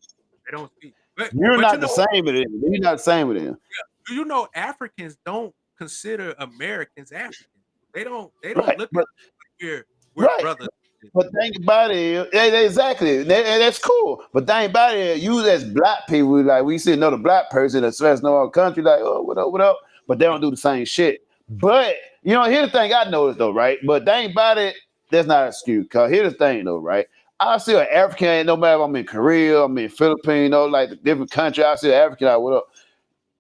They don't speak. You're not the same with them. You're not the same with them. Yeah. Do you know Africans don't consider Americans African? They don't right. look at we're right. brothers. But think about it, exactly. That's cool. But think about it, you as black people, like we see another black person that's in our country, like, oh, what up? But they don't do the same shit. But here's the thing I noticed though, right? But think about it, that's not an excuse. Cause here's the thing though, right? I see an African, no matter if I'm in Korea, I'm in Philippines, like the different country, I see an African, like, what up?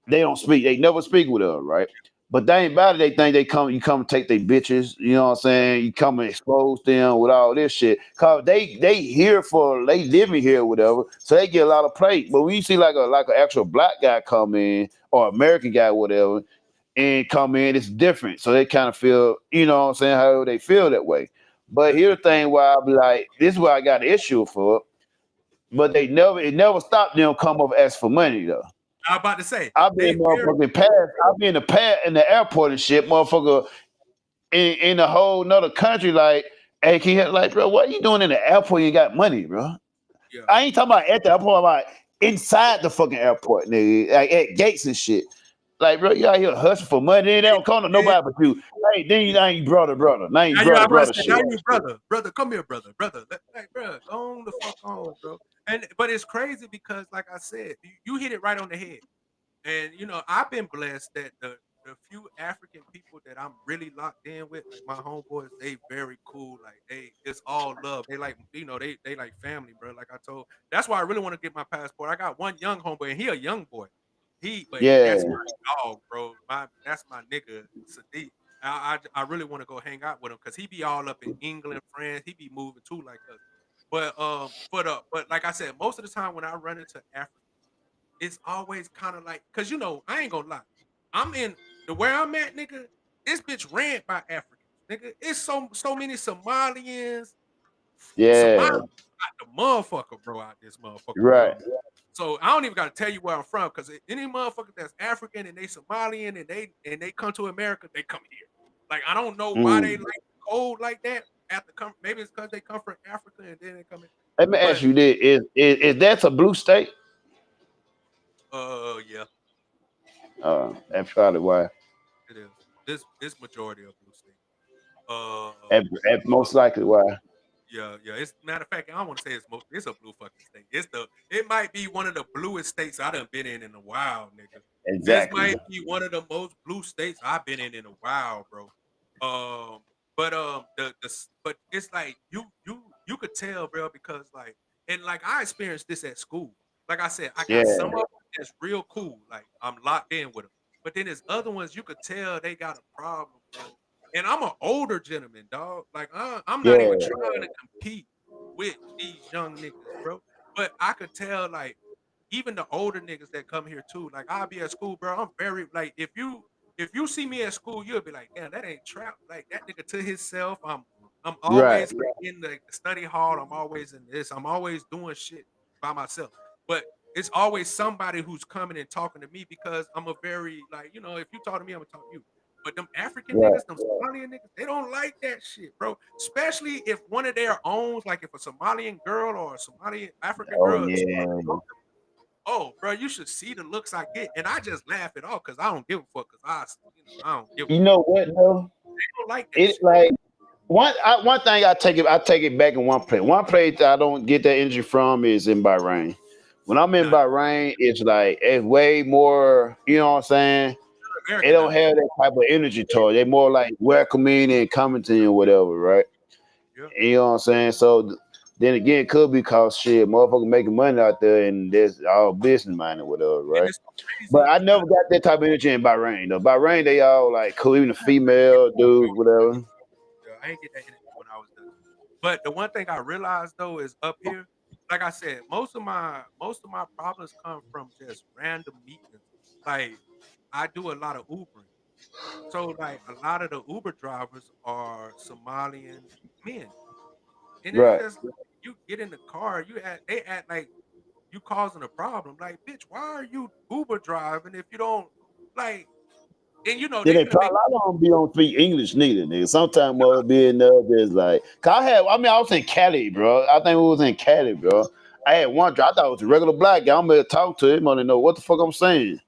They don't speak, they never speak with us, right? But they ain't about it. They think you come and take their bitches. You know what I'm saying? You come and expose them with all this shit. Cause they living here or whatever. So they get a lot of play. But when you see like an actual black guy come in or American guy, whatever, and come in, it's different. So they kind of feel, you know what I'm saying, how they feel that way. But here's the thing why I'll be like, this is where I got an issue for. But it never stopped them come up ask for money though. I'm about to say I've been motherfucking past. I've been in the airport and shit, motherfucker, in a whole nother country. Like Hey, can you like, bro? What are you doing in the airport? You got money, bro. Yeah. I ain't talking about at the airport. I'm about inside the fucking airport, nigga. Like at gates and shit. Like, bro, you out here hustling for money. They don't come to nobody but you. Hey, then you ain't brother. Now you Now you brother say, shit. now you brother, come here, brother. Like, bro, go on the fuck on, bro. But it's crazy because, like I said, you hit it right on the head. And I've been blessed that the few African people that I'm really locked in with, like my homeboys, they very cool. Like it's all love. They like, they like family, bro. Like I told, that's why I really want to get my passport. I got one young homeboy, and he a young boy. But Yeah, that's my dog, bro. That's my nigga, Sadiq. I really want to go hang out with him because he be all up in England, France. He be moving too like us. But like I said, most of the time when I run into Africa, it's always kind of like, cause I ain't gonna lie, I'm in the where I'm at, nigga. This bitch ran by Africans, nigga. It's so many Somalians, yeah, Somali out the motherfucker, bro, out this motherfucker, right. bro. So I don't even gotta tell you where I'm from, cause any motherfucker that's African and they Somalian and they come to America, they come here. Like I don't know why they Mm. like cold like that. Maybe it's because they come from Africa and then they come in. Let me ask But you this: is that a blue state? yeah, That's probably why. it is. This majority of blue state. Uh, That's most likely why. yeah. It's matter of fact, I don't want to say it's a blue fucking state. It might be one of the bluest states I done been in a while, nigga. This Exactly. might be one of the most blue states I've been in a while, bro. But but it's like you could tell, bro, because like I experienced this at school. Like I said, I Yeah, got some of them that's real cool. Like I'm locked in with them. But then there's other ones you could tell they got a problem, bro. And I'm an older gentleman, dog. Like I'm not even yeah, trying to compete with these young niggas, bro. But I could tell, like, even the older niggas that come here too. Like I'll be at school, bro. I'm very like if you see me at school, you'll be like, damn, that ain't trap. Like that nigga to himself. I'm right. always like in the study hall. I'm always in this. I'm always doing shit by myself. But it's always somebody who's coming and talking to me because I'm a very like, if you talk to me, I'm gonna talk to you. But them African Right. niggas, them Somalian niggas, they don't like that shit, bro. Especially if one of their owns, like if a Somalian girl or a Somalian African Oh girl, yeah. oh, bro, you should see the looks I get, and I just laugh it off because I don't give a fuck. Because I don't give a You fuck. know what though? They don't like that It's shit. like one thing I take it back in one place. One place that I don't get that energy from is in Bahrain. When I'm in Nah, Bahrain, it's like it's way more. You know what I'm saying? They don't Americanized. have that type of energy toward. They're more like welcoming and commenting or whatever, right? Yeah, You know what I'm saying? So then again, it could be cause shit, motherfucker making money out there and there's all business minded or whatever, and right? it's so But crazy I because never got that type of energy in Bahrain though. Bahrain, they all like cool, even the female dudes, whatever. I ain't get that energy when I was there. But the one thing I realized though is up here, like I said, most of my problems come from just random meetings. Like I do a lot of Ubering. So like a lot of the Uber drivers are Somalian men. And it's Right. just like, you get in the car, they act like you causing a problem. Like, bitch, why are you Uber driving if you don't like and Then they they finna probably make a lot of them be on speak English neither, nigga. Sometimes mother be in there just like, cause I was in Cali, bro. I think we was in Cali, bro. I had one driver, I thought it was a regular black guy. I'm gonna talk to him, I didn't know what the fuck I'm saying.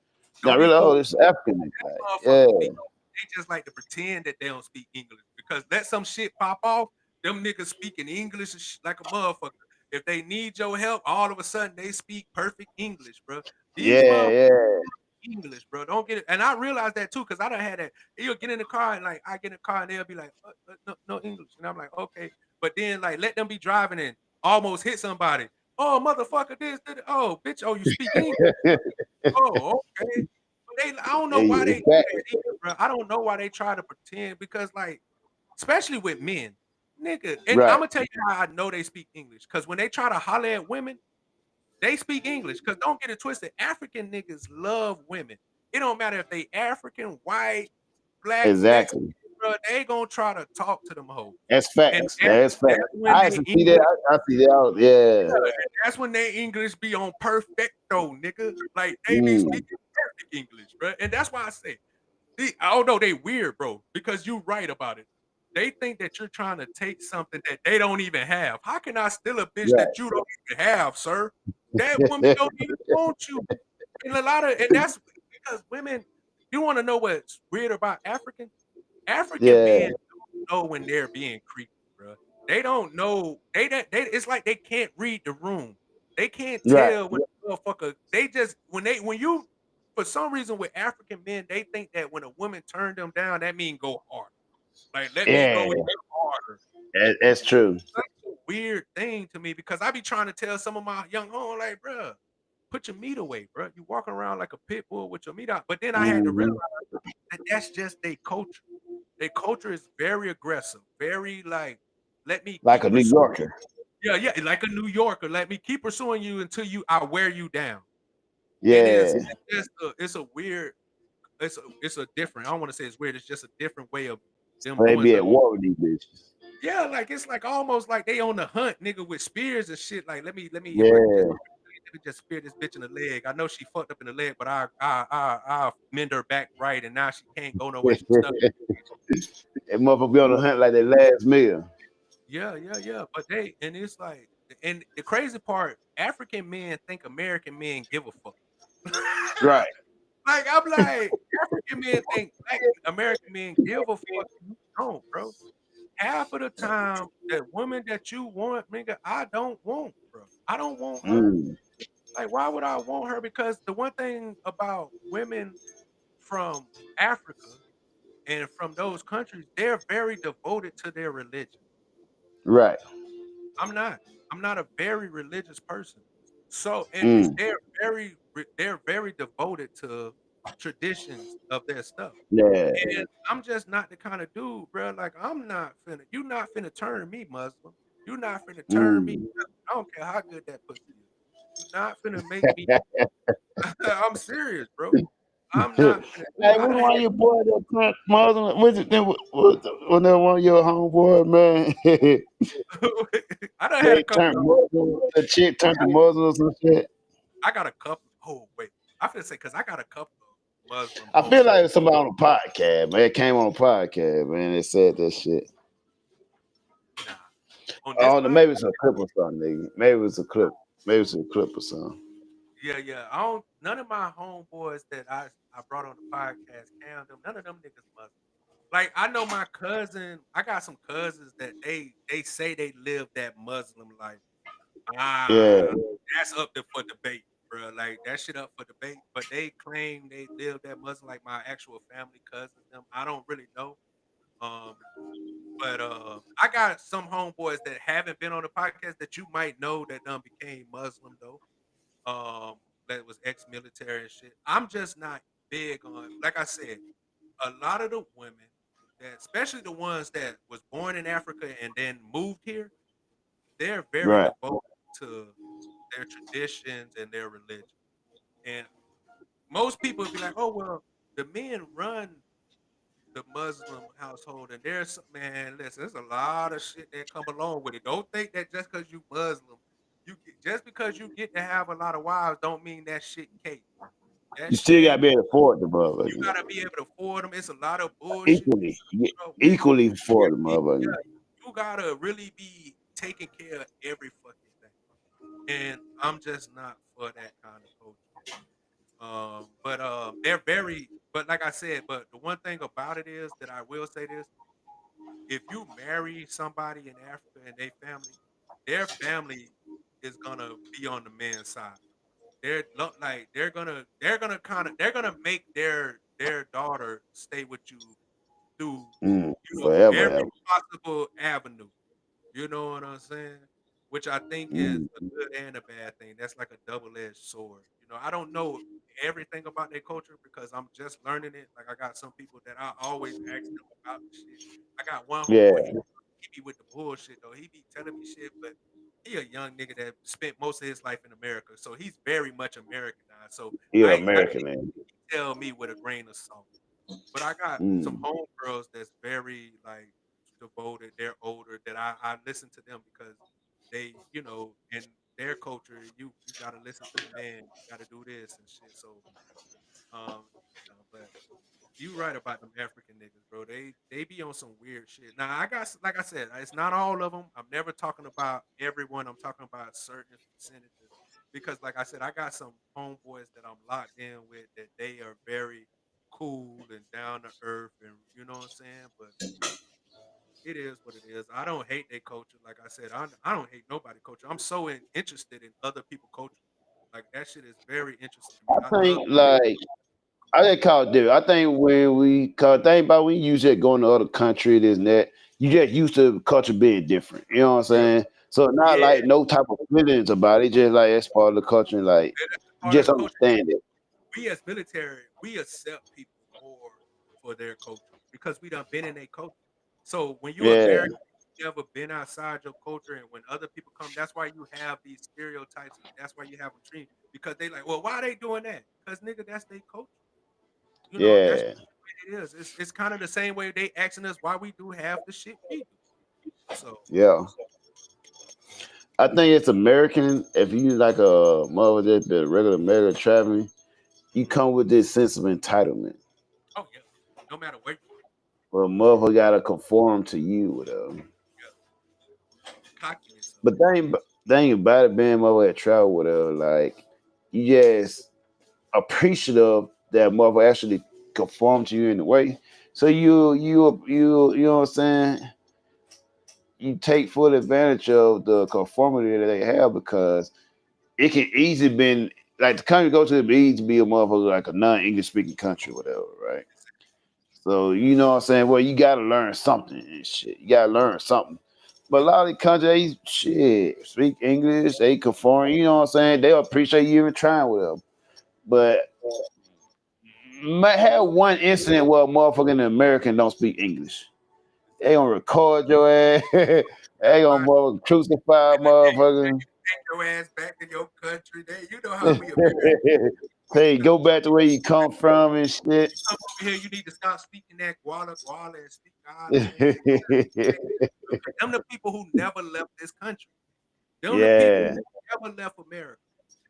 Now don't be really, oh, fooled. this is African nigga. Like, Motherfuckers yeah. they just like to pretend that they don't speak English because let some shit pop off, them niggas speaking English like a motherfucker. If they need your help, all of a sudden they speak perfect English, bro. These Yeah, motherfuckers yeah. English, bro. Don't get it. And I realized that too, because I done had that. You'll get in the car and like I get in the car and they'll be like, no English. And I'm like, okay. But then like let them be driving and almost hit somebody. Oh, motherfucker, this. Oh, bitch, oh, you speak English. Oh, okay. But I don't know why they do that Exactly. either, bro. I don't know why they try to pretend because like, especially with men, nigga. And I'm Right. gonna tell you how I know they speak English. Cause when they try to holler at women, they speak English because don't get it twisted. African niggas love women. It don't matter if they African, white, black, Mexican, Exactly. bro. They gonna try to talk to them hoes, That's and facts. That's that's facts. when I they actually see that. English. I see that. Yeah. Yeah, and that's when they English be on perfecto, nigga. Like they be Mm. speaking perfect English, bro. And that's why I say, although they weird, bro, because you right about it. they think that you're trying to take something that they don't even have. How can I steal a bitch Right. that you don't even have, sir? That woman don't even want you. And and that's because women, you want to know what's weird about African? African Yeah. men don't know when they're being creepy, bro. They don't know. It's like they can't read the room. They can't Right. tell when a motherfucker. They just when you for some reason with African men, they think that when a woman turned them down, that mean go hard. Like let me go Yeah. even harder. That's true. Such a weird thing to me because I be trying to tell some of my young homies, like, bro, put your meat away, bro. You walking around like a pit bull with your meat out. But then I had to realize Mhm. that that's just their culture. Their culture is very aggressive, very like, let me Like keep a New pursuing. Yorker. Yeah, like a New Yorker. Let me keep pursuing you until I wear you down. And Yeah. it's a weird, it's a different. I don't want to say it's weird. It's just a different way of them They doing be stuff. at war with these bitches. Yeah, like it's like almost like they on the hunt, nigga, with spears and shit. Like if I can Yeah. let me just spear this bitch in the leg. I know she fucked up in the leg, but I mend her back right, and now she can't go nowhere. She's stuck. That motherfucker be on the hunt like their last meal. Yeah. But it's like, and the crazy part, African men think American men give a fuck. Right. Like I'm like, African men think black American men give a fuck. You don't, bro. Half of the time, that woman that you want, nigga, I don't want, bro. I don't want her. Mm. Like, why would I want her? Because the one thing about women from Africa and from those countries, they're very devoted to their religion. Right. I'm not. I'm not a very religious person. So, and Mm. they're very devoted to traditions of their stuff. Yeah. And I'm just not the kind of dude, bro. Like I'm not finna. You not finna turn me Muslim. You not finna turn me. Mm. I don't care how good that pussy is. You not finna make me. I'm serious, bro. I'm Hey, not finna do. I which done one of your boy that turned Muslim? Was it when that one of your homeboy, man? had. I done had a They couple turned of. Muslim. The chick turned to Muslim or some shit. I got a couple. Oh wait, I finna say because I got a couple of Muslim I feel homies. like it's somebody on a podcast, man. It came on a podcast, man. They said that shit. Nah, on this Oh, maybe it's podcast. a clip or something, nigga. Maybe it's a clip. Maybe it's a clip or something. Yeah. I don't. None of my homeboys that I brought on the podcast, Cam, them. None of them niggas Muslim. Like I know my cousin, I got some cousins that they say they live that Muslim life. Yeah. Ah, that's up there for debate, bro. Like that shit up for debate. But they claim they live that Muslim, like my actual family cousins. Them, I don't really know. Um, but I got some homeboys that haven't been on the podcast that you might know that became Muslim though. That was ex-military and shit. I'm just not big on, like I said, a lot of the women that, especially the ones that was born in Africa and then moved here, they're very Right. devoted to their traditions and their religion. And most people would be like, "Oh well, the men run the Muslim household, and man, listen, there's a lot of shit that come along with it. Don't think that just because you Muslim, just because you get to have a lot of wives, don't mean that shit cake. That You still shit gotta ain't. be able to afford the You motherfucker. gotta be able to afford them. It's a lot of bullshit. Equally. Women, Equally for the yeah, motherfucker. you gotta really be taking care of every fucking thing. And I'm just not for that kind of culture. But they're very. But like I said, but the one thing about it is that I will say this: if you marry somebody in Africa and their family is gonna be on the man's side. Like they're gonna make their daughter stay with you through, Mm. Forever, every ever. possible avenue. You know what I'm saying? Which I think is Mm. a good and a bad thing. That's like a double-edged sword. I don't know everything about their culture because I'm just learning it. Like I got some people that I always ask them about the shit. I got one Yeah. homeboy, he be with the bullshit though. He be telling me shit, but he a young nigga that spent most of his life in America. So he's very much Americanized. So You're I American, think man. he tell me with a grain of salt. But I got some Mm. homegirls that's very like devoted. They're older that I listen to them because they, in their culture, you gotta listen to the man, you gotta do this and shit. So um, but You right about them African niggas, bro. They be on some weird shit. Now I got, like I said, it's not all of them. I'm never talking about everyone. I'm talking about certain percentages because, like I said, I got some homeboys that I'm locked in with that they are very cool and down to earth, and you know what I'm saying. But it is what it is. I don't hate their culture. Like I said, I don't hate nobody culture. I'm so interested in other people culture. Like that shit is very interesting to me. I I love. think like I just call it different. I think when we call think about when you usually going to other country, this and that, you just used to culture being different. You know what I'm Yeah, saying? So not yeah. like no type of feelings about it, just like that's part of the culture and like That's you part of just the culture. understand it. We as military, we accept people more for their culture because we done been in their culture. So when you Yeah, American, you never been outside your culture, and when other people come, that's why you have these stereotypes, and that's why you have them treated because they like, well, why they doing that? Because nigga, that's their culture. You know, that's yeah. what it is. It's kind of the same way they asking us why we do half the shit we do. So Yeah. I think it's American. If you like a mother that's been regular American traveling, you come with this sense of entitlement. oh yeah, no matter where you Well, mother gotta conform to you, whatever. yeah, cockiness of But thing about it being mother at travel, whatever, like you just appreciative that mother actually conform to you in a way. So you know what I'm saying? You take full advantage of the conformity that they have because it can easily been like the country you go to it be easy to be a motherfucker like a non-English speaking country, whatever, right? So you know what I'm saying? Well, you gotta learn something and shit. You gotta learn something. But a lot of the countries, they shit, speak English, they conform, you know what I'm saying? They'll appreciate you even trying with them. But might have one incident where a motherfucking American don't speak English. They gonna record your ass. They gonna it. mother crucify a motherfucker. Take your ass back to your country. They, you know how we Americans. Hey, go back to where you come from and shit. You come over here, you need to stop speaking that guala guala and speak God, man. Them the people who never left this country. Them the people Yeah. who never left America.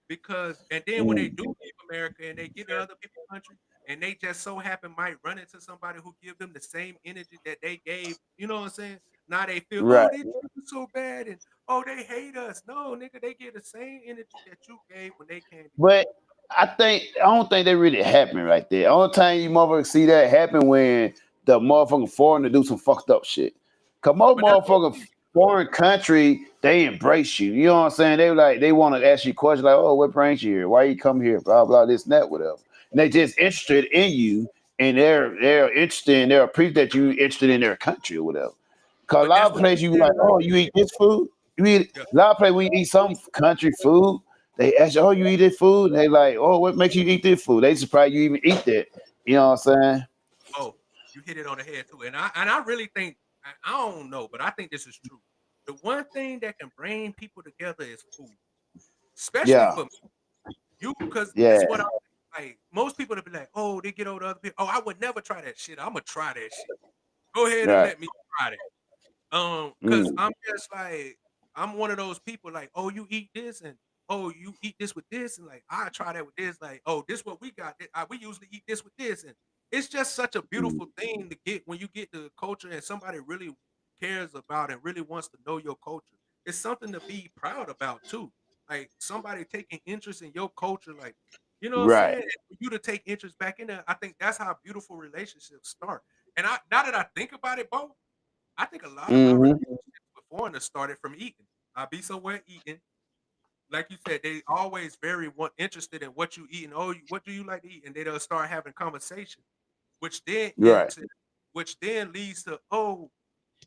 Because and then when they Mm. do leave America and they get to other people's country and they just so happen might run into somebody who give them the same energy that they gave, you know what I'm saying? Now they feel, Right. oh, they treat us so bad and oh, they hate us. No, nigga, they get the same energy that you gave when they came to you. But I don't think that really happened right there. Only time you motherfuckers see that happen when the motherfucking foreigner do some fucked up shit. Cause most But that's motherfucking foreign country, they embrace you. You know what I'm saying? They like they want to ask you questions like, oh, what brings you here? Why you come here? Blah blah this and that, whatever. And they just interested in you and they're interested and they're appreciate that you interested in their country or whatever. Cause a but lot that's of what places you be they like, oh, you eat this food? You eat yeah. a lot of places we eat some country food. They ask you, oh, you eat this food? And they like, oh, what makes you eat this food? They surprised you even eat that. You know what I'm saying? Oh, you hit it on the head too. And I really think I don't know, but I think this is true. The one thing that can bring people together is food, especially Yeah, for you, because this yeah, is what I like. Most people to be like, oh, they get over other people. Oh, I would never try that shit. I'm gonna try that shit. Go ahead and right. let me try that. Cause Mm, I'm just like I'm one of those people like, oh, you eat this and oh, you eat this with this and like I try that with this. Like, oh, this what we got. We usually eat this with this, and it's just such a mm. beautiful thing to get when you get the culture and somebody really cares about and really wants to know your culture. It's something to be proud about too. Like somebody taking interest in your culture, like you know what I'm saying. Right. And for you to take interest back in there, I think that's how beautiful relationships start. And I now that I think about it, Bo, I think a lot of my Hmm. relationships with foreigners started from eating. I'll be somewhere eating. Like you said, they always very interested in what you eat and oh, what do you like to eat? And they'll start having conversation, which then Right. leads to oh,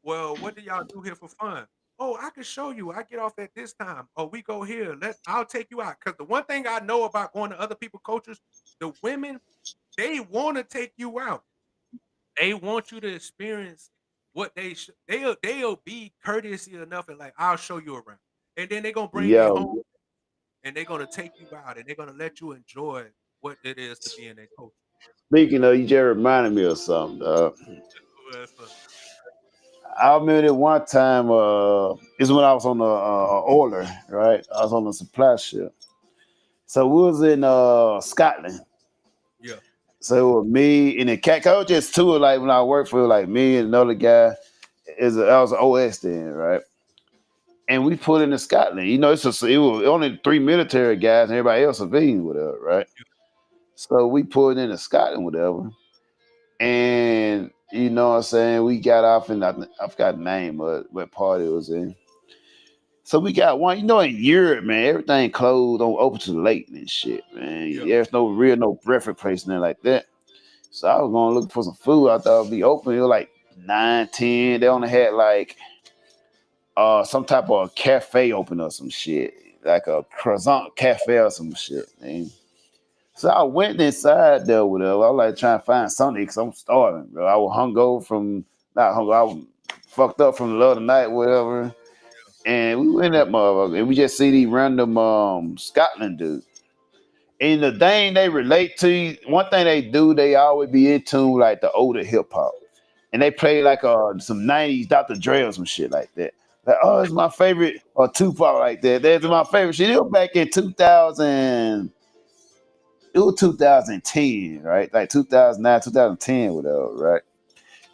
well, what do y'all do here for fun? Oh, I can show you. I get off at this time. Oh, we go here. I'll take you out. Because the one thing I know about going to other people's cultures, the women they want to take you out. They want you to experience what they'll be courteousy enough and like I'll show you around, and then they're gonna bring their home Yo, and they're gonna take you out and they're gonna let you enjoy what it is to be in their culture. speaking of, you just reminded me of something. Well, that's I remember that one time, this is when I was on the order, right? I was on the supply ship. So we was in Scotland. yeah, So it was me and the cat coach just two. Like when I worked for like me and another guy. I was an OS then, right? And we put into Scotland. You know, it was only 3 military guys and everybody else civilian, whatever, right? So we pulled into Scotland, whatever. And you know what I'm saying? We got off and I forgot the name of what part it was in. So we got one, you know, in Europe, man, everything closed on open to the lake and shit, man. Yeah. There's no breakfast place in there like that. So I was going to look for some food. I thought it'd be open. It was like 9, 10. They only had like some type of cafe open or some shit. Like a croissant cafe or some shit, man. So I went inside there with her. I was like trying to find something because I'm starving, bro. I was hungover from not hungover. I was fucked up from the other night, whatever. And we went in that motherfucker, and we just see these random Scotland dudes. And the thing they relate to, one thing they do, they always be into like the older hip hop, and they play like some '90s Dr. Dre or some shit like that. Like, oh, it's my favorite, or Tupac like that. That's my favorite shit. It was back in 2000. It was 2010, right? Like 2009, 2010, whatever, right?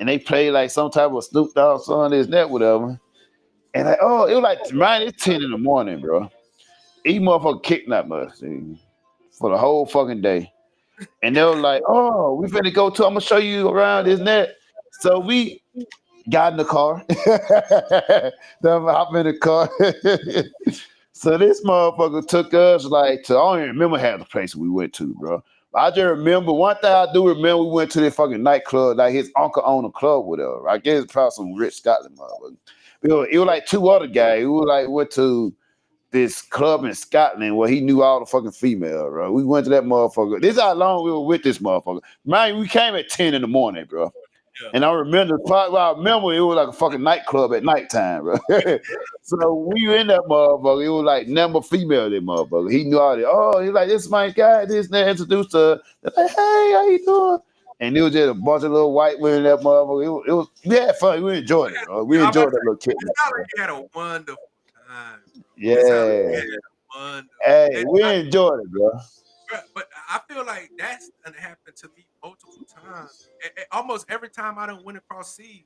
And they played like some type of Snoop Dogg song, this, that, whatever. And like, oh, it was like, man, it's 10 in the morning, bro. These motherfucker kidnapped us, dude, for the whole fucking day. And they were like, oh, we finna go to, I'm gonna show you around, this and that. So we got in the car. Then hop in the car. So this motherfucker took us like to, I don't even remember half the places we went to, bro. I just remember, one thing I do remember, we went to this fucking nightclub, like his uncle owned a club with her. I guess it's probably some rich Scotland motherfucker. It was like two other guys who like went to this club in Scotland where he knew all the fucking females, bro. We went to that motherfucker. This is how long we were with this motherfucker. Man, we came at 10 in the morning, bro. Yeah. And I remember it was like a fucking nightclub at nighttime, bro. So we were in that motherfucker. It was like number female, that motherfucker. He knew all that. Oh, he's like, this is my guy, this and that, introduced her. They're like, hey, how you doing? And it was just a bunch of little white women in that motherfucker. It was we had fun. We enjoyed it, bro. We enjoyed that little kid. It sounded like you had a wonderful time. Yeah. Hey, we enjoyed it, bro. But I feel like that's gonna happen to me multiple times. Almost every time I done went across seas,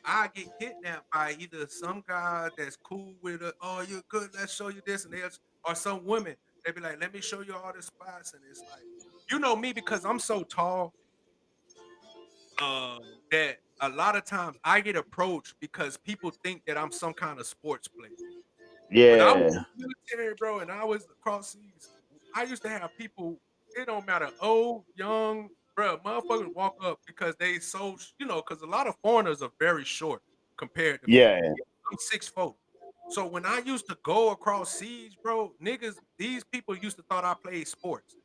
I get kidnapped by either some guy that's cool with it. Oh, you're good. Let's show you this and this, or some women. They be like, let me show you all the spots, and it's like, you know me, because I'm so tall. That a lot of times I get approached because people think that I'm some kind of sports player. Yeah. When I was in the military, bro, and I was across seas, I used to have people, it don't matter, old, young, bro, motherfuckers walk up because they so, because a lot of foreigners are very short compared to me. I'm 6'4". So when I used to go across seas, bro, niggas, these people used to thought I played sports.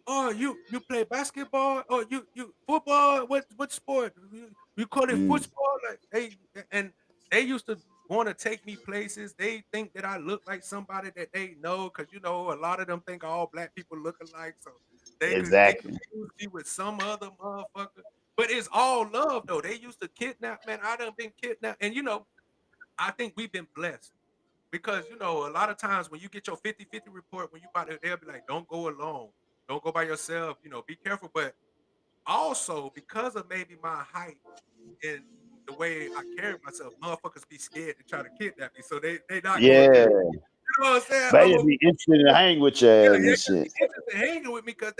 Oh, you play basketball? Oh, you football? What sport? You call it football? Like they used to want to take me places. They think that I look like somebody that they know, because a lot of them think all black people look alike. So they could use me with some other motherfucker. But it's all love though. They used to kidnap, man. I done been kidnapped, and I think we've been blessed. Because a lot of times when you get your 50-50 report, when you about to, they'll be like, don't go alone. Don't go by yourself, be careful. But also because of maybe my height and the way I carry myself, motherfuckers be scared to try to kidnap me. So they not going there. You know what I'm saying? They just be interested in hanging with you and shit. Interested in hanging with me because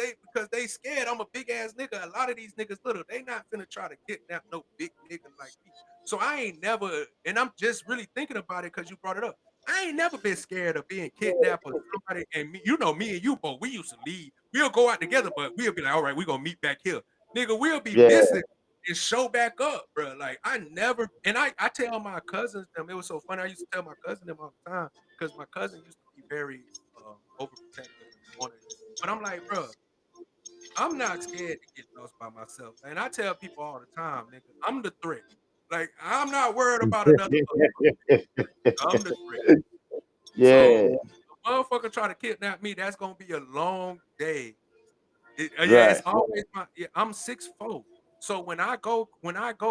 they scared. I'm a big ass nigga. A lot of these niggas little. They not finna try to kidnap no big nigga like me. So I ain't never, and I'm just really thinking about it because you brought it up. I ain't never been scared of being kidnapped or somebody. And me and you both, we used to leave. We'll go out together, but we'll be like, all right, we're gonna meet back here. Nigga, we'll be missing and show back up, bro. Like I never, and I tell my cousins them, it was so funny. I used to tell my cousin them all the time because my cousin used to be very overprotective. But I'm like, bro, I'm not scared to get lost by myself. And I tell people all the time, nigga, I'm the threat. Like, I'm not worried about another I'm the threat. Yeah. So, the motherfucker try to kidnap me, that's gonna be a long day. It's always I'm 6'4". So when I go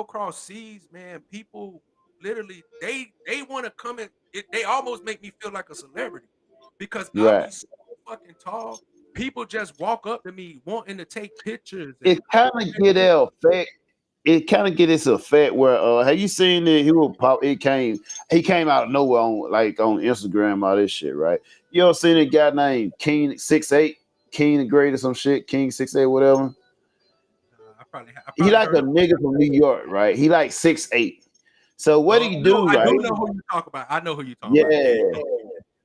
across seas, man, people literally they want to come in. They almost make me feel like a celebrity because I be so fucking tall people just walk up to me wanting to take pictures. It kind of get that effect. It kind of get this effect where have you seen it? He came out of nowhere on on Instagram, all this shit, right? You ever seen a guy named King 68, King the Great or some shit, King 68, whatever? I probably He like heard a nigga from New York, right? He like 6'8". So what he do, I right? do know who you talk about. I know who you talking Yeah. about.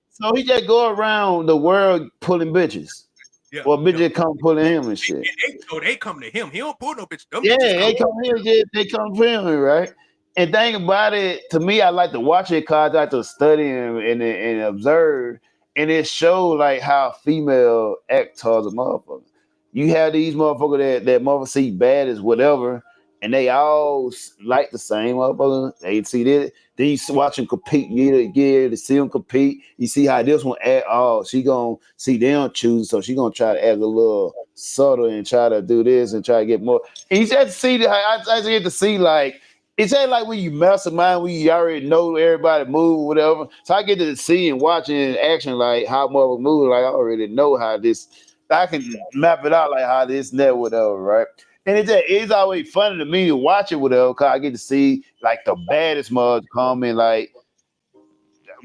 So he just go around the world pulling bitches. Yeah. Or bitches come pulling him and shit. They come to him. He don't pull no bitch. Them Yeah, bitches they come film him, right? And thing about it, to me, I like to watch it because I like to study and observe. And it shows like how female act towards a motherfucker. You have these motherfuckers that motherfucker see bad as whatever, and they all like the same motherfucker. They see this. Then you watch them compete. You get to see them compete. You see how this one act. Oh, she gonna see them choose, so she gonna try to act a little subtle and try to do this and try to get more. And you just see. I get to see like. It's just like when you mastermind, when you already know everybody move, whatever. So I get to see and watch in action, like how motherfuckers move. Like I already know how this. I can map it out like how this and that, whatever, right? And it's always funny to me to watch it, whatever, because I get to see like the baddest mugs come and like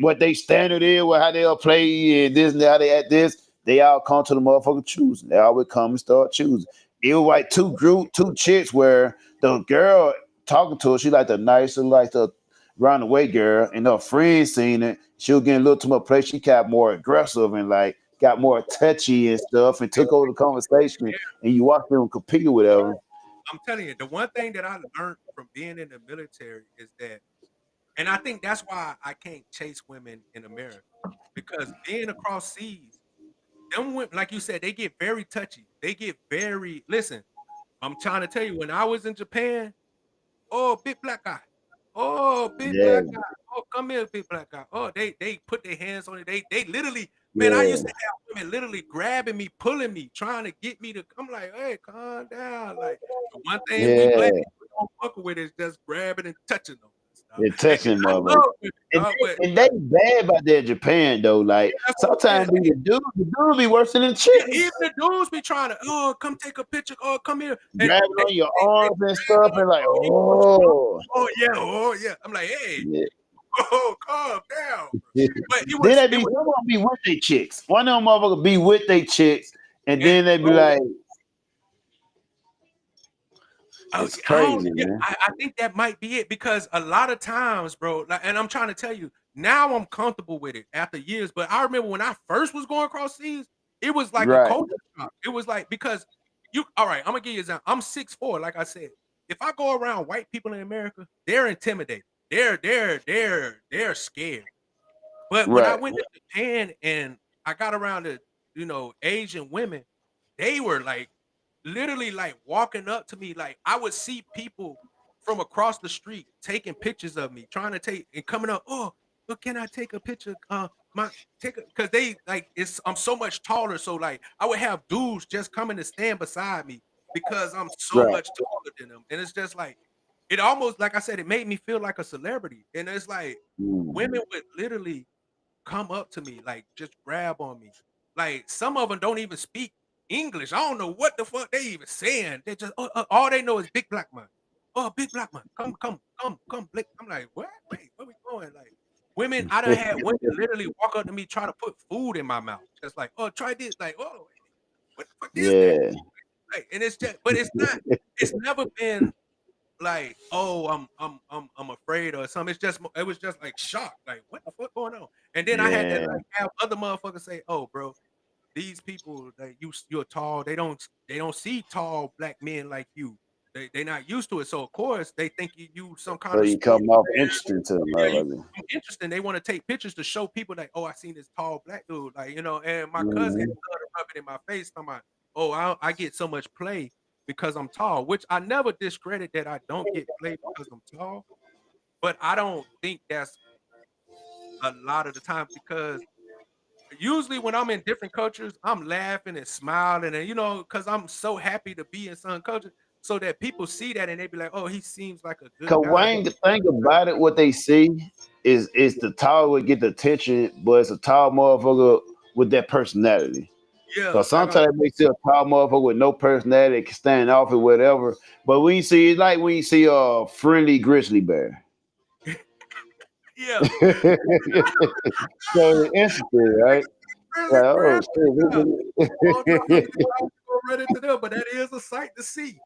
what they standard is, how they'll play and this and how they at this. They all come to the motherfucker choosing. They always come and start choosing. It was like two chicks where the girl talking to her, she like the nicer, like the round the way girl, and her friend seen it. She was getting a little too much play. She got more aggressive and like got more touchy and stuff and took over the conversation. And you watch them compete with whatever. I'm telling you, the one thing that I learned from being in the military is that, and I think that's why I can't chase women in America, because being across seas, them women, like you said, they get very touchy. They get very, listen, I'm trying to tell you, when I was in Japan, oh, big black guy. Oh, big black guy. Oh, come here, big black guy. Oh, they put their hands on it. They literally, man, I used to have women literally grabbing me, pulling me, trying to get me to, I'm like, hey, calm down. Like, the one thing we don't fuck with is just grabbing and touching them. They're touching them, and they bad about that Japan though. Like sometimes the dudes be worse than the chicks. Even the dudes be trying to, come take a picture. Oh, come here. Grabbing on your arms and stuff, and like, oh yeah. I'm like, hey, calm down. But then they be with their chicks. One of them motherfuckers be with their chicks, and then they be like. It's crazy, man. I think that might be it, because a lot of times, bro, and I'm trying to tell you, now I'm comfortable with it after years. But I remember when I first was going across seas, it was like a culture shock. It was like, because all right, I'm gonna give you an example. I'm 6'4", like I said. If I go around white people in America, they're intimidated. They're scared. But when I went to Japan and I got around the Asian women, they were like literally like walking up to me. Like I would see people from across the street taking pictures of me, trying to take and coming up. Oh, look, can I take a picture? Because they like I'm so much taller. So like I would have dudes just coming to stand beside me because I'm so much taller than them. And it's just like, it almost, like I said, it made me feel like a celebrity. And it's like women would literally come up to me, like just grab on me. Like some of them don't even speak English. I don't know what the fuck they even saying. They just all they know is big black man. Oh, big black man, come, Blake. I'm like, what? Wait, where we going? Like women, I done had women literally walk up to me, try to put food in my mouth, just like, oh, try this. Like, oh, what the fuck is that? Like, and it's just, but it's not. It's never been like, oh, I'm afraid or something. It was just like shock. Like, what the fuck going on? And then I had to like have other motherfuckers say, oh, bro, these people that you're tall, they don't see tall black men like you. They not used to it. So of course they think you some kind of you come off interesting to them. Interesting. They want to take pictures to show people like, oh, I seen this tall black dude. Like, and my cousin started rubbing in my face. I'm like, oh, I get so much play because I'm tall, which I never discredit that I don't get play because I'm tall. But I don't think that's a lot of the time, because usually when I'm in different cultures, I'm laughing and smiling and because I'm so happy to be in some culture, so that people see that and they be like, oh, he seems like a good guy. Wayne, the thing about it, what they see is the tall would get the attention, but it's a tall motherfucker with that personality. Yeah, Cause like sometimes they see a tall motherfucker with no personality can stand off or whatever. But when you see it's like when you see a friendly grizzly bear. yeah. So it's interesting, right? Grizzly Like, oh bear. Oh, no, I shit. was gonna run into them, but that is a sight to see.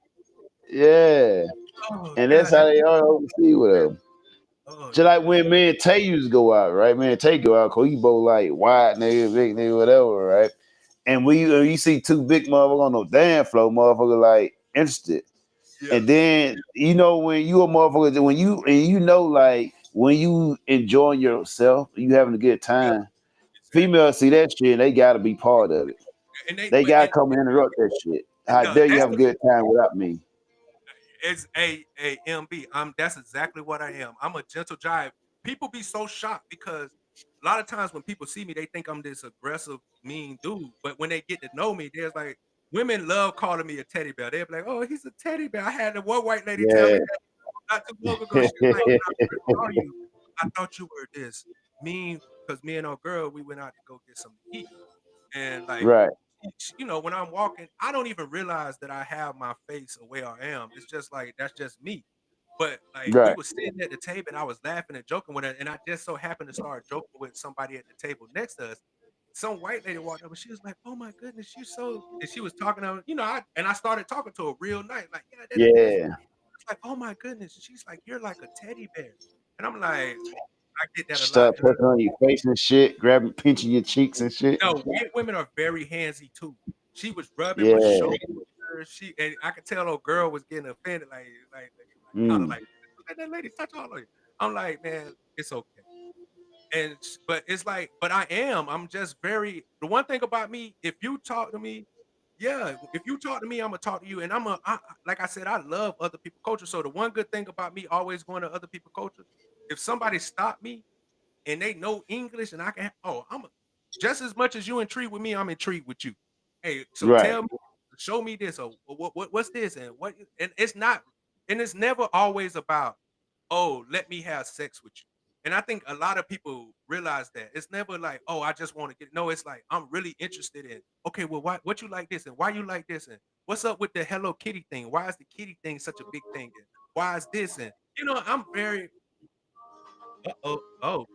Yeah. Oh And that's god, how that they are overseas with them. oh Just like when me and Tay used to go out, right? Me and Tay go out, cause we both like white nigga, big nigga, whatever, right? And you see two big motherfuckers on no damn floor, motherfucker like interested. yeah. And then you know when you a motherfucker, when you and you know like when you enjoying yourself, you having a good Yeah, time. exactly. Females see that shit, and they gotta be part of it. And they They but gotta come and interrupt that shit. How yeah, dare you that's have a good time without me? it's a MB. That's exactly what I am. I'm a gentle giant. People be so shocked because a lot of times when people see me, they think I'm this aggressive, mean dude. But when they get to know me, there's like women love calling me a teddy bear. They're like, "Oh, he's a teddy bear." I had the one white lady tell me Yeah. that not too long ago. She was like, "When I first saw you, I thought you were this mean because me and our girl we went out to go get something to eat, and like." Right, When I'm walking, I don't even realize that I have my face the way I am. It's just like that's just me. But like we right. were sitting at the table and I was laughing and joking with her, and I just so happened to start joking with somebody at the table next to us. Some white lady walked up and she was like, "Oh my goodness, you so," and she was talking to, I started talking to her real nice, like, "Yeah, this." Yeah. It's like, "Oh my goodness." She's like, "You're like a teddy bear." And I'm like, I get that a lot. Start pressing on your face and shit, grabbing, pinching your cheeks and shit. No, white women are very handsy too. She was rubbing my Yeah. shoulder. She and I could tell old girl was getting offended, like kind of Mm. like let that lady touch all of you. I'm like, man, it's okay. But it's like, but I'm just very. The one thing about me, if you talk to me, yeah, if you talk to me, I'm gonna talk to you, and like I said, I love other people culture. So the one good thing about me always going to other people culture, if somebody stop me and they know English and I can, I'm just as much as you intrigued with me, I'm intrigued with you. Hey, so Right. tell me, show me this, or what's this, and what, and it's not, and it's never always about, oh, let me have sex with you. And I think a lot of people realize that it's never like, oh, I just want to get. No, it's like I'm really interested in. Okay, well, what you like this, and why you like this, and what's up with the Hello Kitty thing? Why is the kitty thing such a big thing? And why is this? And I'm very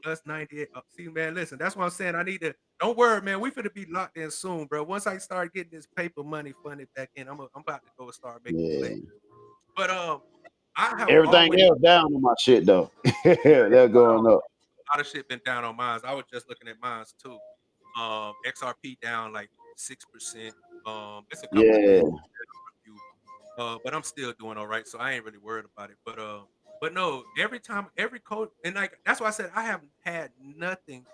plus 98. See, man, listen, that's what I'm saying. I need to don't worry, man. We finna be locked in soon, bro. Once I start getting this paper money funded back in, I'm about to go start making Yeah. plays. But I have Everything always else down on my shit though. They're going up. a lot of shit been down on mines. I was just looking at mines too. XRP down like 6%. It's a couple of Yeah. things. But I'm still doing all right, so I ain't really worried about it. But no, every time, every coach, and like that's why I said I haven't had nothing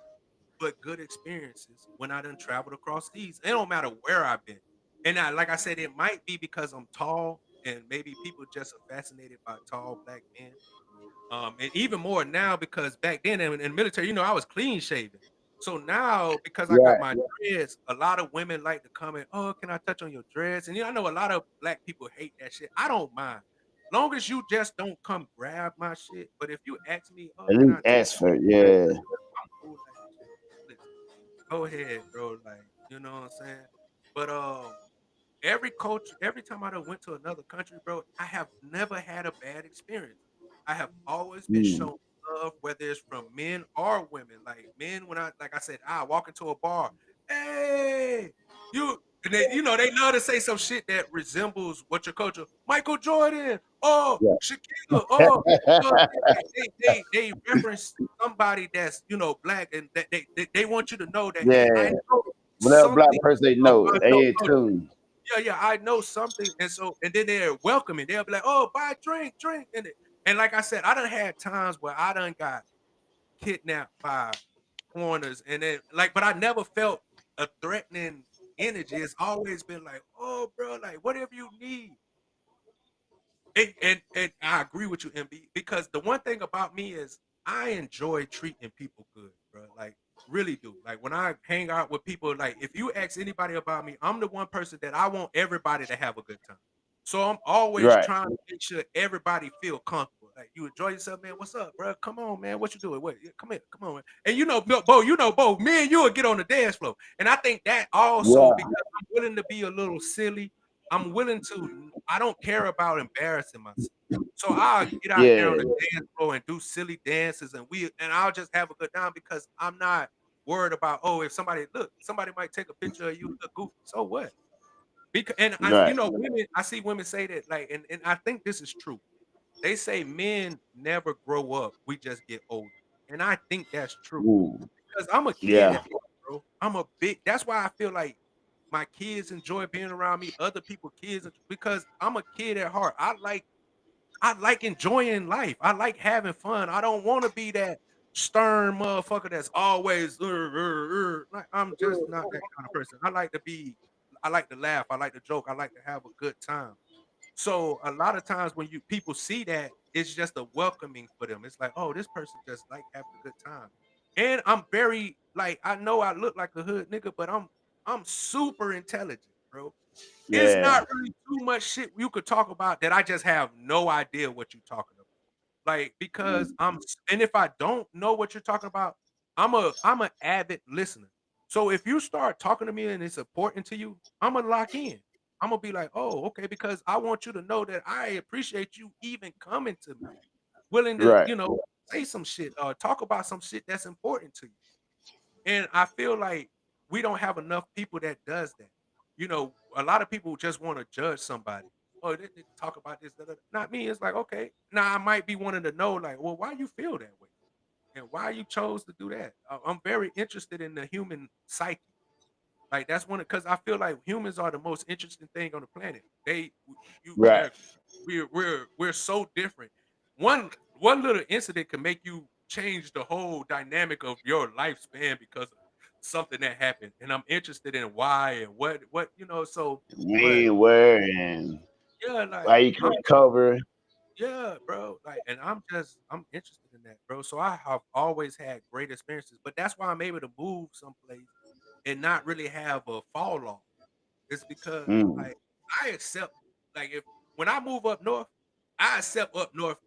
but good experiences when I done traveled across seas. It don't matter where I've been. And like I said, it might be because I'm tall and maybe people just are fascinated by tall black men. And even more now because back then in the military, I was clean shaven. So now because I got Right. my dreads, a lot of women like to come and, oh, can I touch on your dreads? And I know a lot of black people hate that shit. I don't mind. Long as you just don't come grab my shit. But if you ask me, oh, At can least I touch ask for it. Yeah. I'm cool like that. Listen, go ahead, bro. Like, you know what I'm saying? But every time I done went to another country, bro, I have never had a bad experience. I have always been Mm. shown love, whether it's from men or women. Like men, when like I said, I walk into a bar, hey, you, and they, they love to say some shit that resembles what your culture. Michael Jordan, oh, Yeah. Shaquille, oh, they reference somebody that's black, and that they want you to know that, hey, I Yeah. know Whatever black something person they know, about your they in culture. tune. Yeah, I know something, and then they're welcoming. They'll be like, "Oh, buy a drink," and like I said, I done had times where I done got kidnapped by foreigners, and then but I never felt a threatening energy. It's always been like, "Oh, bro, like whatever you need." And I agree with you, MB, because the one thing about me is I enjoy treating people good, bro. Like really do. Like when I hang out with people, like if you ask anybody about me, I'm the one person that I want everybody to have a good time. So I'm always Right. trying to make sure everybody feel comfortable. like you enjoy yourself, man. What's up, bro? Come on, man. What you doing? What? Come here, come on, man. And Bo, me and you will get on the dance floor. And I think that also Yeah. because I'm willing to be a little silly. I'm willing to. I don't care about embarrassing myself. So I'll get out there on the dance floor and do silly dances, and I'll just have a good time because I'm not worried about if somebody might take a picture of you look goofy. So what? Because Right. women. I see women say that and I think this is true. They say men never grow up; we just get older, and I think that's true Ooh. because I'm a kid Yeah. at heart, bro. I'm a big. That's why I feel like my kids enjoy being around me. Other people, kids, because I'm a kid at heart. I like enjoying life. I like having fun. I don't want to be that stern motherfucker that's always like I'm just not that kind of person. I like to laugh, I like to joke, I like to have a good time. So a lot of times when people see that, it's just a welcoming for them. It's like, oh, this person just like having a good time. And I'm very like I know I look like a hood nigga, but I'm super intelligent, bro. It's Yeah. not really too much shit you could talk about that I just have no idea what you're talking about. Like because and if I don't know what you're talking about, I'm an avid listener. So if you start talking to me and it's important to you, I'm gonna lock in. I'm gonna be like, oh, okay, because I want you to know that I appreciate you even coming to me, willing to, Right. say some shit or talk about some shit that's important to you. And I feel like we don't have enough people that does that. A lot of people just want to judge somebody. Oh, they talk about this. Da, da, da." Not me. It's like, okay. Now I might be wanting to know, like, well, why you feel that way, and why you chose to do that. I'm very interested in the human psyche. Like that's one because I feel like humans are the most interesting thing on the planet. Right. We're so different. One little incident can make you change the whole dynamic of your lifespan because of something that happened. And I'm interested in why and what So, but When, where, and yeah, how like you can recover. yeah, bro. Like, and I'm interested in that, bro. So I have always had great experiences, but that's why I'm able to move someplace and not really have a fall off. It's because Mm. like I accept like if when I move up north, I accept up north.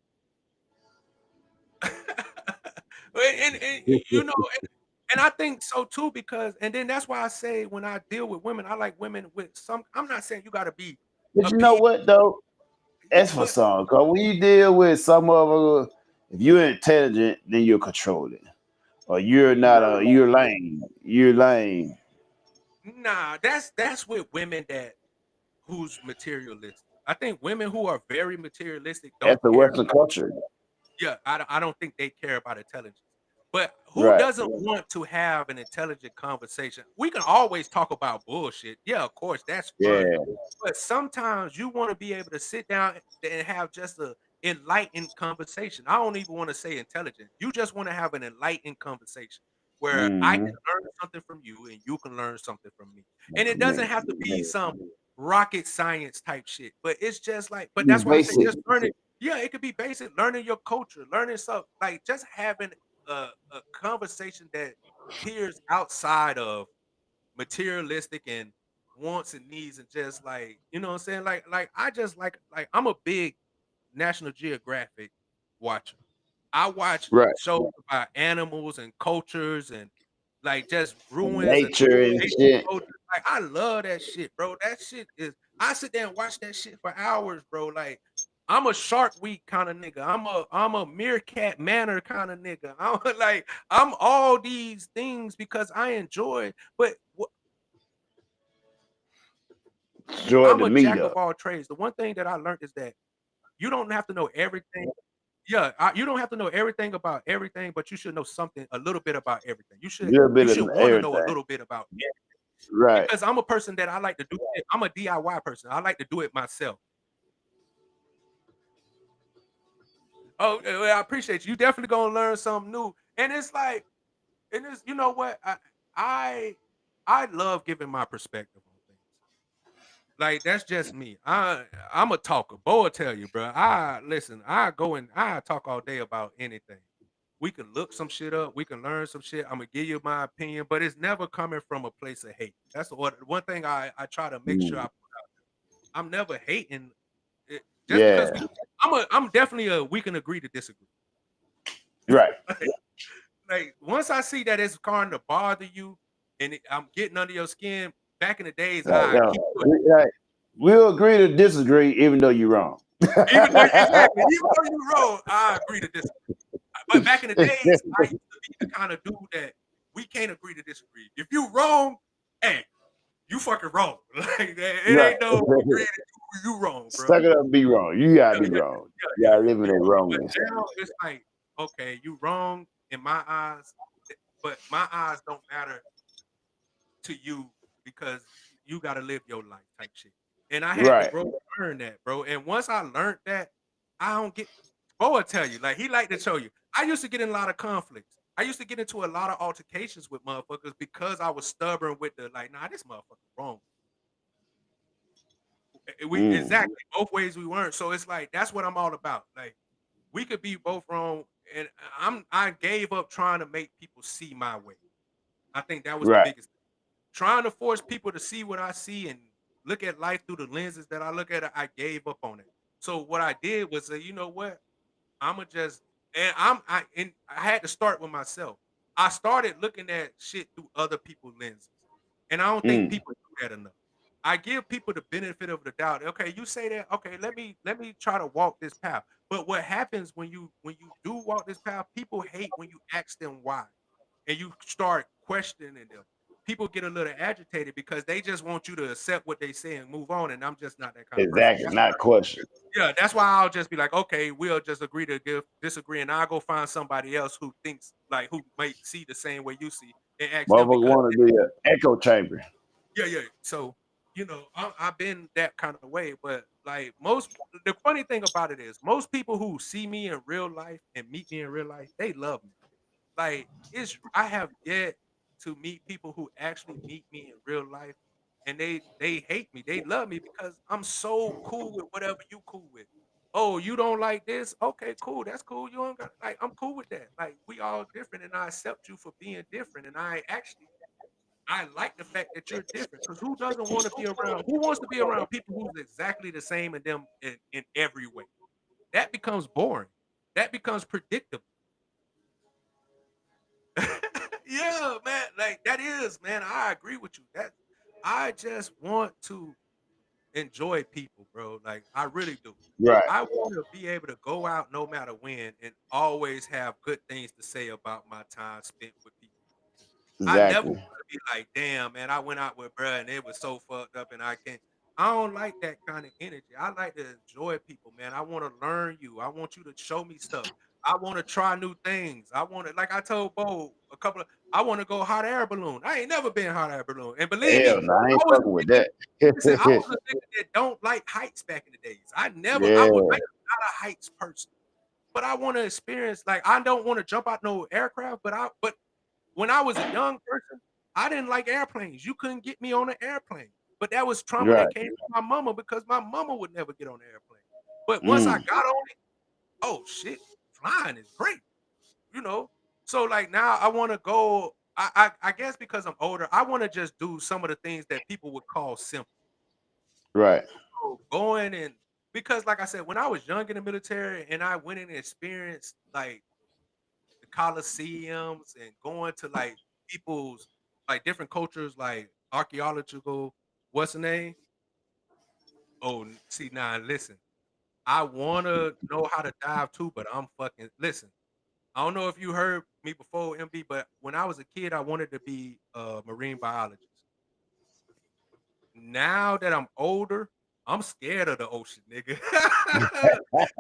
And I think so too because and then that's why I say when I deal with women, I like women with some. I'm not saying you got to be But a you know P, what though? That's for but some. Cause when you deal with some of if you're intelligent, then you're controlling. Or you're not you're lame. You're lame. nah, that's with women that who's materialistic. I think women who are very materialistic don't That's the care Western about culture. I don't think they care about intelligence. But who Right. doesn't want to have an intelligent conversation? We can always talk about bullshit. Yeah, of course, that's fun. Yeah. But sometimes you want to be able to sit down and have just a enlightened conversation. I don't even want to say intelligent. You just want to have an enlightened conversation where I can Mm-hmm. learn something from you and you can learn something from me. And it doesn't have to be some rocket science type shit, but it's just like, but that's why I say Basic. just learning. Yeah, it could be basic, learning your culture, learning something like just having a conversation that peers outside of materialistic and wants and needs and just like what I'm saying like I just like I'm a big National Geographic watcher. I watch Right. shows about animals and cultures and like just ruins and Nature and ancient shit. culture. Like I love that shit, bro. That shit is I sit there and watch that shit for hours, bro. Like I'm a Shark Week kind of nigga. I'm a Meerkat Manor kind of nigga. I'm like I'm all these things because I enjoy. But Enjoy I'm the a jack meetup. of all trades. The one thing that I learned is that you don't have to know everything. Yeah, you don't have to know everything about everything, but you should know something, a little bit about everything. You A should little you bit of should want to know a everything. little bit about everything Right. because I'm a person that I like to do it. I'm a DIY person. I like to do it myself. Oh, well, I appreciate you. You definitely gonna learn something new. And it's like, and it's you know what? I I love giving my perspective on things. Like that's just me. I'm a talker. Bo will tell you, bro. I listen. I go and I talk all day about anything. We can look some shit up. We can learn some shit. I'm gonna give you my opinion, but it's never coming from a place of hate. That's what one thing I try to make sure Mm. I'm never hating. Just because Yeah. I'm definitely a we can agree to disagree. Right. Like once I see that it's starting to bother you and I'm getting under your skin, back in the days, I No, keep pushing. right. We'll agree to disagree, even though you're wrong. Even though you're wrong, I agree to disagree. But back in the days, I used to be the kind of dude that we can't agree to disagree. If you wrong, hey, you fucking wrong. Like it Right. ain't no agreeing that you wrong, bro. Suck it up, be wrong. You gotta be wrong. You gotta live in that But wrongness. now it's like, okay, you wrong in my eyes, but my eyes don't matter to you because you got to live your life type shit. And I had to Right. grow to learn that, bro. And once I learned that, I don't get. Bo will tell you, like he like to show you. I used to get in a lot of conflicts. I used to get into a lot of altercations with motherfuckers because I was stubborn with the like, nah, this motherfucker wrong. Exactly both ways we weren't. So it's like that's what I'm all about. Like we could be both wrong, and I gave up trying to make people see my way. I think that was the Right. biggest thing. Trying to force people to see what I see and look at life through the lenses that I look at it, I gave up on it. So what I did was say, you know what? I'ma just and I had to start with myself. I started looking at shit through other people's lenses. And I don't think people do that enough. I give people the benefit of the doubt. Okay, you say that. Okay, let me try to walk this path. But what happens when you do walk this path, people hate when you ask them why and you start questioning them. People get a little agitated because they just want you to accept what they say and move on. And I'm just not that kind of person. Exactly. Not question. Yeah, that's why I'll just be like, okay, we'll just agree to disagree, and I'll go find somebody else who thinks like who might see the same way you see and ask them Motherfucker because want to be an echo chamber. yeah. So I've been that kind of way, but like the funny thing about it is most people who see me in real life and meet me in real life, they love me. Like I have yet to meet people who actually meet me in real life and they hate me. They love me because I'm so cool with whatever you cool with. Oh, you don't like this? Okay, cool. That's cool. You don't got like I'm cool with that. Like we all different and I accept you for being different. And I like the fact that you're different because who doesn't want to be around who wants to be around people who's exactly the same in them in every way? That becomes boring. That becomes predictable. Yeah, man. Like that is, man. I agree with you. That I just want to enjoy people, bro. Like I really do. Right. I want to be able to go out no matter when and always have good things to say about my time spent with people. I never Exactly. want to be like, damn, man, I went out with bruh and it was so fucked up and I can't. I don't like that kind of energy. I like to enjoy people, man. I want to learn you. I want you to show me stuff. I want to try new things. I want to, like I told Bo I want to go hot air balloon. I ain't never been hot air balloon. And believe me, Hell no, I ain't I was fucking with that. listen, I was a nigga that don't like heights back in the days. I was Yeah. not a heights person. But I want to experience, like, I don't want to jump out no aircraft, but when I was a young person, I didn't like airplanes. You couldn't get me on an airplane. But that was trauma Right. that came from my mama because my mama would never get on an airplane. But once I got on it, oh shit, flying is great, you know. So like now I want to go. I guess because I'm older, I want to just do some of the things that people would call simple. Right. So going and because like I said, when I was young in the military and I went in and experienced like the coliseums and going to like people's like different cultures, like archaeological, what's the name? Oh, see now, listen. I wanna know how to dive too, but I'm fucking listen. I don't know if you heard me before, MB, but when I was a kid, I wanted to be a marine biologist. Now that I'm older, I'm scared of the ocean, nigga.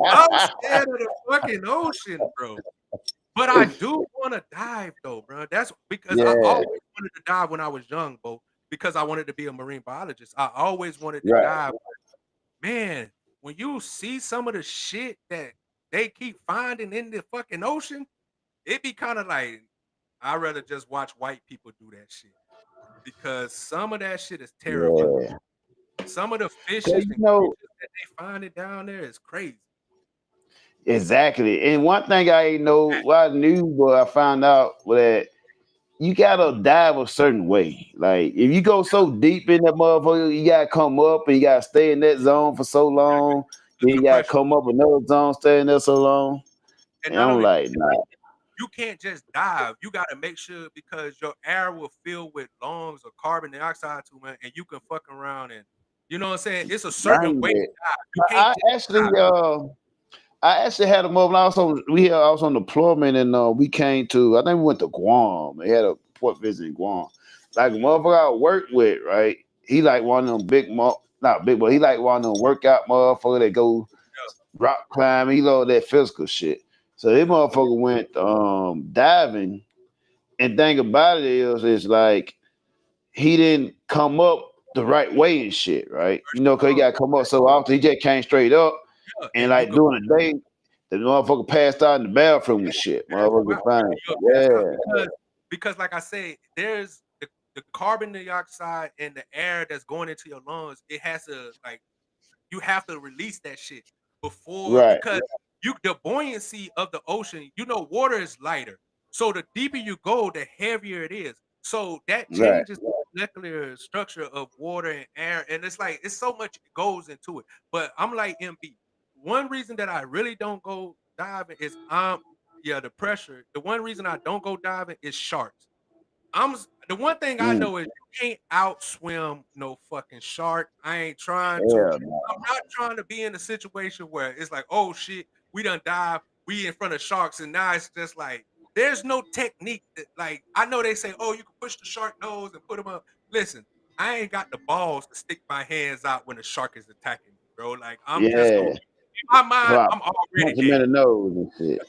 I'm scared of the fucking ocean, bro. But I do want to dive though, bro. That's because I Yeah. always wanted to dive when I was young, bro. Because I wanted to be a marine biologist. I always wanted to Right. dive. Man, when you see some of the shit that they keep finding in the fucking ocean, it be kind of like I'd rather just watch white people do that shit because some of that shit is terrifying. Yeah. Some of the 'Cause fishes you and know, creatures that they find it down there is crazy. exactly. And one thing I ain't know, well, I knew, but I found out that you gotta dive a certain way. Like if you go so deep in that motherfucker, you gotta come up and you gotta stay in that zone for so long. He got to come up another zone, staying there so long. And And I'm like, nah. you can't just dive. You got to make sure because your air will fill with lungs or carbon dioxide too, man, and you can fuck around and you know what I'm saying. It's a certain way to dive. You can't I just actually, dive. I actually had them up. And I was on deployment, and we came to. I think we went to Guam. They had a port visit in Guam. Like a motherfucker I worked with, right? He like one of them not big, but he like one of them workout motherfucker that go rock climbing. He love that physical shit. So this motherfucker went diving, and thing about it is like he didn't come up the right way and shit, right? You know, cause he got to come up so often. He just came straight up, and like during the day, the motherfucker passed out in the bathroom and shit. Motherfucker fine. Yeah. Because like I say, there's the carbon dioxide and the air that's going into your lungs. It has to like you have to release that shit before because the buoyancy of the ocean, you know, water is lighter. So the deeper you go, the heavier it is. So that changes the molecular structure of water and air. And it's like it's so much goes into it. But I'm like MB. One reason that I really don't go diving is the pressure. The one reason I don't go diving is sharks. The one thing I know is you can't outswim no fucking shark. I ain't trying to. I'm not trying to be in a situation where it's like, oh shit, we done dive, we in front of sharks, and now it's just like there's no technique that like I know they say, oh, you can push the shark nose and put them up. Listen, I ain't got the balls to stick my hands out when the shark is attacking me, bro. Like I'm just in my mind, I'm already dead. In the nose and shit.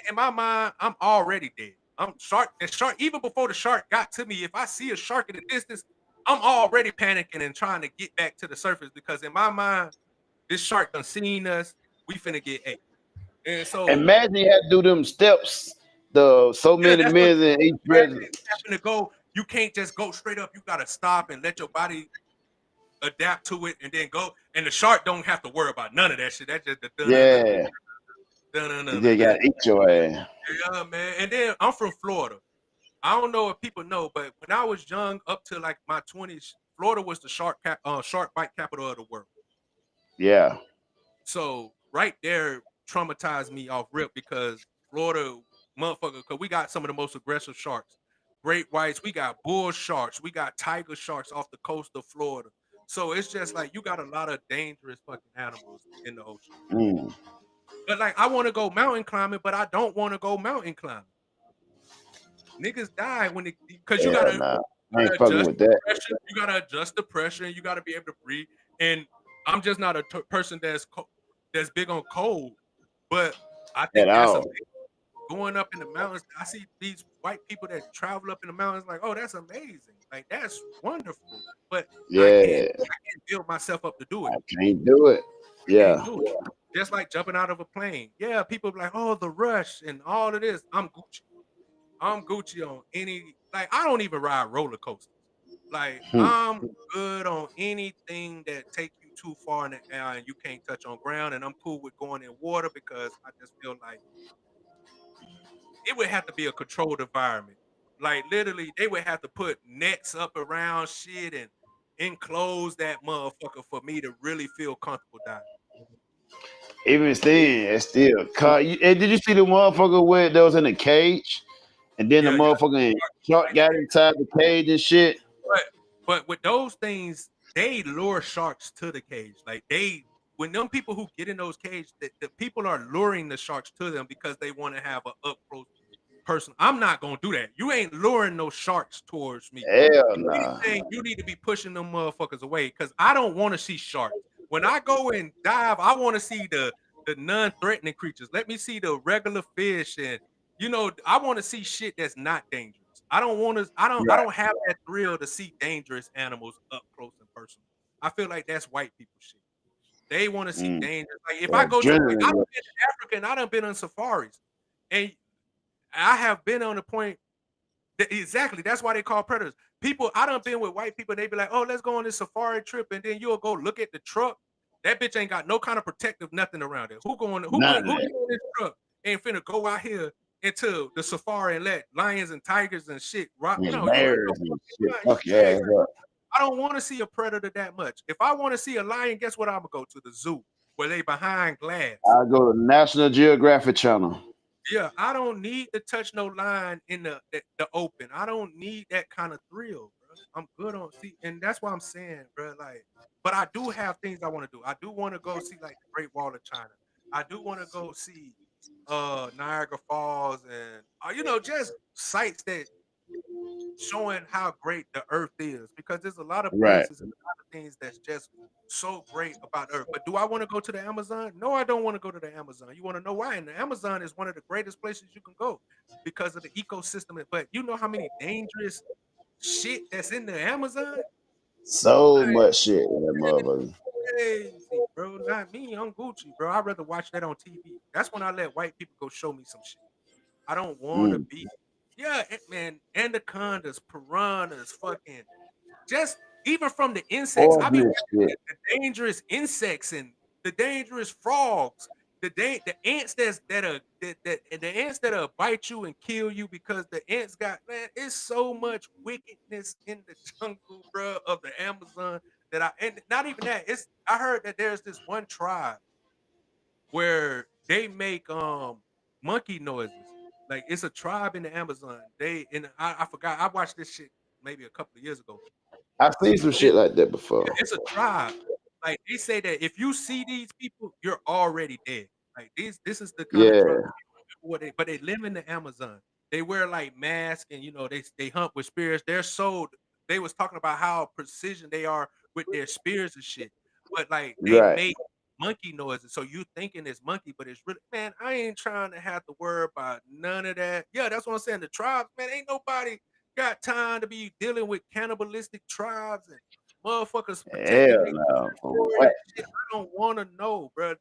In my mind, I'm already dead. The shark, even before the shark got to me, if I see a shark in the distance, I'm already panicking and trying to get back to the surface because in my mind, this shark done seen us. We finna get ate. And so imagine you had to do them steps, so many minutes in each president. To go, you can't just go straight up. You gotta stop and let your body adapt to it and then go. And the shark don't have to worry about none of that shit. That's just the They gotta eat your ass. Yeah, man. And then I'm from Florida. I don't know if people know, but when I was young, up to like my 20s, Florida was the shark bite capital of the world. Yeah. So right there traumatized me off rip because Florida, motherfucker, because we got some of the most aggressive sharks. Great whites, we got bull sharks, we got tiger sharks off the coast of Florida. So it's just like you got a lot of dangerous fucking animals in the ocean. But like I want to go mountain climbing, but I don't want to go mountain climbing. Niggas die when because you gotta I ain't fucking with that. You gotta adjust the pressure and you gotta be able to breathe. And I'm just not a person that's big on cold, but I think that's amazing. Going up in the mountains. I see these white people that travel up in the mountains like, oh, that's amazing. Like that's wonderful. But I can't build myself up to do it. I can't do it. Yeah. Just like jumping out of a plane. Yeah, people be like, oh, the rush and all of this. I'm Gucci. I'm Gucci on any, like, I don't even ride roller coasters. Like, I'm good on anything that take you too far in the air and you can't touch on ground. And I'm cool with going in water because I just feel like it would have to be a controlled environment. Like, literally, they would have to put nets up around shit and enclose that motherfucker for me to really feel comfortable diving. Even then, it's still. Did you see the motherfucker that was in a cage? And then the motherfucking shark got inside the cage and shit. But with those things, they lure sharks to the cage. Like when them people who get in those cages, the people are luring the sharks to them because they want to have an up close person. I'm not gonna do that. You ain't luring no sharks towards me. Hell no. You need to be pushing them motherfuckers away because I don't want to see sharks. When I go and dive, I want to see the non-threatening creatures. Let me see the regular fish and I want to see shit that's not dangerous. I don't have that thrill to see dangerous animals up close and personal. I feel like that's white people shit. They want to see danger. Like if I go to I've been to Africa and I done been on safaris. And I have been on the point that exactly that's why they call predators. People, I done been with white people, they be like, oh, let's go on this safari trip, and then you'll go look at the truck. That bitch ain't got no kind of protective nothing around it. Who going this truck ain't finna go out here into the safari and let lions and tigers and shit rock? Bears and shit. I don't want to see a predator that much. If I want to see a lion, guess what? I'm gonna go to the zoo. where they behind glass. I go to National Geographic Channel. Yeah, I don't need to touch no line in the open. I don't need that kind of thrill, bro. I'm good on see, and that's why I'm saying, bro. Like, but I do have things I want to do. I do want to go see like the Great Wall of China. I do want to go see Niagara Falls and just sites that showing how great the earth is because there's a lot of Right. places and a lot of things that's just so great about earth. But do I want to go to the Amazon? No, I don't want to go to the Amazon. You want to know why? And the Amazon is one of the greatest places you can go because of the ecosystem. But you know how many dangerous shit that's in the Amazon? So Like, much shit in that motherfucker. crazy, bro. Not me. I'm Gucci, bro. I'd rather watch that on TV. That's when I let white people go show me some shit. I don't want to Mm. be. Yeah, man. Anacondas, piranhas, fucking just even from the insects. I be Poisonous watching shit. the dangerous insects and the dangerous frogs, the ants and the ants that'll bite you and kill you because the ants got man. It's so much wickedness in the jungle, bro, of the Amazon that and not even that. It's I heard that there's this one tribe where they make monkey noises. Like it's a tribe in the Amazon. I forgot. I watched this shit maybe a couple of years ago. I've seen some shit like that before. It's a tribe. Like they say that if you see these people, you're already dead. Like this is the kind of Yeah. tribe but they live in the Amazon. They wear like masks and they hunt with spears. They're so they was talking about how precision they are with their spears and shit. But like they Right. make monkey noises. So you thinking it's monkey, but it's really man, I ain't trying to have to worry about none of that. Yeah, that's what I'm saying. The tribes, man, ain't nobody got time to be dealing with cannibalistic tribes and motherfuckers protecting Hell their no. For territory what? and shit. I don't want to know, bro.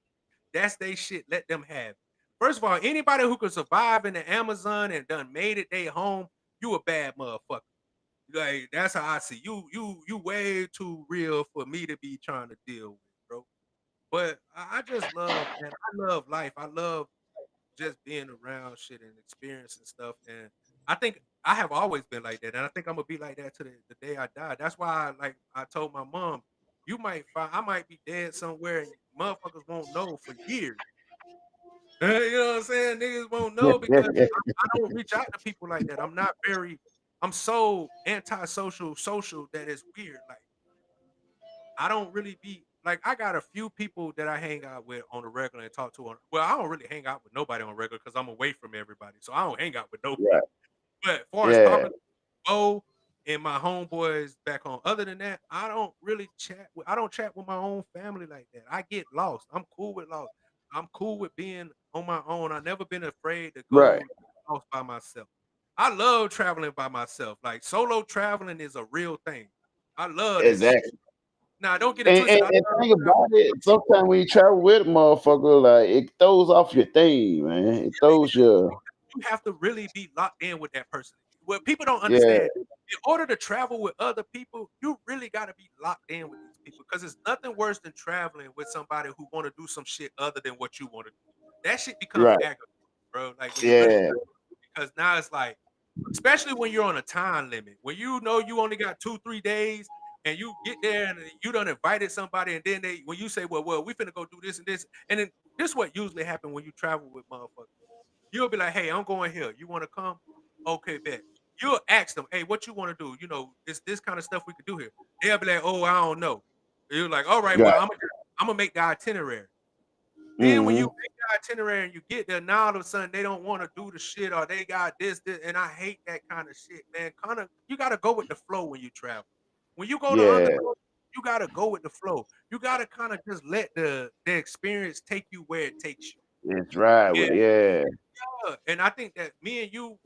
That's they shit. Let them have it. First of all, anybody who could survive in the Amazon and done made it their home, you a bad motherfucker. Like that's how I see you. You way too real for me to be trying to deal with, bro. But I just love, man. I love life. I love just being around shit and experiencing stuff. And I think I have always been like that. And I think I'm gonna be like that to the day I die. That's why I told my mom, you might find I might be dead somewhere and motherfuckers won't know for years. You know what I'm saying? Niggas won't know because I don't reach out to people like that. I'm so antisocial social that it's weird. Like I don't really be like I got a few people that I hang out with on the regular and talk to on well, I don't really hang out with nobody on regular because I'm away from everybody. So I don't hang out with nobody. Right. But as far as Yeah. talking to Bo and my homeboys back home, other than that, I don't chat with my own family like that. I get lost. I'm cool with lost. I'm cool with being on my own. I've never been afraid to Right. go lost by myself. I love traveling by myself. Like solo traveling is a real thing. I love that shit. Exactly. Now, don't get it And, twisted. and, I and love think about it, sometimes when you travel with a motherfucker, like it throws off your thing, man. It throws your you have to really be locked in with that person. What people don't yeah, understand, in order to travel with other people, you really got to be locked in with these people because it's nothing worse than traveling with somebody who want to do some shit other than what you want to do. That shit becomes right. aggravating, bro. Like when you really Yeah. because now it's like, especially when you're on a time limit, when you know you only got 2-3 days and you get there and you done invited somebody and then when you say, well, we finna go do this and then this is what usually happen when you travel with motherfuckers. You'll be like, hey, I'm going here. You want to come? Okay, bet. You'll ask them, hey, what you want to do? It's this kind of stuff we could do here. They'll be like, oh, I don't know. You're like, all right, well, Right. I'm gonna make the itinerary. Then when you Hmm. make the itinerary and you get there, now all of a sudden they don't want to do the shit or they got this, and I hate that kind of shit, man. Kind of, you gotta go with the flow when you travel. When you go to other Yeah. countries, you gotta go with the flow. You gotta kind of just let the experience take you where it takes you. It's right with And yeah. and I think that me and you,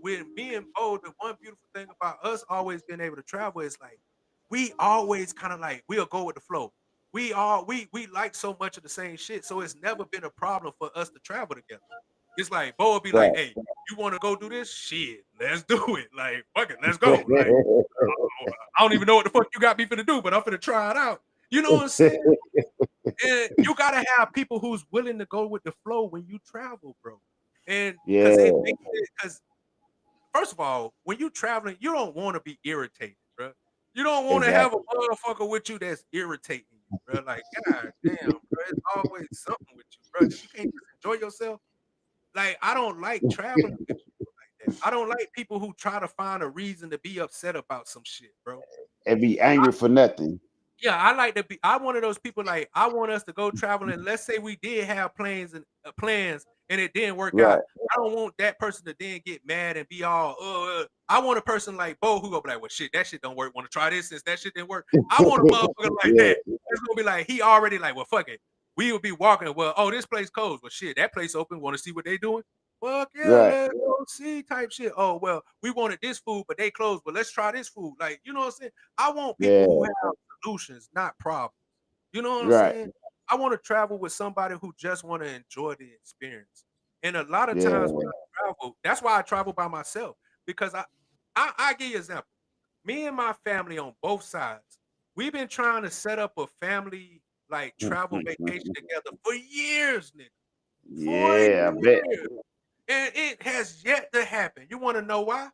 with me and Bo, the one beautiful thing about us always being able to travel is like we always kind of like we'll go with the flow. We like so much of the same shit, so it's never been a problem for us to travel together. It's like Bo will be like, Right. "Hey, you want to go do this? Shit, let's do it. Like, fuck it, let's go. Like, I don't even know what the fuck you got me finna do, but I'm finna try it out. You know what I'm saying? And you gotta have people who's willing to go with the flow when you travel, bro. And because Yeah. because first of all, when you traveling, you don't want to be irritated, bro. You don't want to have a Exactly. motherfucker with you that's irritating you. bro. Like, god damn, bro, it's always something with you, bro. You can't just enjoy yourself. Like, I don't like traveling with people like that. I don't like people who try to find a reason to be upset about some shit, bro. And be angry for nothing. Yeah, I like to be. I'm one of those people. Like, I want us to go traveling. Let's say we did have plans and it didn't work out. Right. I don't want that person to then get mad and be all. I want a person like Bo who go be like, well, shit, that shit don't work. Want to try this since that shit didn't work? I want a motherfucker like Yeah. that. It's gonna be like he already like, well, fuck it. We will be walking. Well, oh, this place closed. Well, shit, that place open. Want to see what they doing? Fuck yeah, Right. let's go see type shit. Oh well, we wanted this food, but they closed. But let's try this food. Like, you know what I'm saying? I want people Yeah. who have solutions, not problems. You know what I'm Right. saying? I want to travel with somebody who just want to enjoy the experience. And a lot of Yeah. times when I travel, that's why I travel by myself. Because I give you an example. Me and my family on both sides, we've been trying to set up a family like travel vacation together for years, nigga. For Yeah, I bet. years. And it has yet to happen. You want to know why?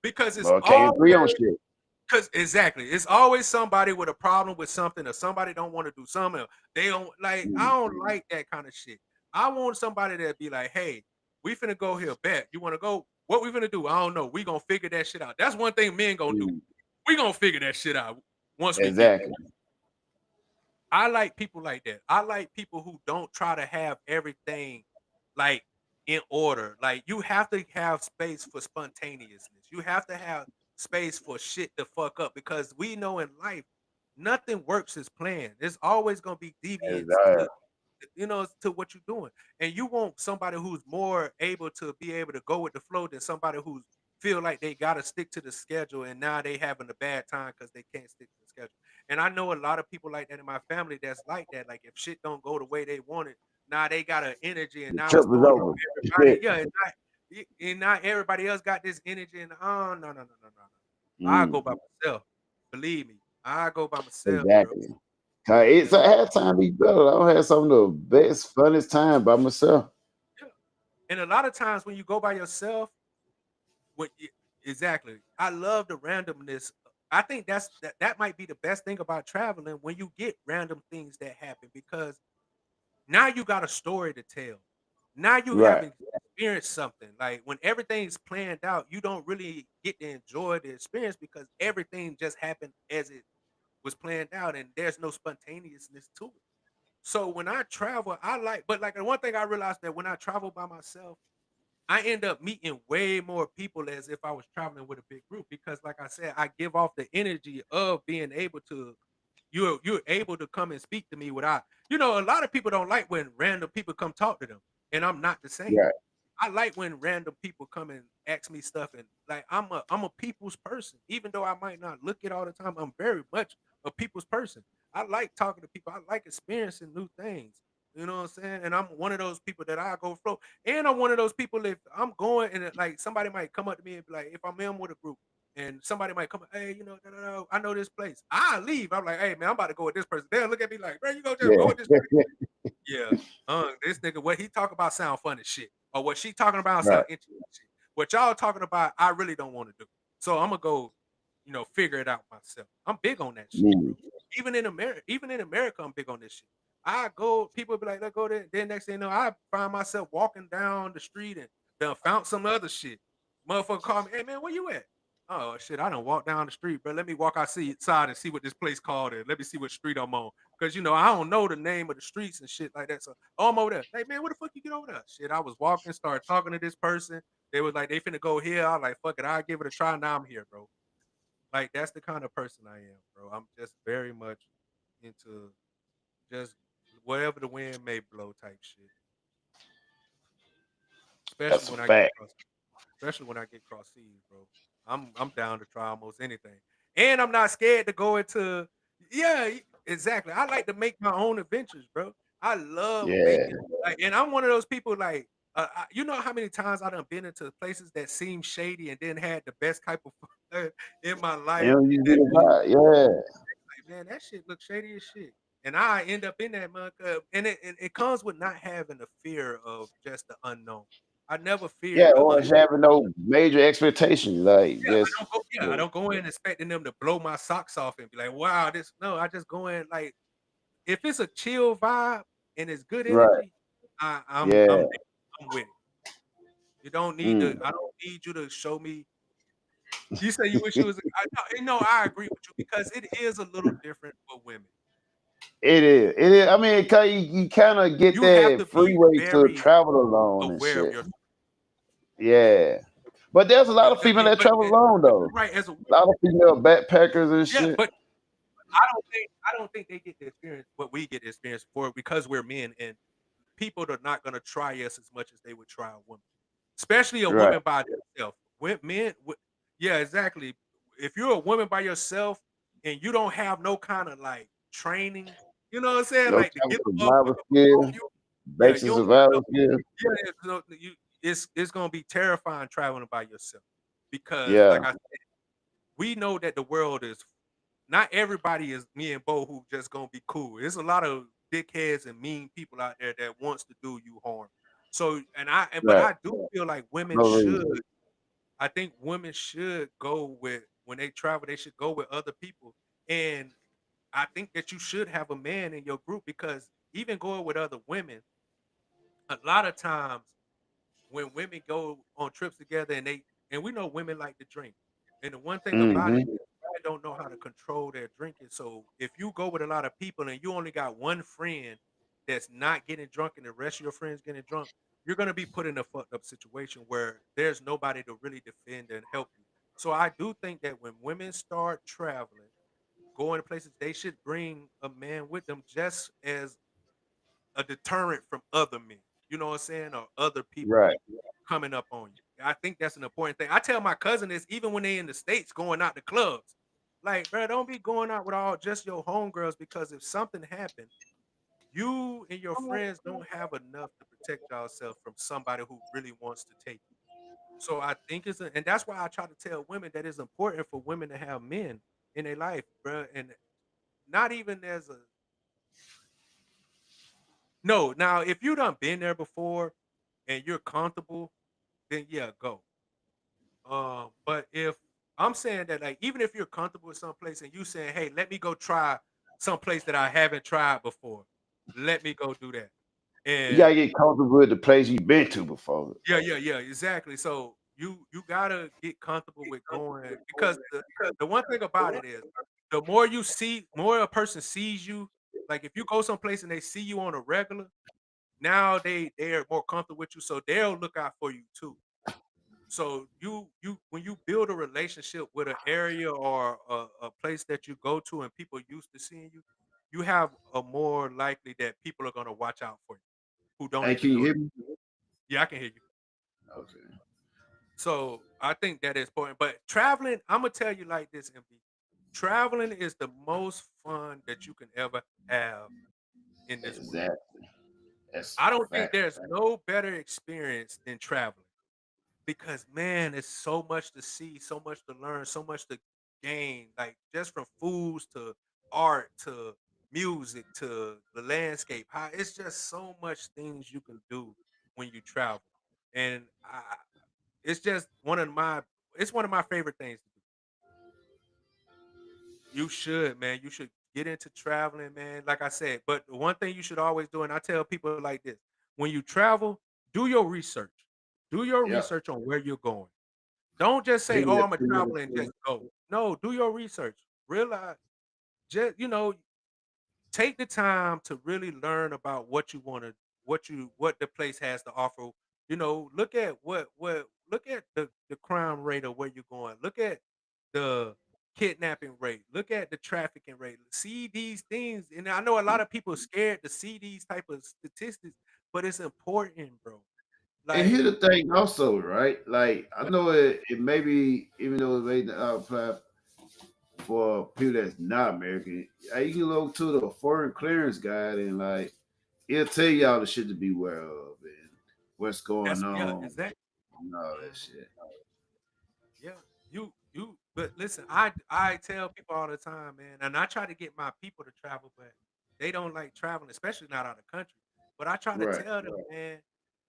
Because it's Well, can't agree on always shit. because exactly, it's always somebody with a problem with something, or somebody don't want to do something. Or they don't like. I don't like that kind of shit. I want somebody that be like, "Hey, we finna go here. Bet you want to go? What we finna do? I don't know. We gonna figure that shit out. That's one thing men gonna do. Mm, We gonna figure that shit out once we get there. Exactly. I like people like that. I like people who don't try to have everything like in order. Like, you have to have space for spontaneousness. You have to have space for shit to fuck up, because we know in life nothing works as planned. There's always gonna be deviance Exactly. to, to what you're doing. And you want somebody who's more able to be able to go with the flow than somebody who's feel like they gotta stick to the schedule and now they having a bad time because they can't stick to the schedule. And I know a lot of people like that in my family that's like that. Like, if shit don't go the way they want it, now they got an energy and The now trip it's was throwing off over. everybody. Shit. Yeah, and not everybody else got this energy. And oh, no. I go by myself. Believe me, I go by myself, bro. Exactly. It's I had time to be better. I had some of the best, funnest time by myself. Yeah. And a lot of times when you go by yourself, exactly, I love the randomness. I think that might be the best thing about traveling, when you get random things that happen, because now you got a story to tell. Now you Right. haven't experienced something. Like, when everything's planned out, you don't really get to enjoy the experience because everything just happened as it was planned out, and there's no spontaneousness to it. So when I travel, but like, the one thing I realized, that when I travel by myself, I end up meeting way more people as if I was traveling with a big group, because, like I said, I give off the energy of being able to. You're able to come and speak to me without. A lot of people don't like when random people come talk to them, and I'm not the same. Right. I like when random people come and ask me stuff, and like, I'm a people's person. Even though I might not look it all the time, I'm very much a people's person. I like talking to people. I like experiencing new things. You know what I'm saying? And I'm one of those people that I go flow. And I'm one of those people, if I'm going and like, somebody might come up to me and be like, if I'm in with a group and somebody might come, hey, da, da, da, I know this place. I leave. I'm like, hey man, I'm about to go with this person. They'll look at me like, bro, you go just go with this person. Yeah, this nigga, what he talk about sound fun as shit, or what she talking about sound Right. interesting as shit. What y'all talking about, I really don't want to do. So I'm gonna go, figure it out myself. I'm big on that shit, bro. Mm. Even in America, I'm big on this shit. I go, people be like, let's go there. Then next thing you know, I find myself walking down the street and done found some other shit. Motherfucker call me, hey man, where you at? Oh shit, I done walk down the street, bro. Let me walk outside and see what this place called, and let me see what street I'm on. Cause I don't know the name of the streets and shit like that. So I'm over there. Hey man, where the fuck you get over there? Shit, I was walking, started talking to this person. They was like, they finna go here. I was like, fuck it, I'll give it a try. Now I'm here, bro. Like, that's the kind of person I am, bro. I'm just very much into just whatever the wind may blow type shit. That's Especially a when I get fact. especially when I get cross seas, bro. I'm down to try almost anything. And I'm not scared to go into. Yeah, exactly. I like to make my own adventures, bro. I love Yeah. making, like, and I'm one of those people, like, you know how many times I done been into places that seem shady and then had the best type of fun in my life. You that get a vibe. Yeah. like, man, that shit looks shady as shit. And I end up in that mug, and it comes with not having the fear of just the unknown. I never Yeah, feared the or unknown. just having no major expectations. Like Yeah, just I don't go in expecting them to blow my socks off and be like, wow, this. No, I just go in like, if it's a chill vibe and it's good Right. energy, I'm Yeah. I'm with it. You don't need to. Mm. I don't need you to show me. You say you wish you was. I agree with you because it is a little different for women. It is. It is. I mean, you kind of get You have that to be freeway to very travel alone and aware of shit. your. Yeah. But there's a lot of female that But travel alone though. right as a A lot of female backpackers and yeah, shit. but I don't think they get the experience what we get the experience for because we're men and people are not gonna try us as much as they would try a woman, especially a Right. woman by themselves. Yeah, exactly. If you're a woman by yourself and you don't have no kind of like training, you know what I'm saying, No like to type of get a survival motherfucker on skill, you, yeah, basic you don't survival skill. yeah, it's gonna be terrifying traveling by yourself because, Yeah. like I said, we know that the world is not everybody is me and Bo who just gonna be cool. There's a lot of dickheads and mean people out there that wants to do you harm. So, but Right. I do feel like women No should. reason. I think women should go with when they travel. They should go with other people, and I think that you should have a man in your group because even going with other women, a lot of times when women go on trips together and we know women like to drink. And the one thing about it Hmm. is they don't know how to control their drinking. So if you go with a lot of people and you only got one friend that's not getting drunk and the rest of your friends getting drunk, you're gonna be put in a fucked up situation where there's nobody to really defend and help you. So I do think that when women start traveling, going to places, they should bring a man with them just as a deterrent from other men. You know what I'm saying? Or other people Right. coming up on you. I think that's an important thing. I tell my cousin this even when they in the States going out to clubs. Like, bro, don't be going out with all just your homegirls because if something happened, you and your friends don't have enough to protect yourself from somebody who really wants to take you. So I think and that's why I try to tell women that it's important for women to have men in their life, bro. And not even as a no. Now, if you done been there before and you're comfortable, then yeah, go. But if I'm saying that, like, even if you're comfortable with some place and you saying, "Hey, let me go try some place that I haven't tried before," let me go do that. You And gotta get comfortable with the place you've been to before. yeah, exactly. So you gotta get comfortable with going because the one thing about it is the more you see, more a person sees you. Like if you go someplace and they see you on a regular, now they're more comfortable with you, so they'll look out for you too. So you when you build a relationship with an area or a place that you go to and people used to seeing you, you have a more likely that people are gonna watch out for you who don't Hey, can even you know hear you. me? Yeah, I can hear you. Okay. So I think that is important. But traveling, I'm gonna tell you like this, MB. Traveling is the most fun that you can ever have in this world. Exactly. That's I don't think fact. there's no better experience than traveling. Because man, it's so much to see, so much to learn, so much to gain, like just from foods to art to music to the landscape. How it's just so much things you can do when you travel. And it's just one of my favorite things to do. You should, man. You should get into traveling, man. Like I said, but the one thing you should always do, and I tell people like this: when you travel, do your research. Do your Yeah. research on where you're going. Don't just say, People "Oh, that I'm a traveler and just go." No, do your research. Realize, just take the time to really learn about what you want to, what the place has to offer. Look at look at the crime rate of where you're going. Look at the kidnapping rate. Look at the trafficking rate. See these things, and I know a lot of people are scared to see these type of statistics, but it's important, bro. and Like, here's the thing also, right? Like I know it may be even though it may not apply for people that's not American, you can look to the foreign clearance guide and like it'll tell y'all the shit to beware of and what's going yeah, on exactly. and all that Mhm. shit. Yeah, but listen, I tell people all the time, man, and I try to get my people to travel, but they don't like traveling, especially not out of the country. But I try to Right. tell them, man,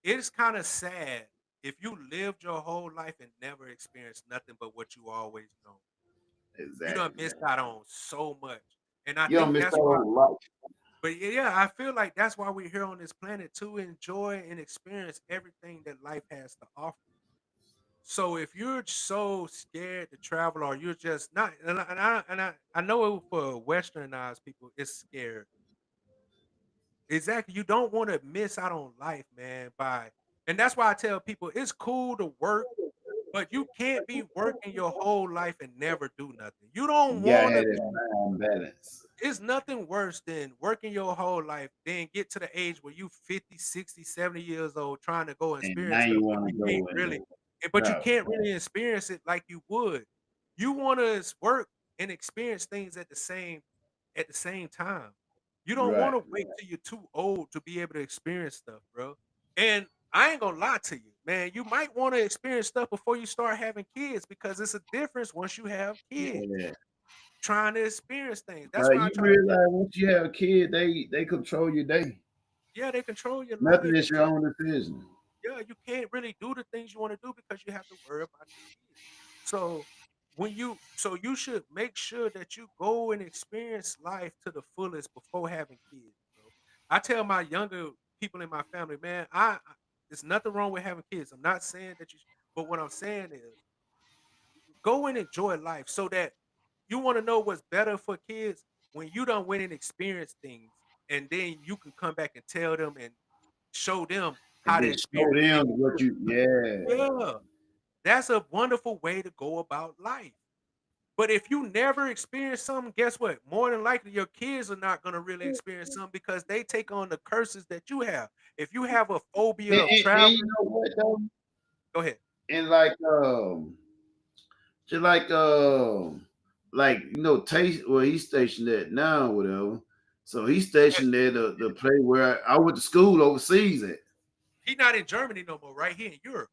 it's kind of sad if you lived your whole life and never experienced nothing but what you always know. You done Exactly. missed out on so much, and I You don't think miss that's out why on life. But yeah, I feel like that's why we're here on this planet to enjoy and experience everything that life has to offer. So if you're so scared to travel, or you're just not, and I know for Westernized people, it's scared. Exactly. You don't want to miss out on life, man. And that's why I tell people it's cool to work, but you can't be working your whole life and never do nothing. You don't You gotta want have to. this fine balance. It's nothing worse than working your whole life, then get to the age where you 50, 60, 70 years old trying to go And experience now stuff, you want to go and but you travel. can't really experience it like you would. You want to work and experience things at the same time. You don't want Right. to wait till you're too old to be able to experience stuff, bro. And I ain't gonna lie to you, man. You might want to experience stuff before you start having kids because it's a difference once you have kids Yeah. trying to experience things. That's Like why I you try to tell. realize once you have a kid, they control your day. Yeah, they control your Nothing life. is your own decision. Yeah, you can't really do the things you want to do because you have to worry about your kids. So so you should make sure that you go and experience life to the fullest before having kids, bro. I tell my younger people in my family, man, there's nothing wrong with having kids. I'm not saying that but what I'm saying is go and enjoy life so that you want to know what's better for kids when you don't went and experience things, and then you can come back and tell them and show them And how to then show experience it. them what you yeah. Yeah, that's a wonderful way to go about life. But if you never experience something, guess what? More than likely, your kids are not going to really experience something because they take on the curses that you have. If you have a phobia of And traveling, you know what though? go ahead. And just like Taste where he's stationed at now, whatever. So he's stationed there the place where I went to school overseas at. He's not in Germany no more, right? He in Europe,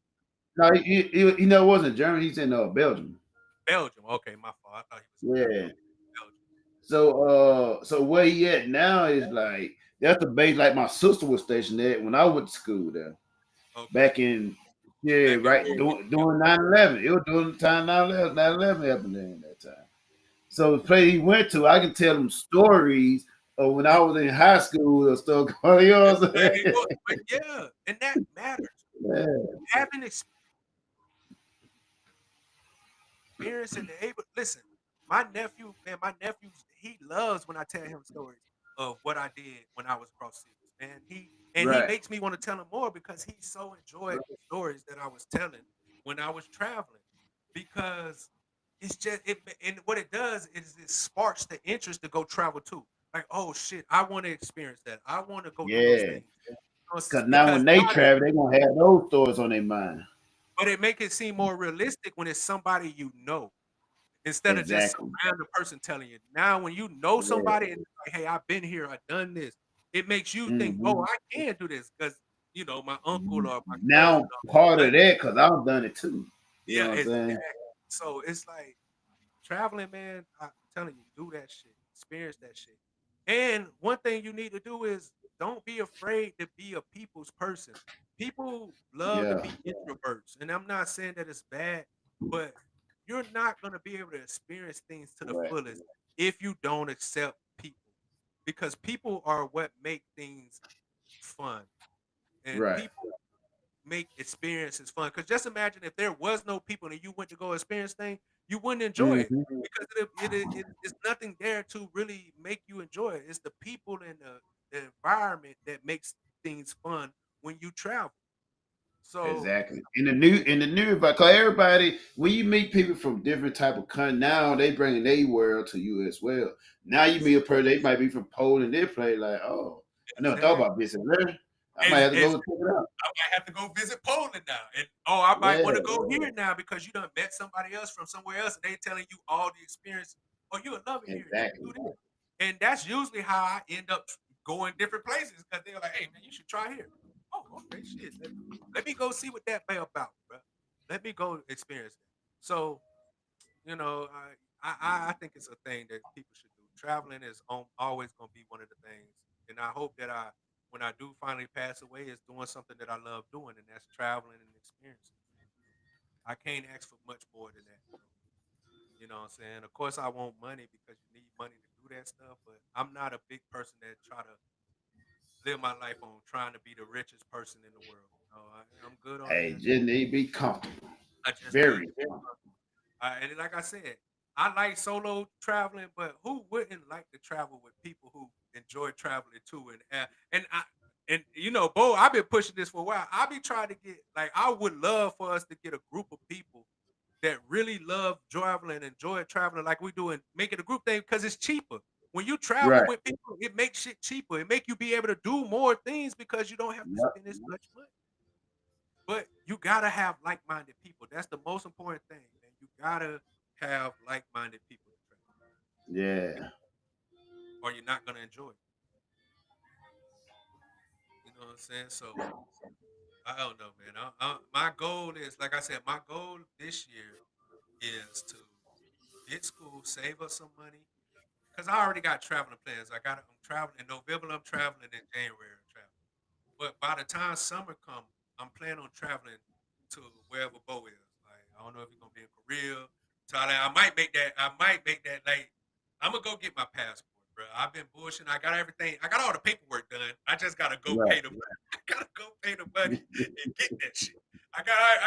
No, he never was in Germany. He's in Belgium. Belgium. Okay, my fault. I thought he was in Germany. Yeah. Okay, Belgium. So where he at now is like that's the base like my sister was stationed at when I went to school there. Okay, Back in yeah, back in right World War II. during 9/11. It was during the time 9/11 happened during that time. So the place he went to, I can tell them stories of when I was in high school or stuff. You know what I'm There you saying? go. But yeah, and that matters. Yeah. Having experience and able listen, my nephew, man, he loves when I tell him stories of what I did when I was across seas. Man, he Right. makes me want to tell him more because he so enjoyed the stories that I was telling when I was traveling. Because it's just and what it does is it sparks the interest to go travel too. Like, oh shit, I want to experience that. I want to go do those Yeah. things. You know, Cause now because when they now travel, they gonna have those stories on their mind. but it make it seem more realistic when it's somebody you know instead of just some Exactly. random person telling you. Now, when you know Yeah. somebody and it's like, hey, I've been here, I've done this, it makes you think, oh, Hmm. I can do this because my uncle or my cousin Now part or of that, cause I've done it too. You know yeah, what I'm exactly. saying? So it's like traveling, man. I'm telling you, do that shit, experience that shit. And one thing you need to do is don't be afraid to be a people's person. People love to Yeah. be introverts, and I'm not saying that it's bad, but you're not going to be able to experience things to the Right. fullest if you don't accept people, because people are what make things fun, and Right. people make experiences fun. Because just imagine if there was no people and you went to go experience things, you wouldn't enjoy it Hmm. because it's nothing there to really make you enjoy it. It's the people and the environment that makes things fun when you travel. So Exactly. In the new because everybody when you meet people from different type of country now they bringing their world to you as well. Now you meet a person they might be from Poland, they play like, oh, I never thought exactly. about this. I might have to go check it out. I might have to go visit Poland now. And oh, I might Yeah, want to go here now because you done met somebody else from somewhere else and they telling you all the experience. Oh, you'll love it here. You can exactly. do this. And that's usually how I end up going different places because they're like, hey man, you should try here. Oh, okay, shit. Let me go see what that bay about, bro. Let me go experience it. So, I think it's a thing that people should do. Traveling is always gonna be one of the things. And I hope that when I do finally pass away, is doing something that I love doing, and that's traveling and experiencing. I can't ask for much more than that. Bro. You know what I'm saying? Of course, I want money because you need money to do that stuff, but I'm not a big person that try to live my life on trying to be the richest person in the world. No, I'm good on Hey, that. just need to be comfortable. I just need Very to be comfortable. and like I said, I like solo traveling, but who wouldn't like to travel with people who enjoy traveling too? And you know, Bo, I've been pushing this for a while. I be trying to get like I would love for us to get a group of people that really love traveling and enjoy traveling like we do and make it a group thing because it's cheaper. When you travel Right. with people, it makes shit cheaper. It make you be able to do more things because you don't have to Yep. spend as much money. But you gotta have like-minded people. That's the most important thing, man. You gotta have like-minded people to travel, Yeah. or you're not gonna enjoy it. You know what I'm saying? So I don't know, man. My goal is, like I said, my goal this year is to get school, save us some money, because I already got traveling plans. I'm traveling in November. I'm traveling in January. I'm traveling. But by the time summer come, I'm planning on traveling to wherever Bo is. Like I don't know if he's gonna be in Korea, Thailand. I might make that. I might make that. Like I'm gonna go get my passport, bro. I've been bullshitting. I got everything. I got all the paperwork done. I just gotta go Right. pay the money. I gotta go pay the money and get that shit. I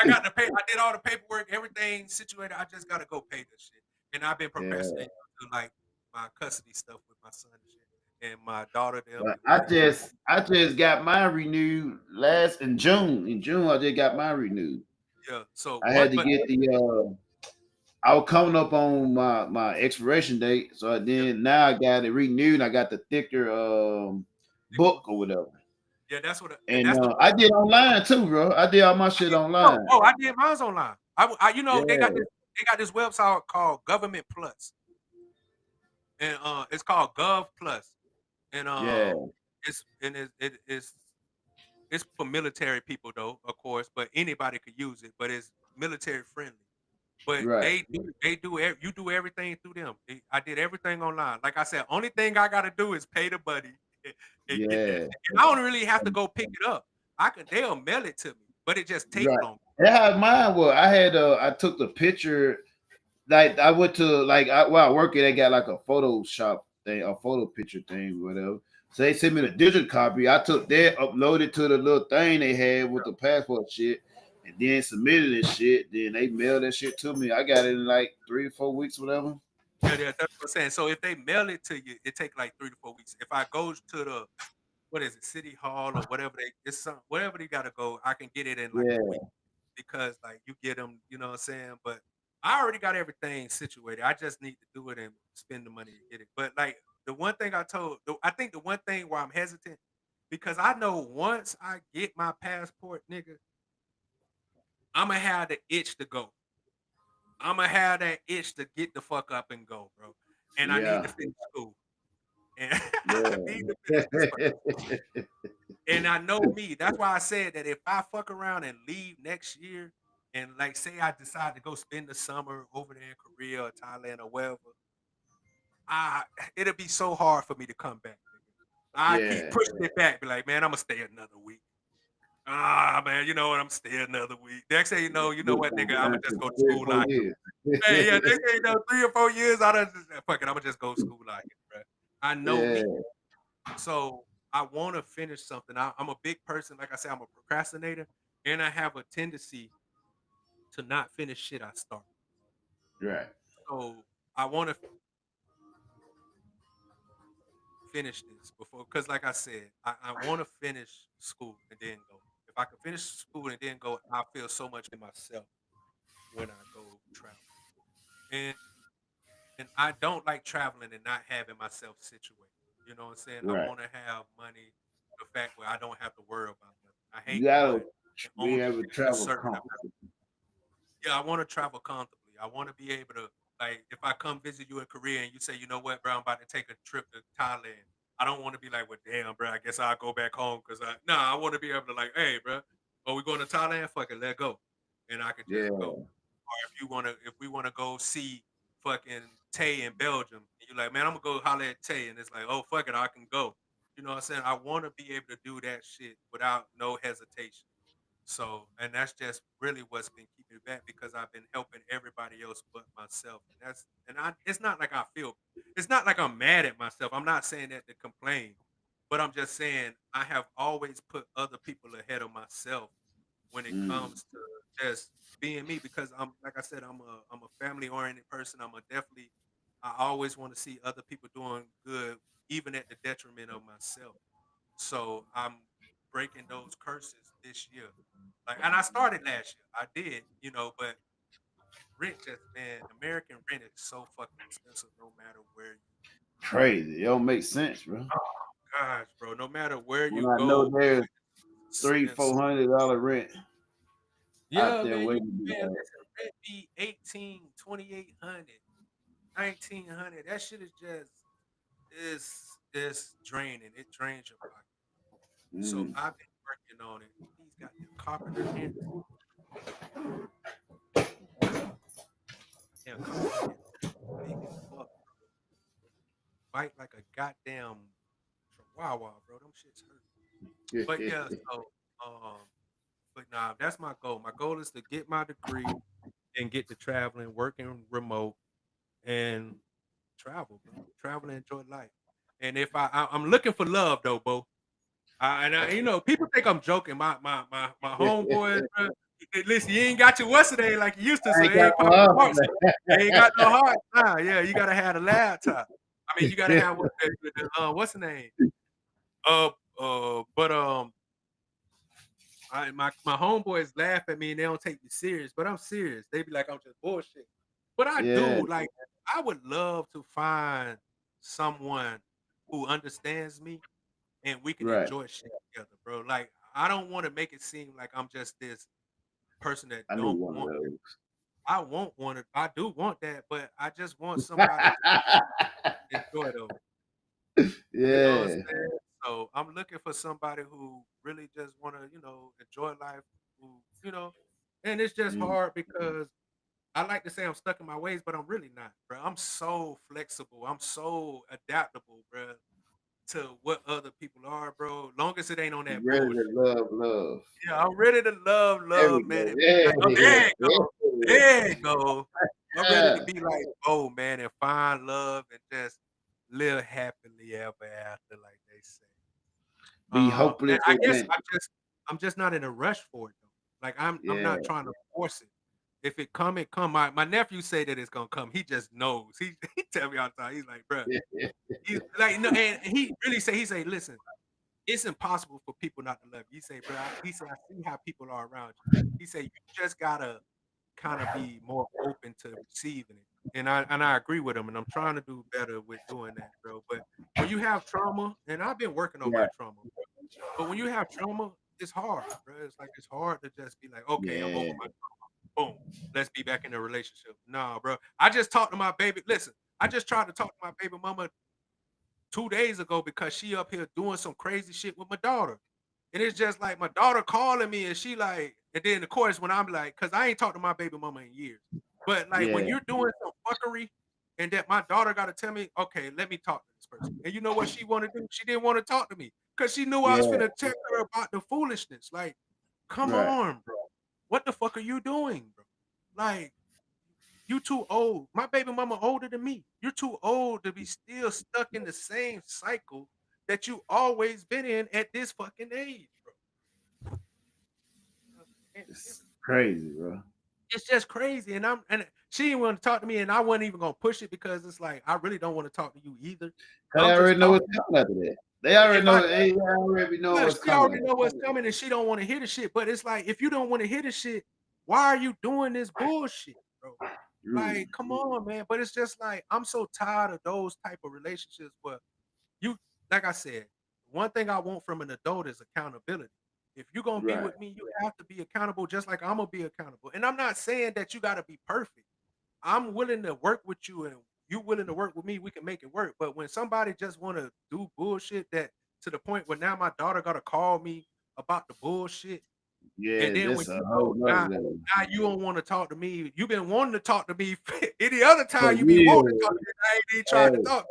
got the pay. I did all the paperwork, everything situated. I just gotta go pay this shit. And I've been Yeah. procrastinating to like my custody stuff with my son and shit. And my daughter them But be working. I just got mine renewed last in June. In June, I just got mine renewed. Yeah. So I one, had to but get I was coming up on my expiration date, so yeah, then now I got it renewed. I got the thicker bigger one. book or whatever, Yeah, that's what. And and that's the I one. did online too, bro. I did all my I shit did, oh, online. oh, I did mine's online. You know, Yeah, they got this website called Government Plus, and it's called Gov Plus, and yeah, it's for military people though, of course, but anybody could use it. But it's military friendly. But right, you do everything through them. I did everything online. Like I said, only thing I got to do is pay the money and get that. yeah, And I don't really have to go pick it up. They'll mail it to me, but it just take right. long. That's how mine was. I took the picture. Like I went to where I work at, they got like a Photoshop thing, a photo picture thing, whatever. So they sent me the digital copy. I took that, uploaded to the little thing they had with the passport shit, and then submitted this shit. Then they mailed that shit to me. I got it in like 3 or 4 weeks, whatever. Yeah, that's what I'm saying. So if they mail it to you, it take like 3 to 4 weeks. If I go to the what is it, City Hall or whatever whatever they gotta go, I can get it in like a Yeah, week because like you get them, you know what I'm saying? But I already got everything situated. I just need to do it and spend the money to get it. But like the one thing I think the one thing why I'm hesitant because I know once I get my passport, nigga, I'm gonna have the itch to go. I'm gonna have that itch to get the fuck up and go, bro. And I need to yeah, finish school. And I need to finish this yeah. and I know me. That's why I said that if I fuck around and leave next year, and like say I decide to go spend the summer over there in Korea or Thailand or wherever, I it'll be so hard for me to come back. Nigga. I keep Yeah, pushing it back, be like, man, I'm gonna stay another week. Ah, man, you know what? I'm staying another week. Next thing you know what, nigga, I'm gonna just go to three or school four out here. years. Hey, yeah, next thing 3 or 4 years, I done just fuck it. I'm gonna just go to school out here, bro. I know Yeah, me. So I want to finish something. I'm a big person. Like I said, I'm a procrastinator, and I have a tendency to not finish shit I start. right, So I want to finish this before, because like I said, I want to finish school and then go. If I can finish school and then go, I feel so much in myself when I go travel. And I don't like traveling and not having myself situated. You know what I'm saying? I right. want to have money, the fact where I don't have to worry about money. I You hate gotta going and be only able to spending a travel certain amount. comfortably. Yeah, I want to travel comfortably. I want to be able to, like, if I come visit you in Korea and you say, you know what, bro, I'm about to take a trip to Thailand. I don't want to be like, well, damn, bro, I guess I'll go back home because I want to be able to, like, hey, bro, are we going to Thailand? Fuck it, let go. And I could just go. Yeah, Or if we want to go see fucking Tay in Belgium, and you're like, man, I'm gonna go holler at Tay, and it's like, oh, fuck it, I can go. You know what I'm saying? I want to be able to do that shit without no hesitation. So, and that's just really what's been keeping me back because I've been helping everybody else but myself. It's not like it's not like I'm mad at myself. I'm not saying that to complain, but I'm just saying I have always put other people ahead of myself when it Mm. comes to just being me because like I said, I'm a family oriented person. I always want to see other people doing good, even at the detriment of myself. So I'm breaking those curses this year. Like, and I started last year. I did, but rent just man, American rent is so fucking expensive no matter where you Crazy. It don't make sense, bro. oh gosh, bro. No matter where When you I know go, bro, there's it's expensive. $300-400 rent out Yeah, there man, waiting to be man, had. listen, rent be 18, 2,800, 1,900. That shit is just it's draining. It drains your pocket. So Mm. I've been working on it. These goddamn carpenter ants. Damn carpenter ants big as fuck. Bite like a goddamn chihuahua, bro. Them shits hurt. But yeah, so but nah, that's my goal. My goal is to get my degree and get to traveling, working remote, and travel, bro. Travel and enjoy life. And if I'm looking for love though, Bo. People think I'm joking. My homeboys, bro. Listen, you ain't got your what's today like you used to, I so ain't they got ain't no popping hearts. offer. They ain't got no heart. Nah, yeah, you gotta have a laptop. I mean, you gotta have what's the name? Uh, but my homeboys laugh at me and they don't take me serious, but I'm serious. They be like I'm just bullshit. But I Yeah, do like I would love to find someone who understands me and we can right. enjoy shit together, bro. Like I don't want to make it seem like I'm just this person that I need don't one of want. those. I want one. I do want that, but I just want somebody to enjoy those. You know what I'm Yeah. saying? So I'm looking for somebody who really just want to, enjoy life. Who, and it's just Mm. hard because I like to say I'm stuck in my ways, but I'm really not, bro. I'm so flexible. I'm so adaptable, bro, to what other people are, bro. Long as it ain't on You that ready to bullshit. love. Yeah, I'm ready to There we love, man. go. And be Yeah, like, oh, there you go. yeah. There you go. I'm ready to Yeah. be like, oh man, and find love and just live happily ever after, like they say. Be And hopeless I guess romantic. I'm just not in a rush for it though. Like I'm Yeah. not trying to force it. If it come, it come. My nephew say that it's gonna come. He just knows. He tell me all the time. He's like, bro, he's like, no, and he say, listen, it's impossible for people not to love you. He say, bro, he said, I see how people are around you. He said, you just gotta kind of be more open to receiving it. And I agree with him, and I'm trying to do better with doing that, bro. But when you have trauma, and I've been working on Yeah. my trauma, but when you have trauma, it's hard, bro. It's like it's hard to just be like, okay, I'm over Yeah. my boom, let's be back in a relationship. Nah, bro. I just talked to my baby. Listen, I just tried to talk to my baby mama 2 days ago because she up here doing some crazy shit with my daughter. And it's just like my daughter calling me and she like, and then of course when I'm like, cause I ain't talked to my baby mama in years. But like when Yeah. you're doing some fuckery and that my daughter gotta tell me, okay, let me talk to this person. And you know what she wanted to do? She didn't want to talk to me because she knew I was Yeah. finna check her about the foolishness. Like, come Right. on, bro. What the fuck are you doing, bro? Like, you too old. My baby mama older than me. You're too old to be still stuck in the same cycle that you always been in at this fucking age, bro. And It's crazy, bro. it's just crazy. And she didn't want to talk to me, and I wasn't even gonna push it because it's like I really don't want to talk to you either. Cause they I'm just already know talking. what's coming after that. They already If I know. They already know Yeah, what's she already coming. know what's coming, and she don't want to hear the shit. But it's like if you don't want to hear the shit, why are you doing this bullshit, bro? Mm. Like, come on, man. But it's just like I'm so tired of those type of relationships where you, like I said, one thing I want from an adult is accountability. If you're gonna be Right. with me, you have to be accountable, just like I'm gonna be accountable. And I'm not saying that you got to be perfect. I'm willing to work with you, and you willing to work with me. We can make it work. But when somebody just want to do bullshit that to the point where now my daughter gotta call me about the bullshit, and Yeah. then when This a whole now, nother level. now you don't want to talk to me. You've been wanting to talk to me any other For time you be wanting to years. talk to me. I ain't even Hey. tried to talk.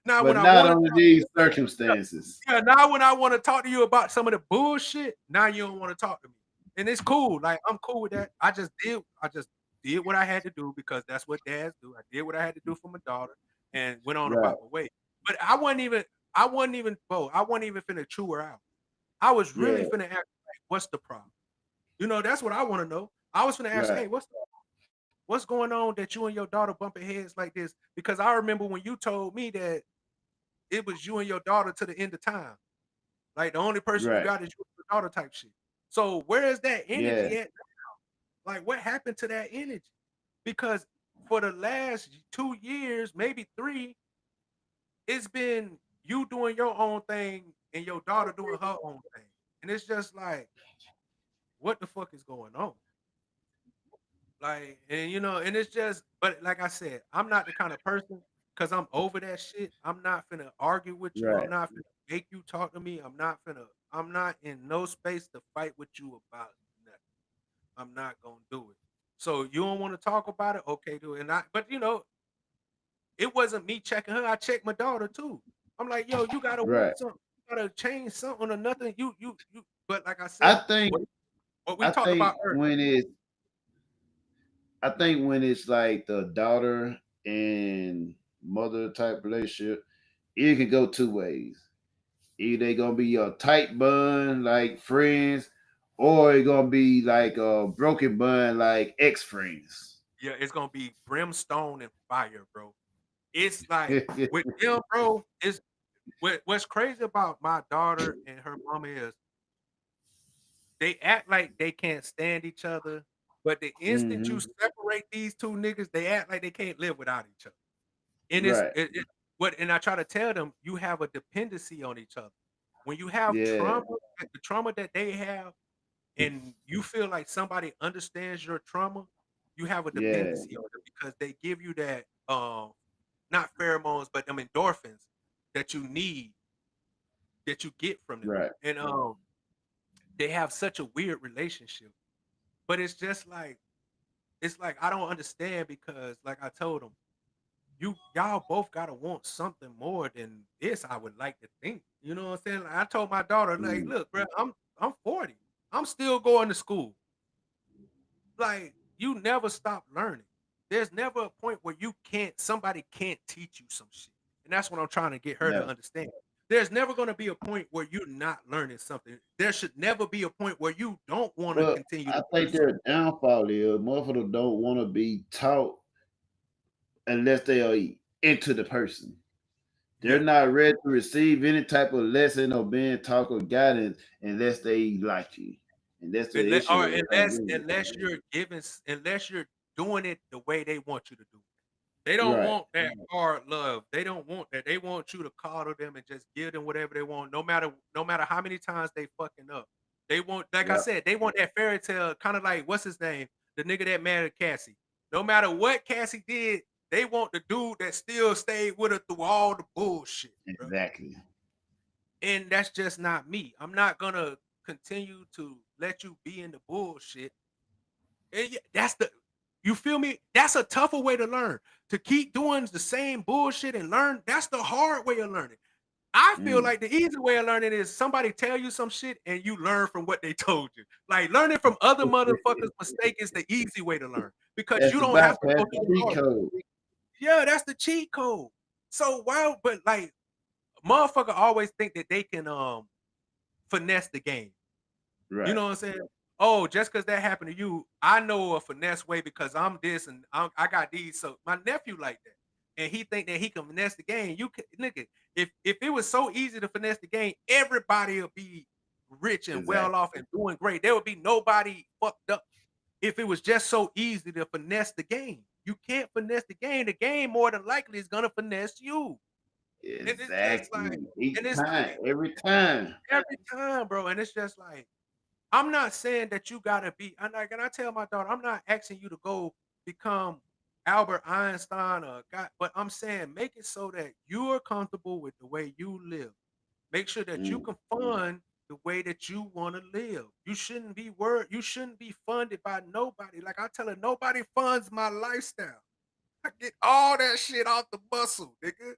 Now when But I not want to under talk, these yeah, circumstances. yeah, now when I want to talk to you about some of the bullshit, now you don't want to talk to me. and it's cool. Like I'm cool with that. I just did what I had to do because that's what dads do. I did what I had to do for my daughter and went on Right, about my way. But I wasn't even finna chew her out. I was really yeah, finna ask, like, what's the problem? You know, that's what I want to know. I was finna ask her, right, hey, what's going on that you and your daughter bumping heads like this? Because I remember when you told me that it was you and your daughter to the end of time. Like the only person you right, got is you and your daughter type shit. So where is that yeah, energy at? Like what happened to that energy? Because for the last 2 years, maybe three, it's been you doing your own thing and your daughter doing her own thing. And it's just like, what the fuck is going on? Like, and and it's just, but like I said, I'm not the kind of person because I'm over that shit. I'm not finna argue with you. I'm right, not finna make you talk to me. I'm not in no space to fight with you about nothing. I'm not gonna do it. So you don't want to talk about it? Okay, do it. But it wasn't me checking her. I checked my daughter too. I'm like, yo, you gotta want right. something. You gotta change something or nothing. But like I I said, think what we I talked about think earlier. when it's like the daughter and mother type relationship, it can go two ways. Either they gonna be a tight bun like friends, or it gonna be like a broken bun like ex friends. Yeah, it's gonna be brimstone and fire, bro. It's like with them, bro. What's crazy about my daughter and her mama is they act like they can't stand each other, but the instant you Hmm. separate these two niggas, they act like they can't live without each other. And Right. and I try to tell them you have a dependency on each other. When you have Yeah. trauma, the trauma that they have, and you feel like somebody understands your trauma, you have a Yeah. dependency on them because they give you that not pheromones, but them endorphins that you need, that you get from them. Right. And they have such a weird relationship. But it's like I don't understand because like I told them, y'all both gotta want something more than this, I would like to think. You know what I'm saying? Like, I told my daughter, like, Mm. look, bro, I'm 40. I'm still going to school. Like, you never stop learning. There's never a point where somebody can't teach you some shit. And that's what I'm trying to get her to No. understand. There's never going to be a point where you're not learning something. There should never be a point where you don't want to Well, continue to I learn think something. their downfall is motherfuckers don't want to be taught unless they are into the person. They're Yeah. not ready to receive any type of lesson or being taught or guidance unless they like you. And that's the Unless, issue or that comes in. unless you're doing it the way they want you to do it. They don't Right. want that hard love. They don't want that. They want you to coddle them and just give them whatever they want, no matter how many times they fucking up. They want, like I Yep. said, they want that fairy tale, kind of like what's his name, the nigga that married Cassie. No matter what Cassie did, they want the dude that still stayed with her through all the bullshit, bro. Exactly. And that's just not me. I'm not gonna continue to let you be in the bullshit. And you feel me? That's a tougher way to learn. To keep doing the same bullshit and learn, that's the hard way of learning. I feel Mm. like the easy way of learning is somebody tell you some shit and you learn from what they told you. Like learning from other motherfuckers' mistake is the easy way to learn because That's you the don't have to bypass go the through the cheat hard. code. Yeah, that's the cheat code. So but like motherfucker always think that they can finesse the game. You Right. know what I'm saying? Oh, just because that happened to you, I know a finesse way because I'm this and I got these. So my nephew like that, and he think that he can finesse the game. You can, nigga. If it was so easy to finesse the game, everybody would be rich and well Exactly. off and doing great. There would be nobody fucked up if it was just so easy to finesse the game. You can't finesse the game. The game more than likely is gonna finesse you, and it's just like, Exactly. Each and it's time. Every time. every time, bro. And it's just like. I'm not saying that you gotta be. And I tell my daughter, I'm not asking you to go become Albert Einstein or God, but I'm saying make it so that you are comfortable with the way you live. Make sure that you Mm. can fund the way that you want to live. You shouldn't be worried. You shouldn't be funded by nobody. Like I tell her, nobody funds my lifestyle. I get all that shit off the muscle, nigga.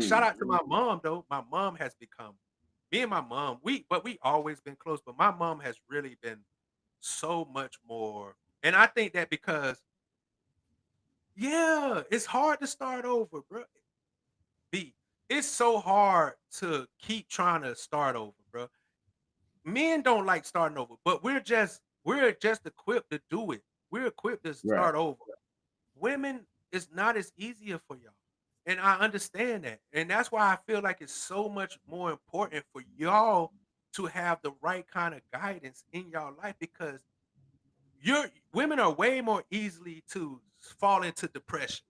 Shout Mm. out to my mom though. My mom has become me and my mom. We always been close, but my mom has really been. so much more. And I think that because, yeah, it's hard to start over, bro. B, it's so hard to keep trying to start over, bro. Men don't like starting over, but we're just equipped to do it. We're equipped to Right. start over. Women, it's not as easier for y'all. And I understand that. And that's why I feel like it's so much more important for y'all to have the right kind of guidance in y'all life, because you're women are way more easily to fall into depression.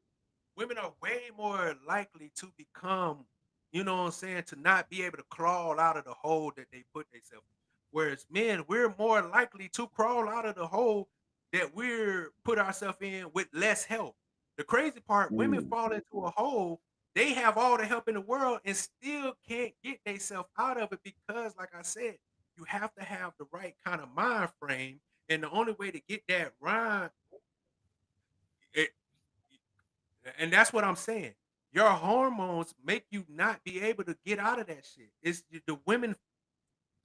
Women are way more likely to become, you know what I'm saying, to not be able to crawl out of the hole that they put themselves in. Whereas men, we're more likely to crawl out of the hole that we're put ourselves in with less help. The crazy part, women Mm. fall into a hole, they have all the help in the world and still can't get themselves out of it because, like I said, you have to have the right kind of mind frame. And the only way to get that right, it, and that's what I'm saying. Your hormones make you not be able to get out of that shit. It's the women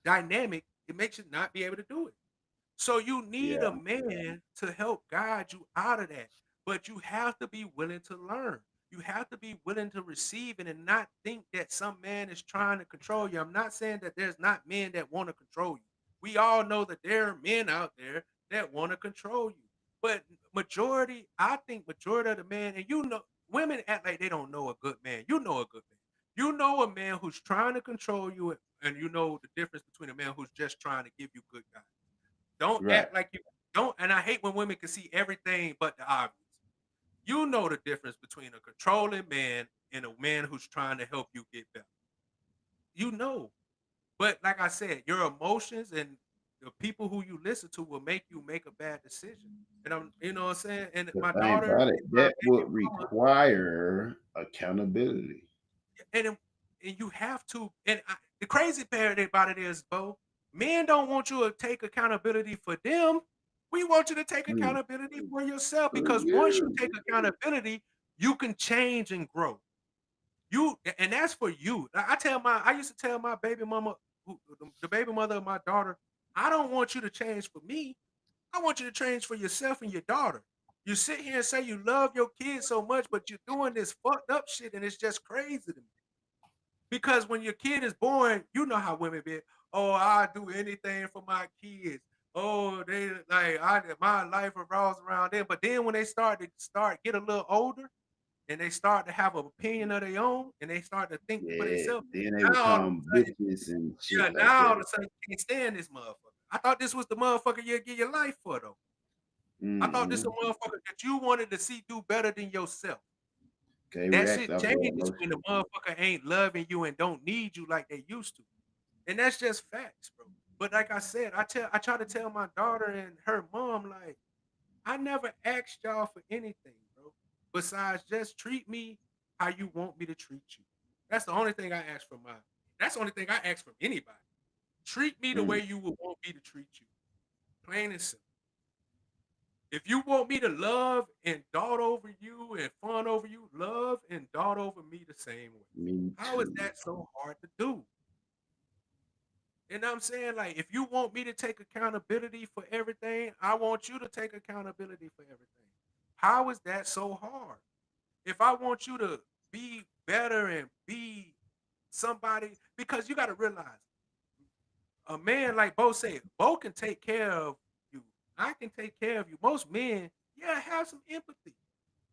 dynamic. It makes you not be able to do it. So you need Yeah. a man to help guide you out of that. But you have to be willing to learn. You have to be willing to receive it and not think that some man is trying to control you. I'm not saying that there's not men that want to control you. We all know that there are men out there that want to control you. But majority, I think majority of the men, and you know, women act like they don't know a good man. You know a good man. You know a man who's trying to control you, and you know the difference between a man who's just trying to give you good guidance. Don't Right. act like you don't. And I hate when women can see everything but the obvious. You know the difference between a controlling man and a man who's trying to help you get better. You know. But like I said, your emotions and the people who you listen to will make you make a bad decision. And you know what I'm saying? And The my thing daughter about and it, my that baby would mama, require accountability. and you have to. And the crazy part about it is, Bo, men don't want you to take accountability for them. We want you to take Mm. accountability for yourself, because once you Yeah. take accountability, you can change and grow. And that's for you. I used to tell my baby mama, the baby mother of my daughter, I don't want you to change for me. I want you to change for yourself and your daughter. You sit here and say you love your kids so much, but you're doing this fucked up shit, and it's just crazy to me. Because when your kid is born, you know how women be. Oh, I do anything for my kids. Oh, they like my life revolves around them. But then when they start get a little older and they start to have an opinion of their own and they start to think for Yeah. themselves, Then they now all of become a sudden, bitches and yeah, shit like now all of that. a sudden you can't stand this motherfucker. I thought this was the motherfucker you give your life for though. I thought this was Mm-hmm. a motherfucker that you wanted to see do better than yourself. Okay, That react shit off your changes when the emotions. motherfucker ain't loving you and don't need you like they used to. And that's just facts, bro. But like I said, I try to tell my daughter and her mom, like, I never asked y'all for anything, bro. Besides just treat me how you want me to treat you. That's the only thing I ask from my that's the only thing I ask from anybody. Treat me the Mm. way you would want me to treat you. Plain and simple. If you want me to love and dart over you and fawn over you, love and dart over me the same way. Me How is too. that so hard to do? And I'm saying, like, if you want me to take accountability for everything, I want you to take accountability for everything. How is that so hard? If I want you to be better and be somebody, because you got to realize, a man like Bo said, Bo can take care of you. I can take care of you. Most men, yeah, have some empathy.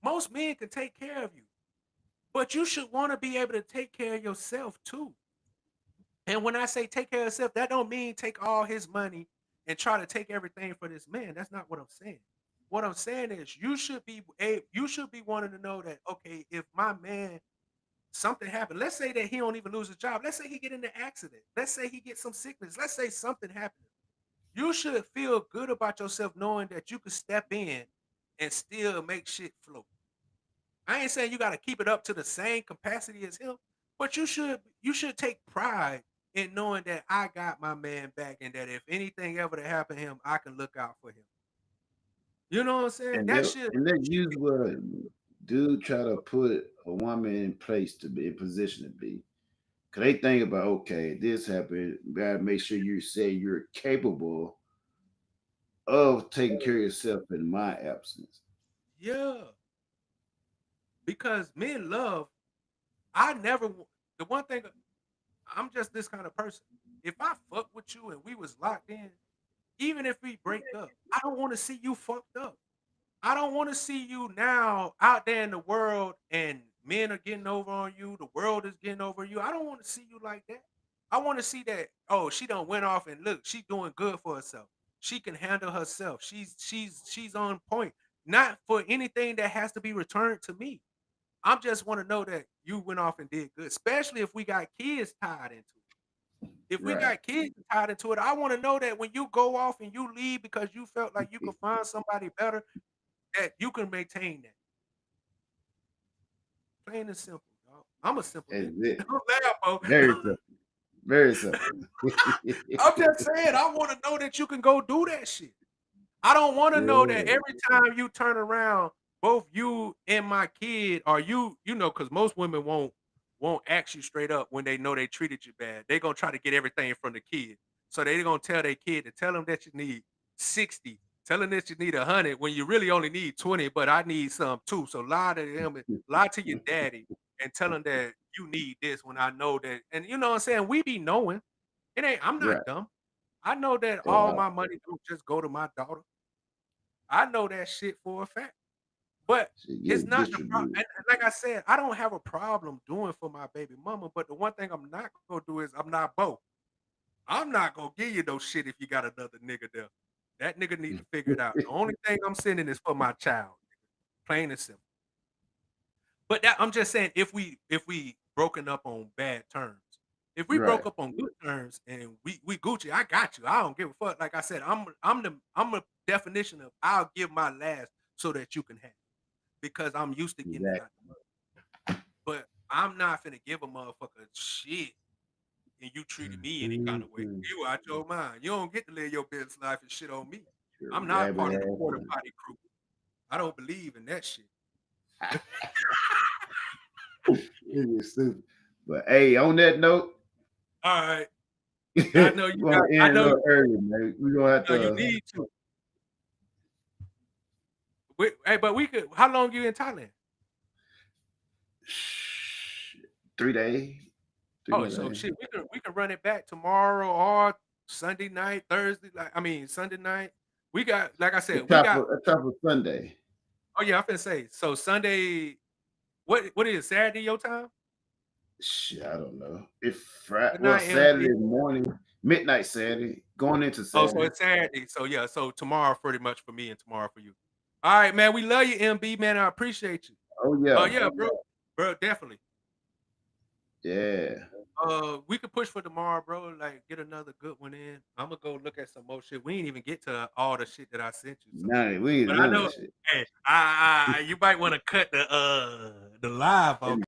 Most men can take care of you, but you should want to be able to take care of yourself too. And when I say take care of yourself, that don't mean take all his money and try to take everything for this man. That's not what I'm saying. What I'm saying is you should be wanting to know that, okay, if my man something happened, let's say that he don't even lose his job. Let's say he get in an accident. Let's say he gets some sickness. Let's say something happened. You should feel good about yourself knowing that you can step in and still make shit flow. I ain't saying you got to keep it up to the same capacity as him, but you should take pride in knowing that I got my man back and that if anything ever to happen to him, I can look out for him. You know what I'm saying? And That that should and that's should usually what a dude try to put a woman in place to be in position to be. Cause they think about, okay, this happened, gotta make sure you say you're capable of taking care of yourself in my absence. Yeah, because men love. I never. The one thing I'm just this kind of person. If I fuck with you and we was locked in, even if we break up, I don't want to see you fucked up. I don't want to see you now out there in the world and men are getting over on you. The world is getting over you. I don't want to see you like that. I want to see that. Oh, she done went off and look, she's doing good for herself. She can handle herself. She's on point. Not for anything that has to be returned to me. I just want to know that you went off and did good, especially if we got kids tied into it. If we Right. got kids tied into it, I want to know that when you go off and you leave because you felt like you could find somebody better, that you can maintain that. Plain and simple, dog. I'm a simple That's nigga. it. Don't laugh, bro. Very simple. Very simple. I'm just saying, I want to know that you can go do that shit. I don't want to know that Yeah. every time you turn around, both you and my kid, or because most women won't ask you straight up when they know they treated you bad. They gonna try to get everything from the kid. So they gonna tell their kid to tell them that you need 60, tell them that you need 100 when you really only need 20, but I need some too. So lie to them, lie to your daddy and tell him that you need this when I know that. And you know what I'm saying? We be knowing. I'm Right. not dumb. I know that all Wow. my money don't just go to my daughter. I know that shit for a fact. But She it's get not the problem. distributed. And like I said, I don't have a problem doing for my baby mama. But the one thing I'm not gonna do is I'm not both. I'm not gonna give you no shit if you got another nigga there. That nigga need to figure it out. The only thing I'm sending is for my child. Plain and simple. But that I'm just saying, if we broken up on bad terms, if we Right. broke up on good terms and we Gucci, I got you. I don't give a fuck. Like I said, I'm a definition of I'll give my last so that you can have it, because I'm used to getting it Exactly. out the mud. But I'm not finna give a motherfucker shit and you treated me any kind of way. Mhm. You out your mind. You don't get to live your business life and shit on me. You're I'm not rabbit part of the ass porta man. potty crew. I don't believe in that shit. It is stupid. But hey, on that note, All right. I know you we're got. gonna I end a know. little early, man. We're gonna have No, you to need to. Hey, but we could. How long you in Thailand? 3 days. Three Oh, more so days. shit. We can run it back tomorrow or Sunday night, Thursday. Sunday night. We got, like I The said, we top got. of the top of Sunday. Oh yeah, I'm finna say. So Sunday. What is Saturday your time? Shit, I don't know. If Friday, Good well, night, MB. Saturday morning, midnight Saturday, going into Oh, so Saturday. it's Saturday. So yeah, so tomorrow pretty much for me and tomorrow for you. All right, man. We love you, MB, man. I appreciate you. Oh Oh yeah, yeah, bro, definitely. yeah. We could push for tomorrow, bro. Like get another good one in. I'm gonna go look at some more shit. We ain't even get to all the shit that I sent you. So, Nah, we ain't but I none of know, that shit. hey, you might want to cut the live off.